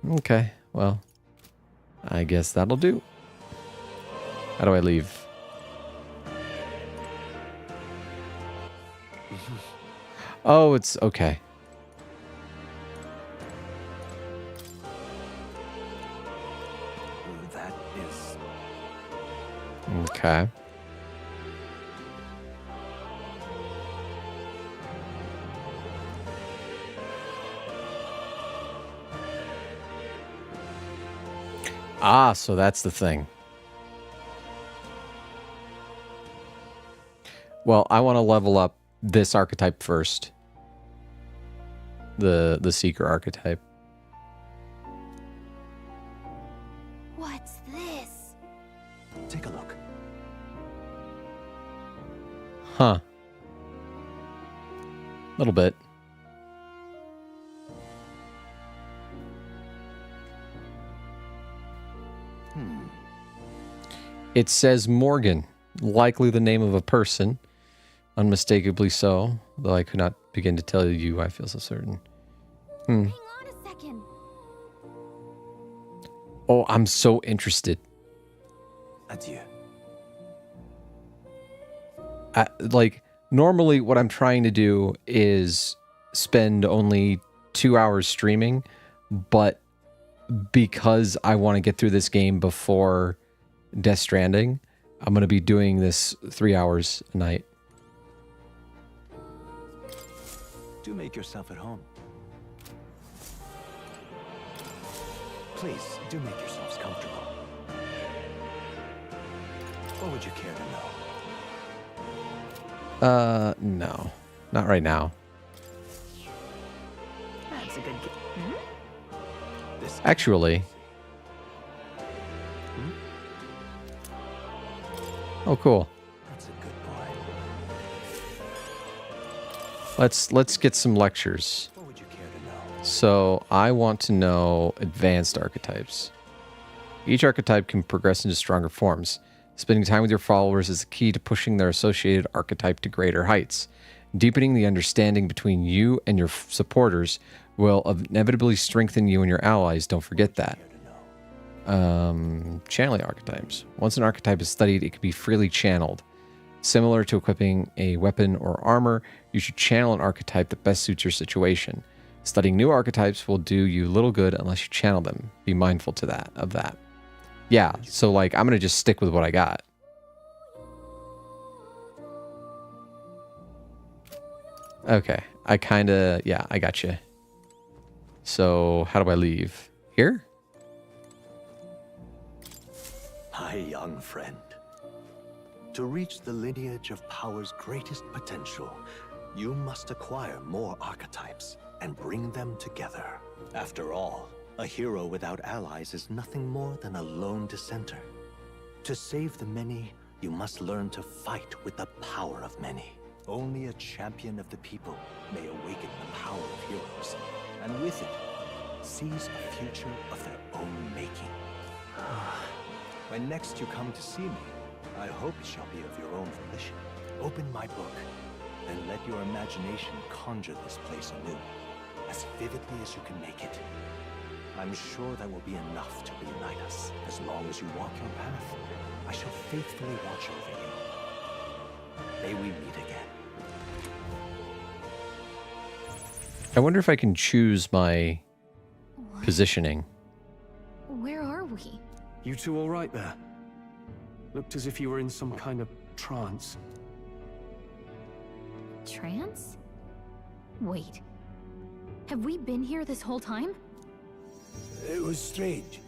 Okay, well, I guess that'll do. How do I leave? Oh, it's okay. That is... Okay. Ah, so that's the thing. Well, I want to level up this archetype first. The Seeker archetype. What's this? Take a look. Huh. Little bit. It says Morgan, likely the name of a person, unmistakably so, though I could not begin to tell you I feel so certain. Hang on a second. Oh, I'm so interested. Adieu. Like, normally what I'm trying to do is spend only 2 hours streaming, but because I want to get through this game before Death Stranding, I'm going to be doing this 3 hours a night. Do make yourself at home. Please, do make yourselves comfortable. What would you care to know? No. Not right now. That's a good game. Actually. Oh, cool. That's a good boy. Let's get some lectures. What would you care to know? So I want to know advanced archetypes. Each archetype can progress into stronger forms. Spending time with your followers is the key to pushing their associated archetype to greater heights. Deepening the understanding between you and your supporters will inevitably strengthen you and your allies. Don't forget that. Channeling archetypes. Once an archetype is studied, it can be freely channeled. Similar to equipping a weapon or armor, you should channel an archetype that best suits your situation. Studying new archetypes will do you little good unless you channel them. Be mindful of that. Yeah, so like I'm gonna just stick with what I got. Okay, I got you. So how do I leave? Here? My young friend. To reach the lineage of power's greatest potential, you must acquire more archetypes and bring them together. After all, a hero without allies is nothing more than a lone dissenter. To save the many, you must learn to fight with the power of many. Only a champion of the people may awaken the power of heroes, and with it, seize a future of their own making. When next you come to see me, I hope it shall be of your own volition. Open my book, and let your imagination conjure this place anew, as vividly as you can make it. I'm sure that will be enough to reunite us. As long as you walk your path, I shall faithfully watch over you. May we meet again. I wonder if I can choose my positioning. Where are we? You two all right there? Looked as if you were in some kind of trance. Trance? Wait. Have we been here this whole time? It was strange.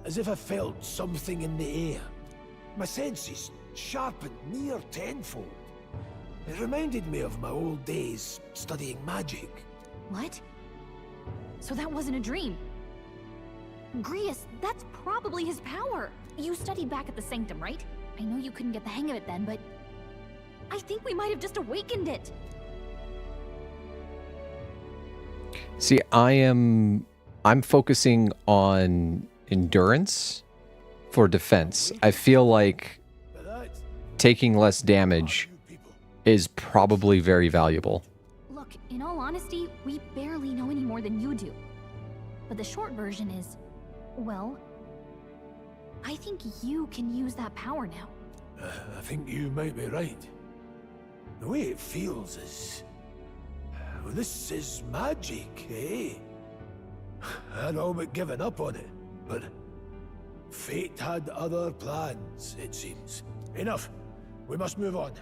As if I felt something in the air. My senses sharpened near tenfold. It reminded me of my old days studying magic. What? So that wasn't a dream. Grius, that's probably his power. You studied back at the Sanctum, right? I know you couldn't get the hang of it then, but I think we might have just awakened it. See, I'm focusing on endurance for defense. I feel like taking less damage is probably very valuable. Look, in all honesty, we barely know any more than you do. But the short version is, well, I think you can use that power now. I think you might be right. The way it feels is... Well, this is magic, eh? I'd all but given up on it, but... Fate had other plans, it seems. Enough. We must move on.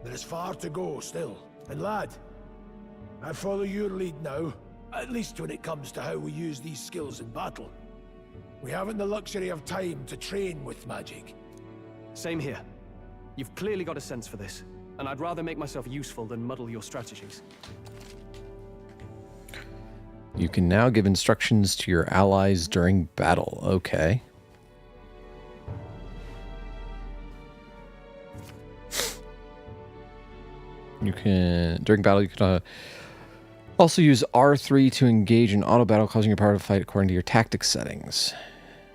There is far to go still. And lad, I follow your lead now, at least when it comes to how we use these skills in battle. We haven't the luxury of time to train with magic. Same here. You've clearly got a sense for this, and I'd rather make myself useful than muddle your strategies. You can now give instructions to your allies during battle. Okay. You can, during battle, you can also use R3 to engage in auto battle, causing your power to fight according to your tactics settings.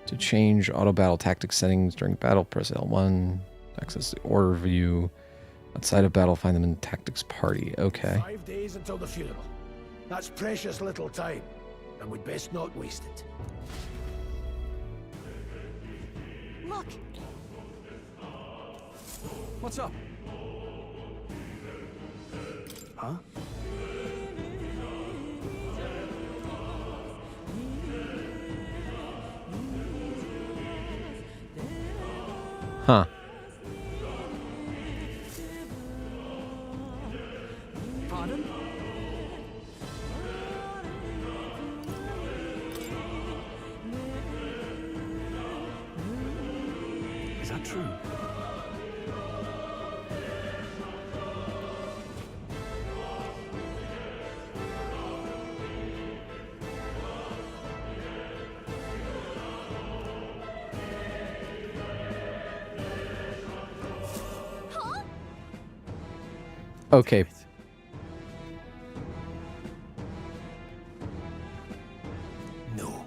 To change auto battle tactics settings during battle, press L1. Access the order view. Outside of battle, find them in the tactics party. Okay. 5 days until the funeral. That's precious little time, and we'd best not waste it. Look! What's up? Huh? Huh. Pardon? Is that true? Okay. No.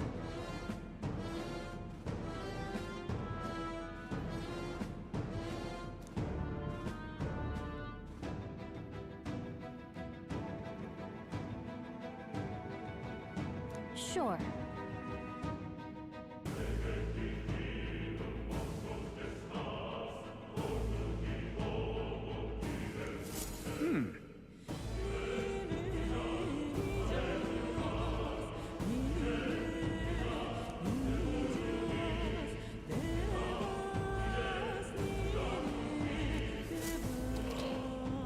Sure.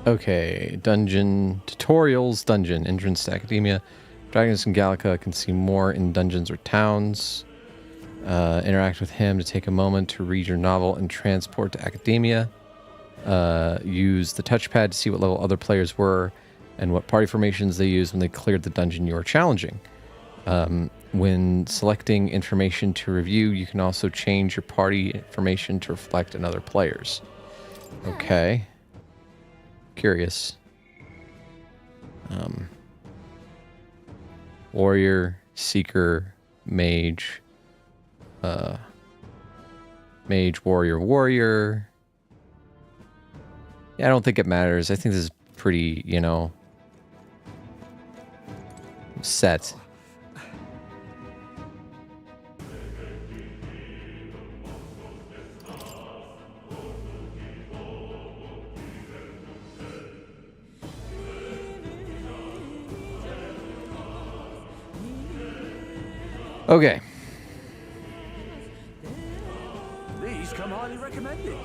Okay, dungeon tutorials, dungeon entrance to academia. Dragons and Gallica can see more in dungeons or towns. Interact with him to take a moment to read your novel and transport to academia. Use the touchpad to see what level other players were and what party formations they used when they cleared the dungeon you are challenging. When selecting information to review, you can also change your party formation to reflect another players. Okay. Curious. Warrior, Seeker, Mage, Mage, Warrior, Warrior. Yeah, I don't think it matters. I think this is pretty, you know, set. Okay. These come highly recommended.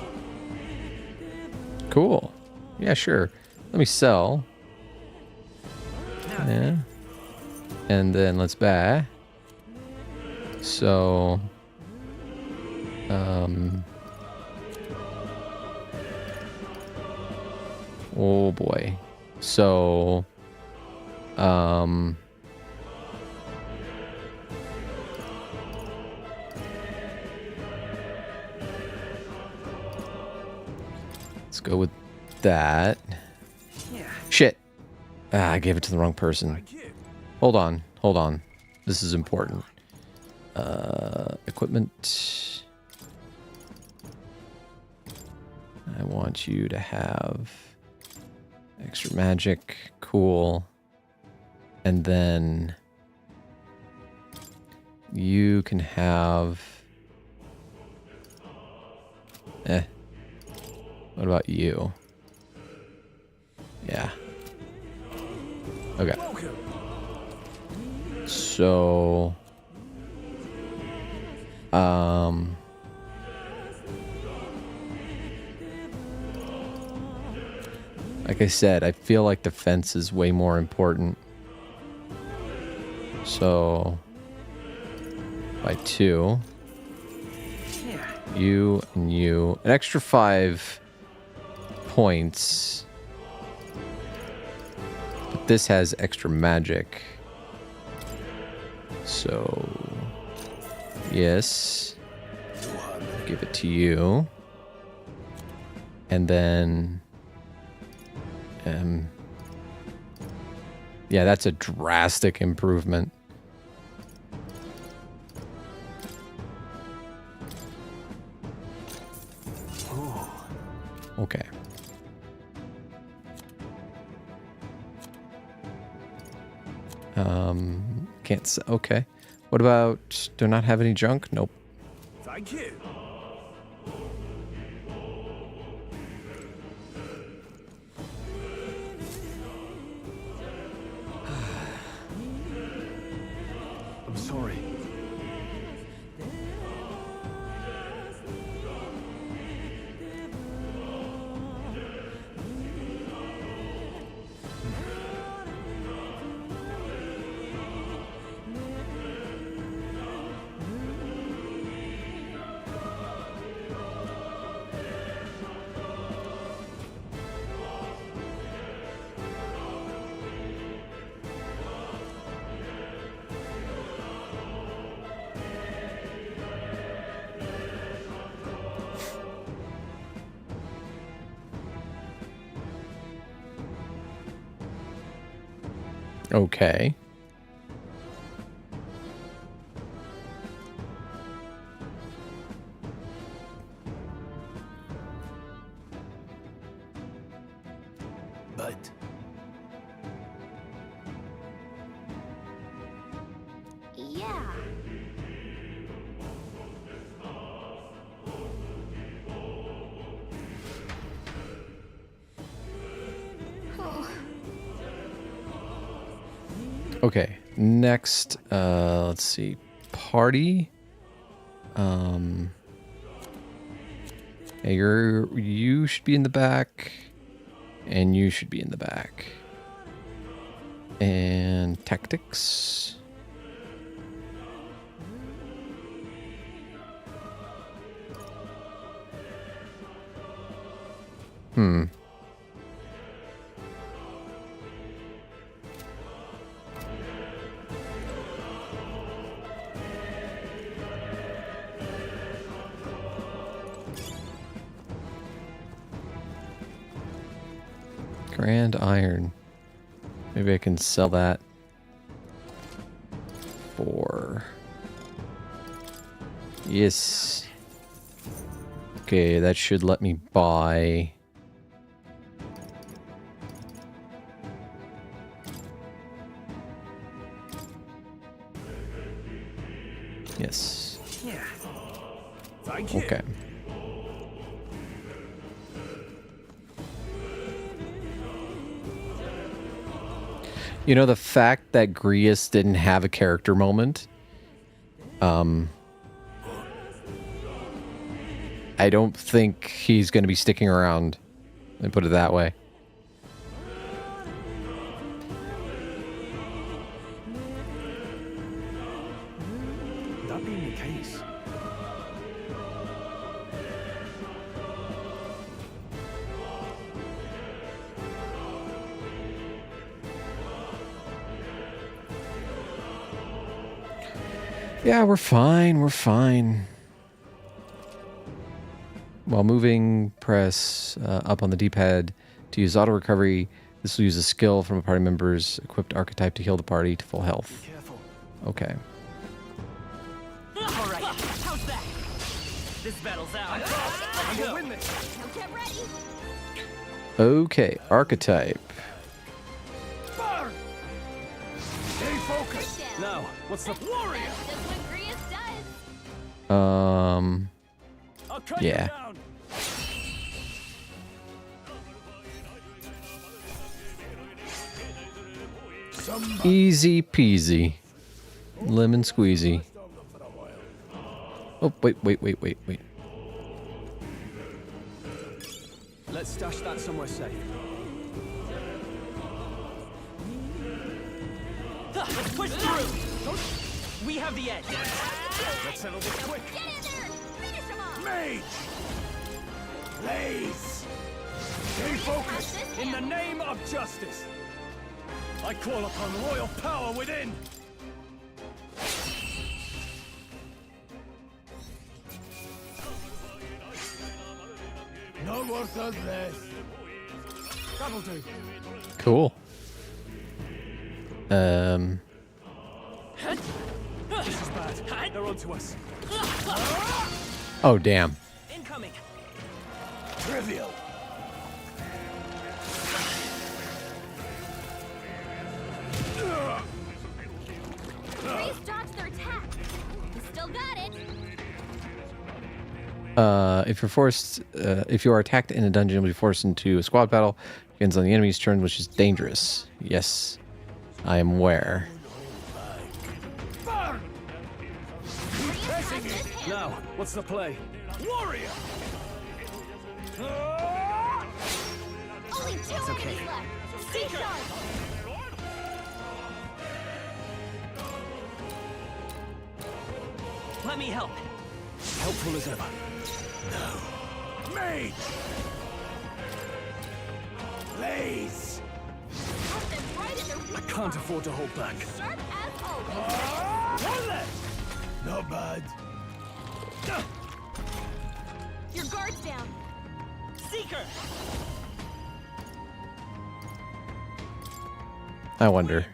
Cool. Yeah, sure. Let me sell. Yeah. And then let's buy. So, Oh boy. So, let's go with that. Shit. Ah, I gave it to the wrong person. Hold on. Hold on. This is important. Equipment. I want you to have extra magic. Cool. And then you can have... What about you? Yeah. Okay. So... like I said, I feel like defense is way more important. So... by 2. You and you. An extra 5 points. But this has extra magic. So... yes. Give it to you. And then... yeah, that's a drastic improvement. Okay. Can't okay. What about, do not have any junk? Nope. Thank you. I'm sorry. Okay. But Yeah. Okay. Next, let's see. Party. Hey, you should be in the back. And you should be in the back. And tactics. Grand iron. Maybe I can sell that for... yes. Okay, that should let me buy... yes. yeah. Thank you. Okay. You know, the fact that Grius didn't have a character moment, I don't think he's going to be sticking around. Let me put it that way. That being the case, Yeah, we're fine. We're fine. While moving, press up on the D-pad to use auto recovery. This will use a skill from a party member's equipped archetype to heal the party to full health. Okay. All right, how's that? This battle's out. I'm gonna win this. Now get ready. Okay, archetype. Burn! Stay focused. No, what's the warrior? That's just what Grius does. I'll cut Yeah. you down. Easy peasy. Lemon squeezy. Oh, wait. Let's stash that somewhere safe. Let's push through. We have the edge. Let's settle this quick. Get in there! Finish him off! Mage! Blaze! Stay focused! In the name of justice, I call upon royal power within. No more less. That'll do. Cool. This is bad. They're onto us. Oh, damn. Incoming. Trivial. Grius dodged their attack. We still got it. If you are attacked in a dungeon, you'll be forced into a squad battle. Begins on the enemy's turn, which is dangerous. Yes, I am aware. Now, what's the play? Warrior! Only two okay. enemies left. Stay sharp. Let me help. Helpful as ever. No. Mage! Blaze! I can't afford to hold back. Sharp as always. One left! Not bad. Your guard's down. Seeker! I wonder.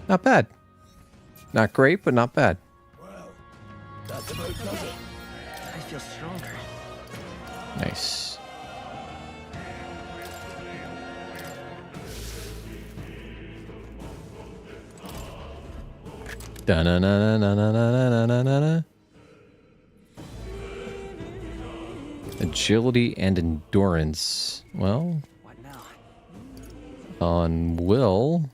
Not bad. Not great, but not bad. That's about does it. I feel stronger. Nice. Da-na-na-na-na-na-na-na-na. Agility and endurance. Well, What now? on will,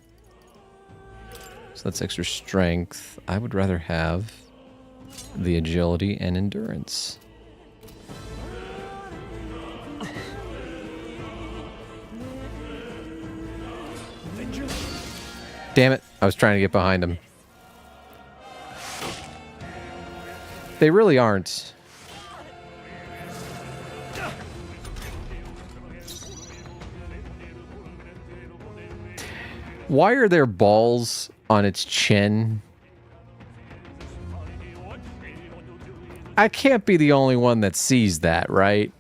so that's extra strength. I would rather have the agility and endurance. Damn it, I was trying to get behind him. They really aren't. Why are there balls on its chin? I can't be the only one that sees that, right?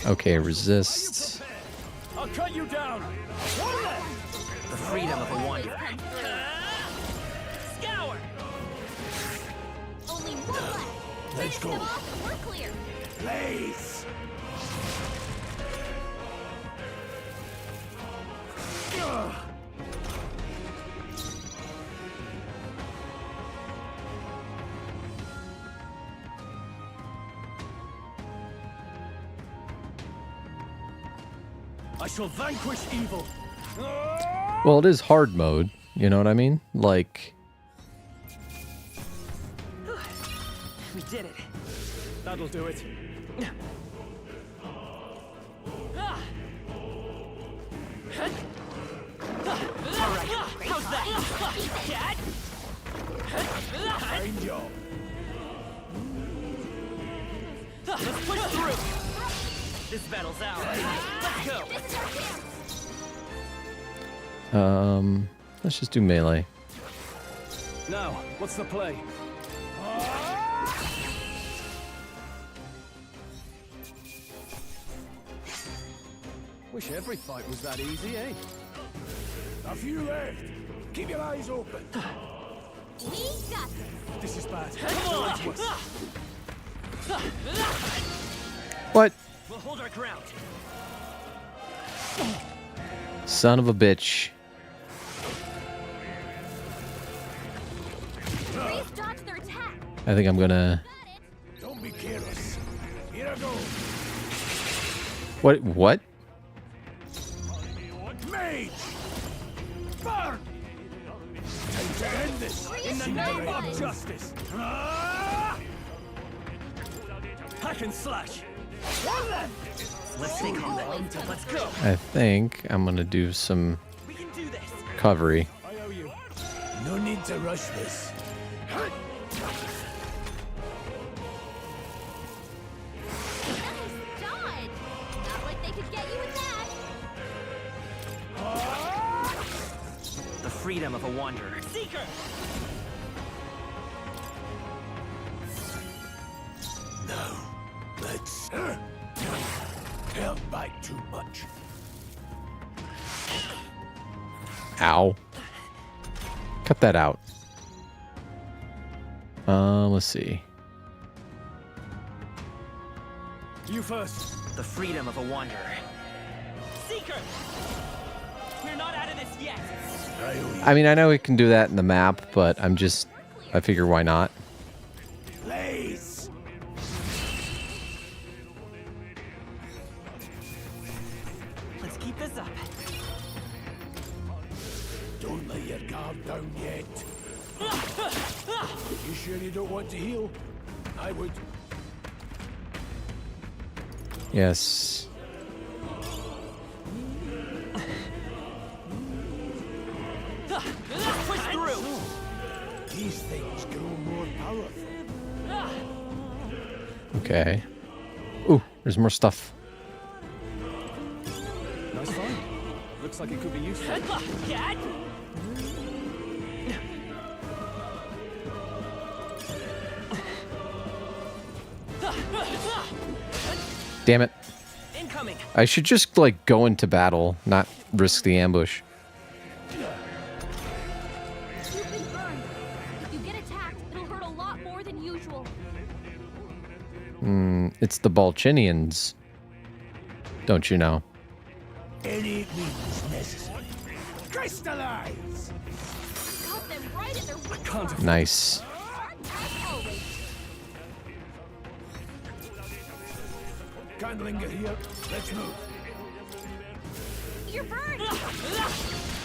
Okay, resist. I'll cut you down. The freedom of a wanderer. Scour. Only one left. Let's Finish go. them off and we're clear. Blaze! I shall vanquish evil. Well, it is hard mode. You know what I mean? Like, We did it. That'll do it. All right, how's that? Fine job. Let's push through. This battle's ours. Let's go. Let's just do melee. Now, what's the play? Wish every fight was that easy, eh? A few left. Keep your eyes open. This is bad. Come on! What? We'll hold our ground. Son of a bitch. I think I'm gonna... Don't be careless. Here I go. What? What? Mage! Burn! Time to end this. In the name of justice. Hack and slash. Let's stay calm. Let's go. I think I'm gonna do some recovery. I owe you. No need to rush this. The freedom of a wanderer. Seeker! No. Let's... Can't bite too much. Ow. Cut that out. Let's see. You first. The freedom of a wanderer. Seeker! We're not out of this yet. I mean, I know we can do that in the map, but I figure why not? Blaze! Let's keep this up. Don't let your guard down yet. You sure you don't want to heal? I would. Yes. Push through. These things grow more powerful. Okay. Ooh, there's more stuff. Nice fight. Looks like it could be useful. Cat. Damn it. Incoming. I should just, like, go into battle, not risk the ambush. You've been burned. If you get attacked, it'll hurt a lot more than usual. It's the Balchinians. Don't you know? Any means necessary. Crystallize! Got them right in their weak Can't. Nice. Can't linger here. Let's move. You're burned.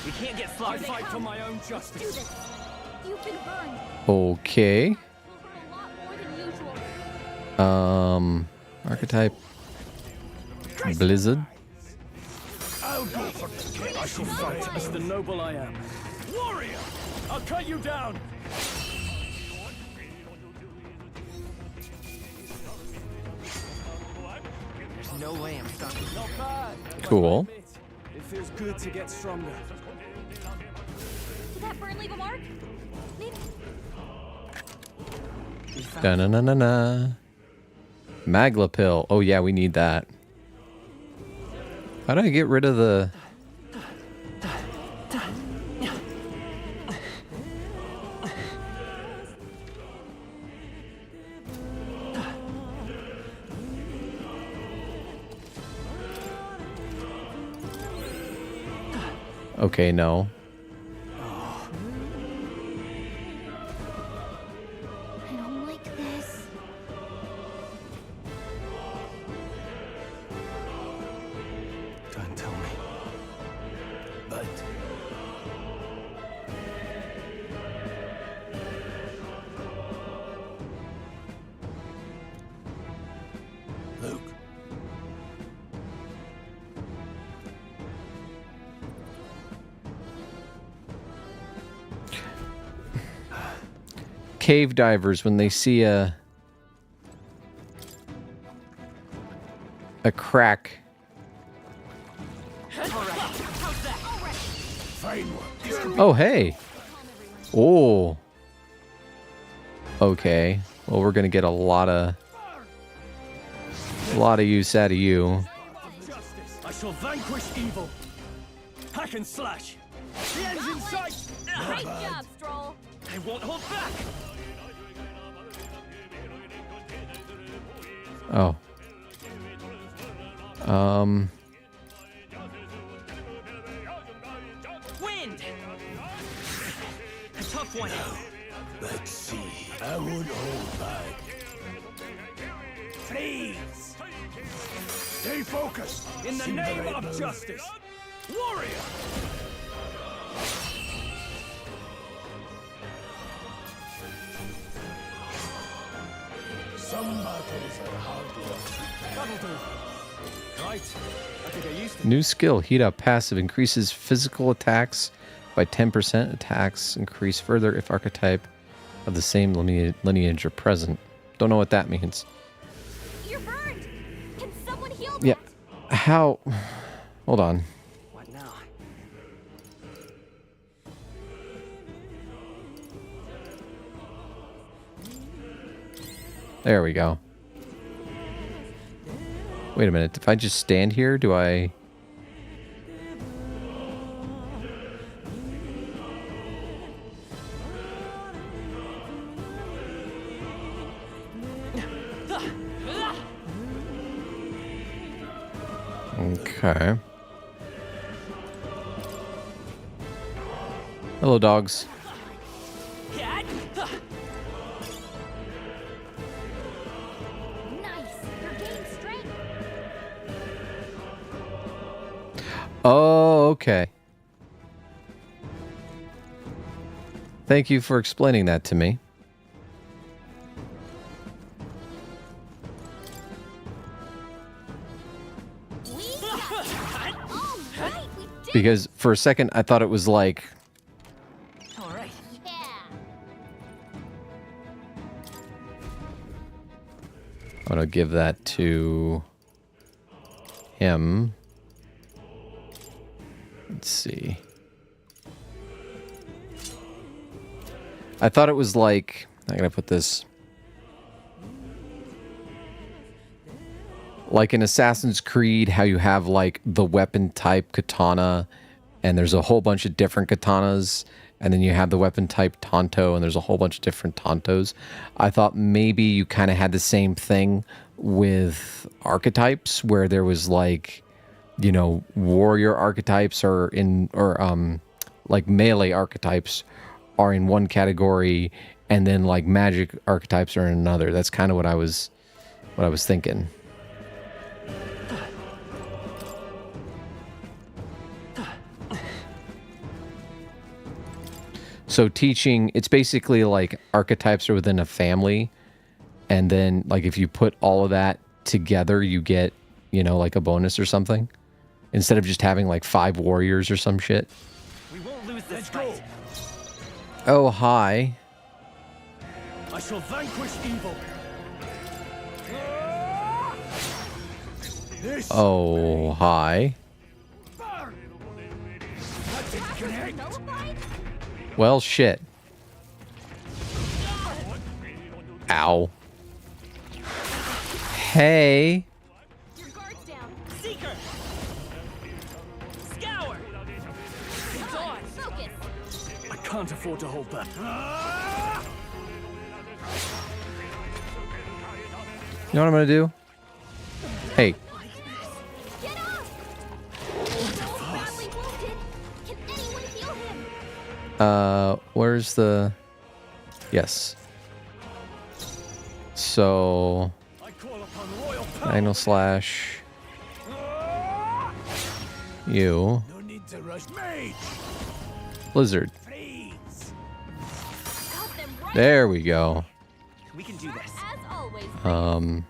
We can't get I slaughtered. fight for my own Do justice. this. You've been burned. Okay. It'll hurt a lot more than usual. Archetype. Blizzard. I'll go for the kill. I shall fight as the noble I am. Warrior! I'll cut you down. There's no way I'm stopping. Not bad. Cool. It feels good to get stronger. Did that burn leave a mark? Maybe. Da-na-na-na-na. Magla pill. Oh yeah, we need that. How do I get rid of the... Okay, no. I don't like this. Don't tell me. But... Luke. Cave divers, when they see a... a crack. Oh, hey. Oh. Okay. Well, we're gonna get a lot of use out of you. I shall vanquish evil. Hack and slash. The end's in sight. Great job, Stroll. I won't hold back. Oh. Wind. A tough one. Let's see. I won't hold back. Freeze! Stay focused. In the name of justice. Warrior. Some battles are hard work. That'll do. Right. I think I used to. New skill, heat up passive, increases physical attacks by 10%. Attacks increase further if archetype of the same lineage are present. Don't know what that means. You're burned. Can someone heal Yeah. How? Hold on. What now? There we go. Wait a minute. If I just stand here, do I... Okay. Hello, dogs. Oh, okay. Thank you for explaining that to me. Because for a second I thought it was like... All right. Yeah. I'm gonna give that to him. Let's see. I thought it was like... I'm gonna put this... Like in Assassin's Creed, how you have like the weapon type katana, and there's a whole bunch of different katanas, and then you have the weapon type tanto, and there's a whole bunch of different tantos. I thought maybe you kind of had the same thing with archetypes, where there was like, you know, warrior archetypes or like melee archetypes are in one category, and then like magic archetypes are in another. That's kind of what I was thinking. So teaching, it's basically like archetypes are within a family, and then like if you put all of that together, you get, you know, like a bonus or something, instead of just having like 5 warriors or some shit. We won't lose this fight. Oh, hi. I shall vanquish evil. Oh, hi. Well, shit. Ow. Hey. Your guard's down. Seeker. Scour. Focus. I can't afford to hold back. You know what I'm gonna do? Hey. Get up. Badly wounded. Can anyone heal him? Where's the... Yes. So... Diagonal slash... You. No need to rush. Mage! Blizzard. Freeze! There we go. We can do this. As always.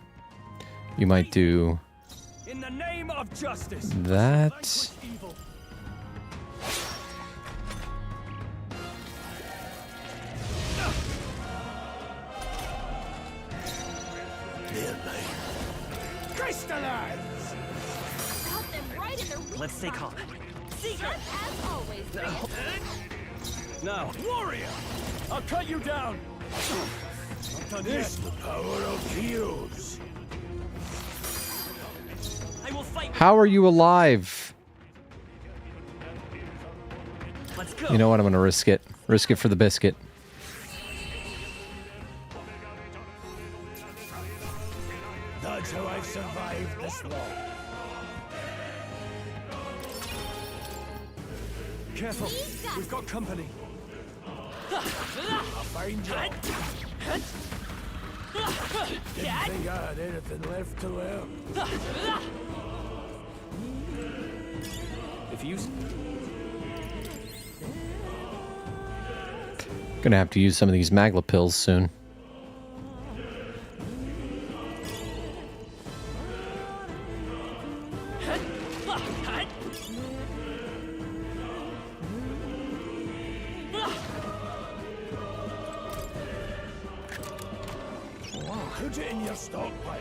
You might do... In the name of justice. That... Crystallize! Got them right in their weak Let's stay calm. Just as always, No. Warrior! I'll cut you down! This the power of heroes. I will fight. How are you alive? Let's go. You know what? I'm gonna risk it. Risk it for the biscuit. That's how I've survived this long. Careful, we've got company. I'll find you. Didn't think I had anything left to learn. If you... Gonna have to use some of these Magla pills soon. Put it in your stockpile.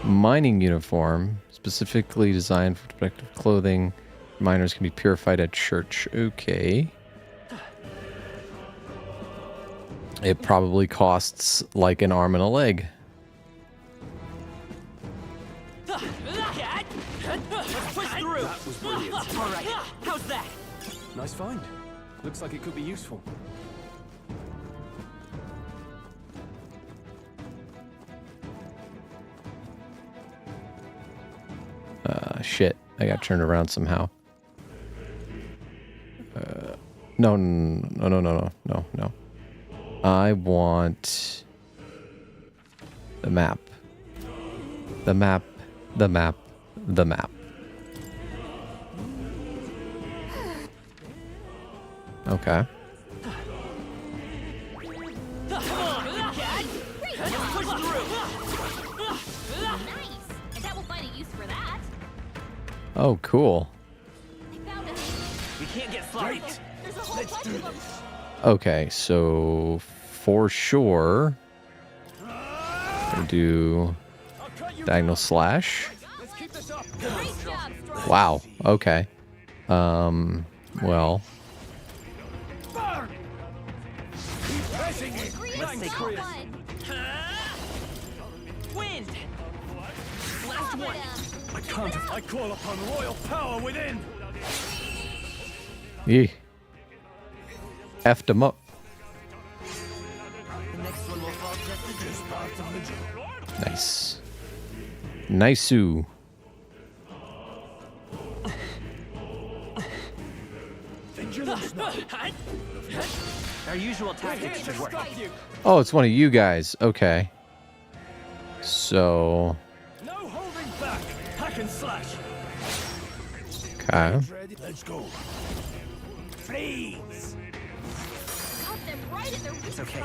Mining uniform, specifically designed for protective clothing. Miners can be purified at church. Okay. It probably costs like an arm and a leg. Let's push through. That was brilliant. All right, how's that? Nice find. Looks like it could be useful. Shit. I got turned around somehow. No. I want the map. The map. The map. The map. Okay. Oh, cool. We can't get sloppy. Let's do this. Okay, so for sure, we'll do diagonal slash. Wow. Okay. Well. Let's stay calm. Wind. Last one. I can't. I call upon royal power within. Yee. Effed him up. The next one will fall just as part of the job. Nice. Nice-oo. Our usual tactics should work. Oh, it's one of you guys. Okay. So. No holding back. Hack and slash. Okay. Let's go. Freeze. It's okay.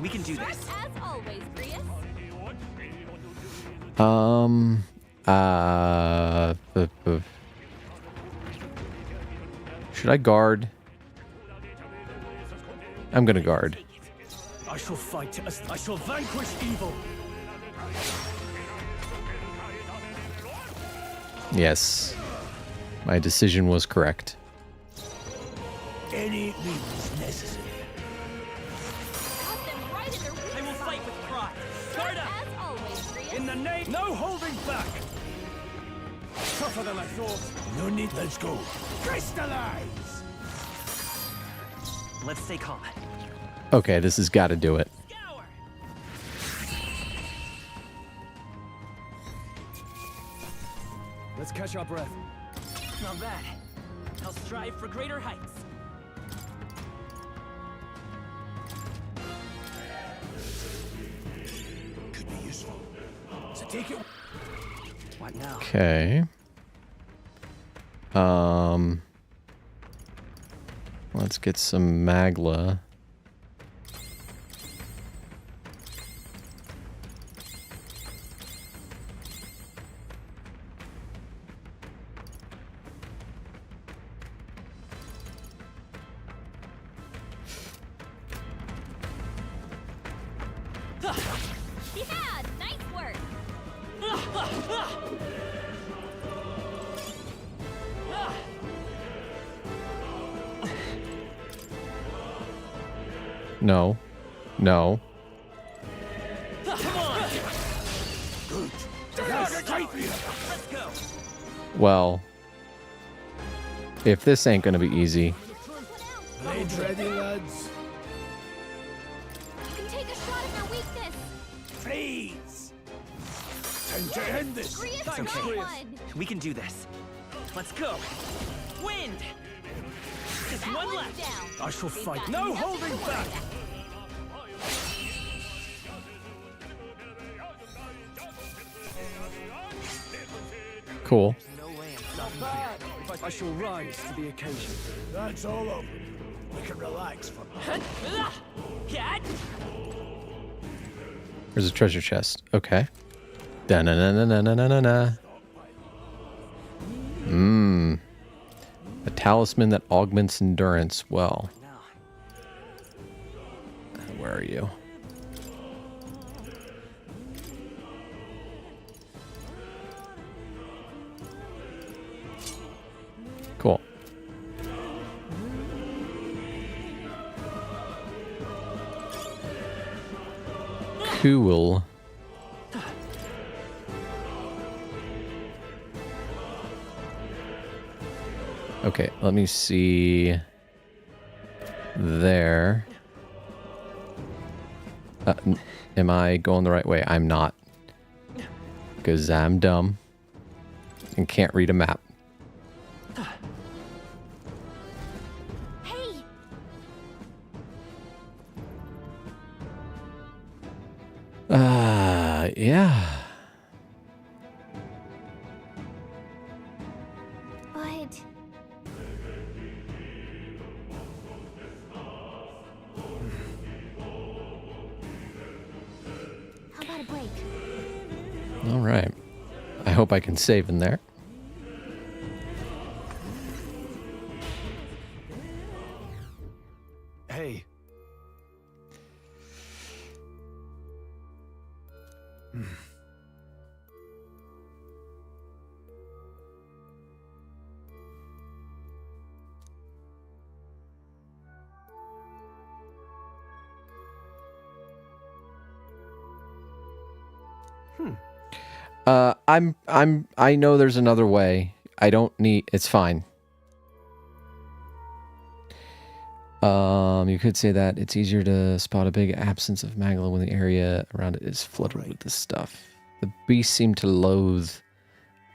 We can do this. As always, Brius. Should I guard? I'm gonna guard. I shall fight. I shall vanquish evil. Yes. My decision was correct. Any means necessary. I will fight with pride. Guard up. In the name. No holding back. Tougher than I thought. No need. Let's go. Crystallize. Let's stay calm. Okay, this has got to do it. Let's catch our breath. Not bad. I'll strive for greater heights. Could be useful. So take it. What now? Okay. Let's get some Magla. Yeah, nice work. No. No. Well, if this ain't gonna be easy. Blades ready, lads. You can take a shot at their weakness. Please. Time to end this. Grius It's got okay. one. We can do this. Let's go. Wind. Just That one one's left. down. I shall They've fight. got No nothing holding for back. it. Cool. I shall rise to the occasion. That's all over. We can relax for now. There's a treasure chest. Okay. Da-na-na-na-na-na-na-na. Mmm. A talisman that augments endurance. Well. Where are you? Cool. Cool. Okay, let me see. There. Am I going the right way? I'm not. Because I'm dumb. And can't read a map. Hey! Yeah. But... How about a break? All right. I hope I can save in there. Hey. I know there's another way. I don't need, it's fine. You could say that it's easier to spot a big absence of magma when the area around it is flooded with this stuff. The beasts seem loath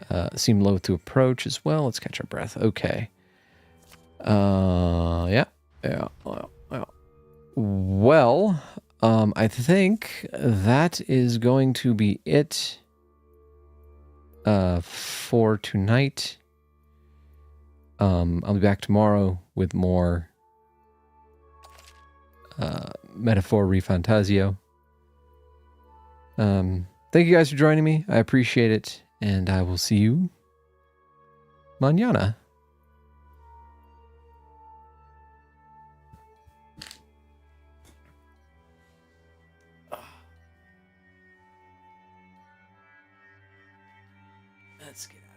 to approach as well. Let's catch our breath. Okay. Yeah. Well, I think that is going to be it for tonight. I'll be back tomorrow with more Metaphor ReFantazio. Thank you guys for joining me. I appreciate it, and I will see you mañana. Let's get out.